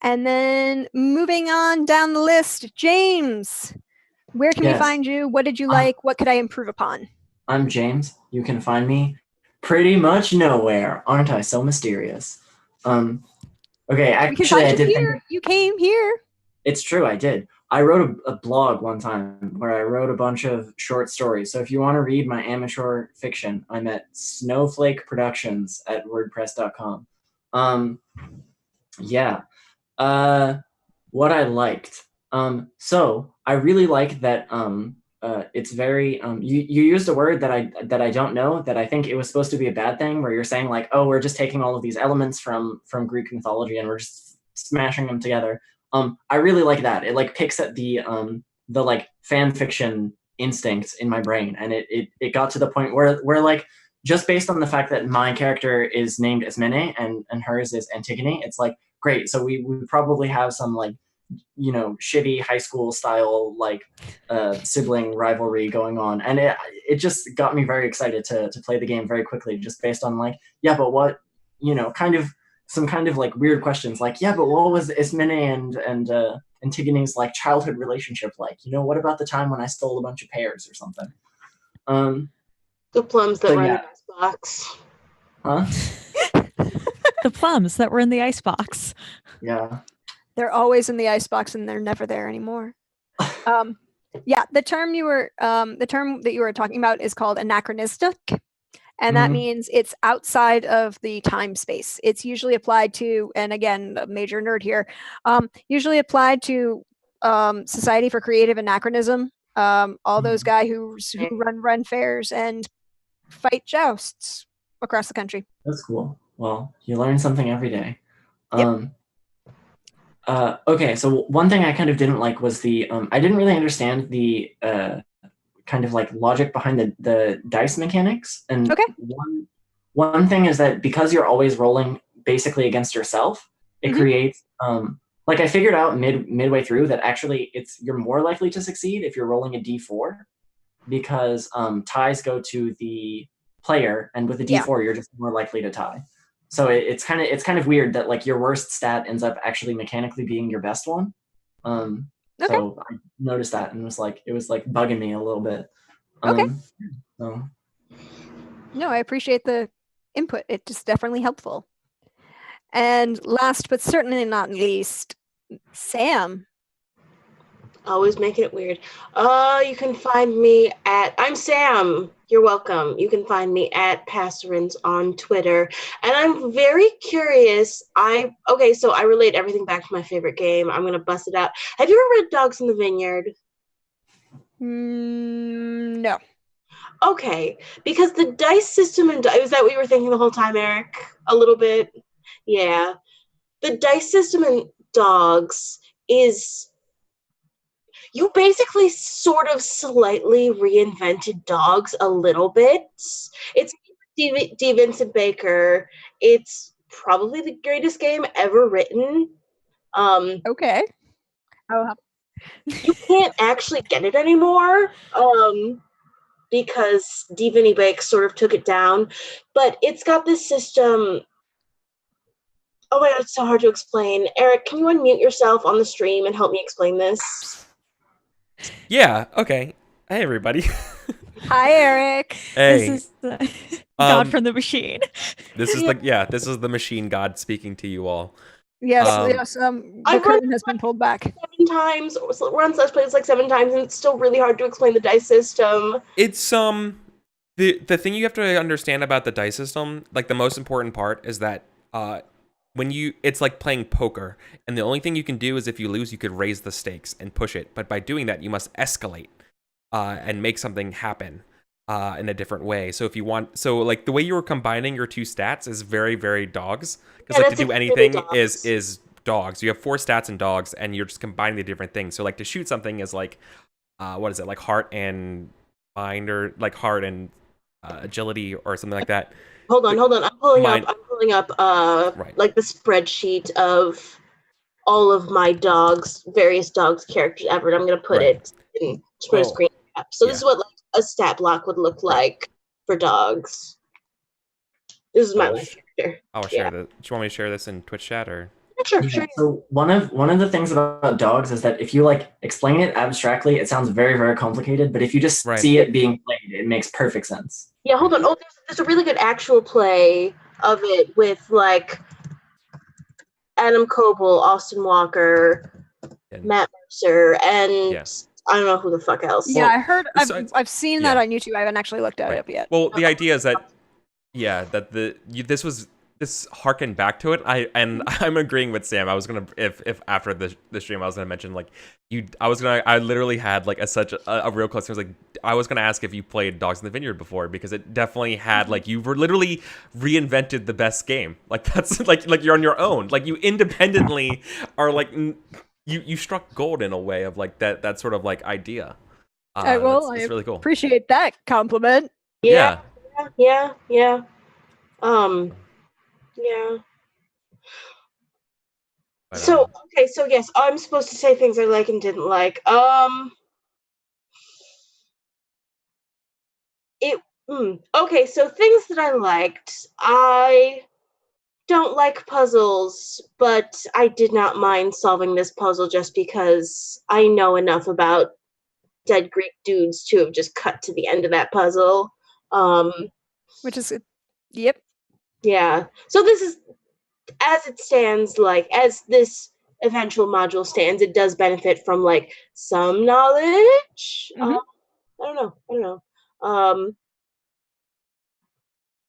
And then moving on down the list, James, where can we find you? What did you like? What could I improve upon? I'm James. You can find me pretty much nowhere. Aren't I so mysterious? Okay, actually, I did. You came here. It's true, I did. I wrote a blog one time where I wrote a bunch of short stories. So if you want to read my amateur fiction, I'm at Snowflake Productions at wordpress.com. What I liked. So I really like that it's very you used a word that I don't know, that I think it was supposed to be a bad thing, where you're saying like, oh, we're just taking all of these elements from Greek mythology and we're just smashing them together. I really like that. It like picks at the like fan fiction instincts in my brain, and it got to the point where like, just based on the fact that my character is named Ismene and hers is Antigone, it's like, great. So we probably have some like, shitty high school style like sibling rivalry going on, and it just got me very excited to play the game very quickly, just based on like, yeah, but what, kind of some kind of like weird questions like, yeah, but what was Ismene and Antigone's like childhood relationship like? What about the time when I stole a bunch of pears or something? The plums that were in the icebox. Huh? The plums that were in the icebox. Yeah. They're always in the icebox and they're never there anymore. Yeah, the term that you were talking about is called anachronistic. And that means it's outside of the time space. It's usually applied to, and again, a major nerd here, usually applied to Society for Creative Anachronism. All those guys who run fairs and fight jousts across the country. That's cool. Well, you learn something every day. Yep. Okay, so one thing I kind of didn't like was the I didn't really understand the kind of like logic behind the dice mechanics. And one thing is that because you're always rolling basically against yourself, it creates like, I figured out midway through that actually you're more likely to succeed if you're rolling a d4, because ties go to the player, and with a d4 you're just more likely to tie. So it's kind of weird that like your worst stat ends up actually mechanically being your best one. Okay. So I noticed that and it was bugging me a little bit. Okay. So. No, I appreciate the input. It's just definitely helpful. And last but certainly not least, Sam. Always making it weird. You can find me I'm Sam. You're welcome. You can find me at Passerins on Twitter. And I'm very curious. So I relate everything back to my favorite game. I'm going to bust it out. Have you ever read Dogs in the Vineyard? No. Okay. Because the dice system is that what you were thinking the whole time, Eric? A little bit? Yeah. The dice system in Dogs is... You basically sort of slightly reinvented Dogs a little bit. It's D. Vincent Baker. It's probably the greatest game ever written. Okay. You can't actually get it anymore because D. Vinny Bake sort of took it down. But it's got this system. Oh my god, it's so hard to explain. Eric, can you unmute yourself on the stream and help me explain this? Yeah, okay. Hey, everybody. Hi, Eric. Hey. This is the God from the machine. This is this is the machine God speaking to you all. Yes, the curtain has been pulled back. 7 times. Run Slash Plays like 7 times, and it's still really hard to explain the dice system. It's the thing you have to understand about the dice system, like the most important part is that it's like playing poker, and the only thing you can do is if you lose, you could raise the stakes and push it. But by doing that, you must escalate and make something happen in a different way. So if you want, the way you were combining your 2 stats is very, very Dogs. Because to do anything is Dogs. You have 4 stats in Dogs, and you're just combining the different things. So to shoot something is what is it, like heart and mind, or like heart and agility or something like that. Hold on. I'm pulling up like the spreadsheet of all of my various Dogs characters ever. And I'm going to put it in a screen cap. So this is what a stat block would look like for Dogs. This is my life character. I'll share that. Do you want me to share this in Twitch chat or? Sure. So one of the things about Dogs is that if you explain it abstractly, it sounds very, very complicated. But if you just see it being played, it makes perfect sense. Yeah, hold on. Oh, there's a really good actual play of it with Adam Coble, Austin Walker, Matt Mercer, and I don't know who the fuck else. Yeah, I heard. I've seen that on YouTube. I haven't actually looked at it up yet. Well, the idea is that this harkened back to it. I'm agreeing with Sam. I was gonna if after the stream I was gonna mention I literally had such a real close. I was gonna ask if you played Dogs in the Vineyard before, because it definitely had you were literally reinvented the best game. That's you're on your own. You independently are you struck gold in a way of that sort of idea. I really cool. Appreciate that compliment. Yeah. Yeah. So yes, I'm supposed to say things I like and didn't like. Okay, so things that I liked. I don't like puzzles, but I did not mind solving this puzzle just because I know enough about dead Greek dudes to have just cut to the end of that puzzle. Which is, yep. Yeah. So this is, as it stands, as this eventual module stands, it does benefit from some knowledge. Mm-hmm. I don't know.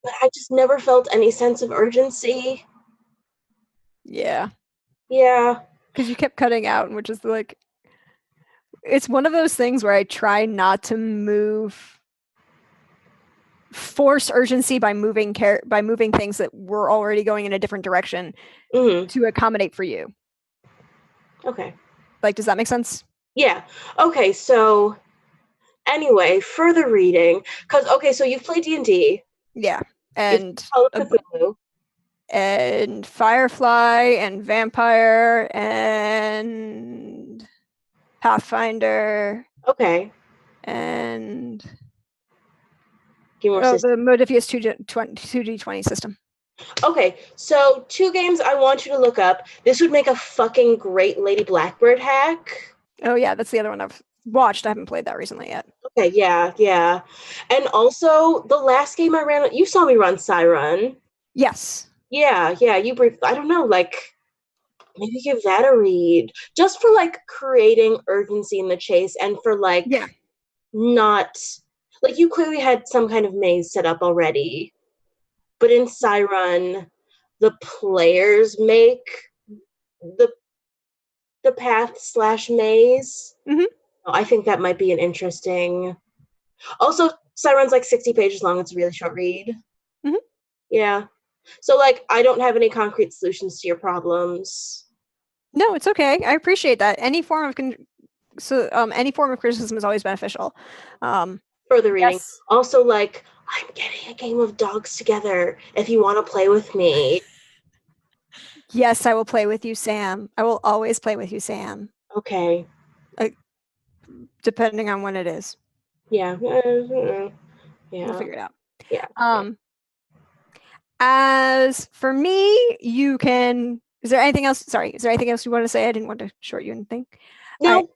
But I just never felt any sense of urgency. Yeah. Yeah. Because you kept cutting out, which is it's one of those things where I try not to force urgency by moving things that were already going in a different direction to accommodate for you. Okay. Does that make sense? Yeah. Okay, so anyway, further reading, so you've played D&D. Yeah. And Firefly and Vampire and Pathfinder. Okay. And the Modifius 2D20 system. Okay, so 2 games I want you to look up. This would make a fucking great Lady Blackbird hack. Oh yeah, that's the other one I've watched. I haven't played that recently yet. Okay, yeah. And also, the last game I ran, you saw me run Siren. Yes. Yeah, you briefly, I don't know, like, maybe give that a read. Just for, like, creating urgency in the chase and for, like, not, like, you clearly had some kind of maze set up already. But in Siren, the players make the path/maze. Mm-hmm. I think that might be an interesting. Also, Siren's like 60 pages long. It's a really short read. Mm-hmm. Yeah. So, like, I don't have any concrete solutions to your problems. No, it's okay. I appreciate that. Any form of criticism is always beneficial. Further reading. Yes. Also, like, I'm getting a game of dogs together if you want to play with me. Yes, I will play with you, Sam. I will always play with you, Sam. Okay. Depending on when it is. Yeah. We'll figure it out. Yeah. As for me, you can. Is there anything else? Sorry, is there anything else you want to say? I didn't want to short you anything. No.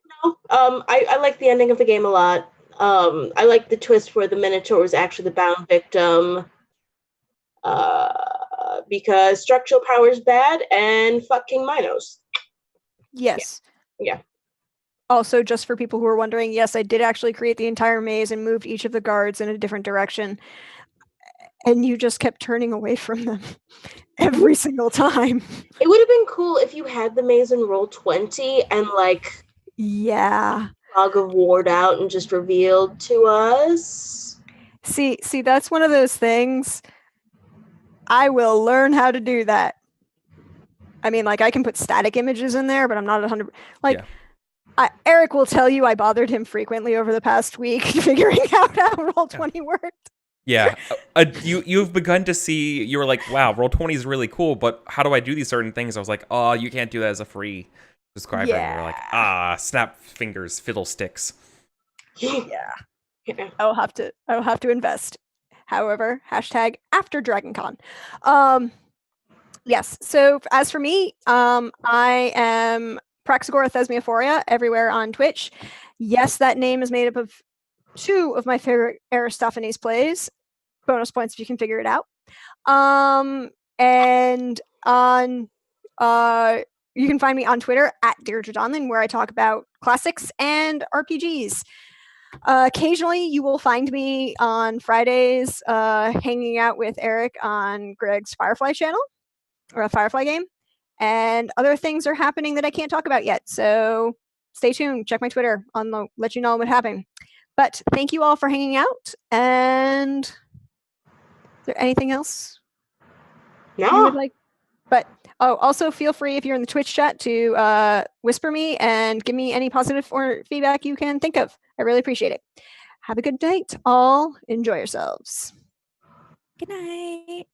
I like the ending of the game a lot. I like the twist where the Minotaur was actually the bound victim. Because structural power is bad and fucking Minos. Yes. Yeah. Also, just for people who are wondering, yes, I did actually create the entire maze and moved each of the guards in a different direction. And you just kept turning away from them every single time. It would have been cool if you had the maze in Roll20 and, like, Fog of Ward out and just revealed to us. See, that's one of those things. I will learn how to do that. I mean, like, I can put static images in there, but I'm not 100. Like, Eric will tell you I bothered him frequently over the past week figuring out how Roll20 worked. Yeah, you've begun to see. You were like, "Wow, Roll20 is really cool," but how do I do these certain things? I was like, "Oh, you can't do that as a free subscriber." And you were like, snap fingers, fiddlesticks. Yeah. I'll have to invest. However, #after DragonCon. Yes. So as for me, I am Praxagora Thesmiophoria everywhere on Twitch. Yes, that name is made up of 2 of my favorite Aristophanes plays. Bonus points if you can figure it out. And on you can find me on Twitter at Deirdre Donlin, where I talk about classics and RPGs. Occasionally, you will find me on Fridays hanging out with Eric on Greg's Firefly channel, or a Firefly game. And other things are happening that I can't talk about yet. So stay tuned. Check my Twitter. I'll let you know what happened. But thank you all for hanging out. And is there anything else you would like? But also feel free, if you're in the Twitch chat, to whisper me and give me any positive or feedback you can think of. I really appreciate it. Have a good night, all. Enjoy yourselves. Good night.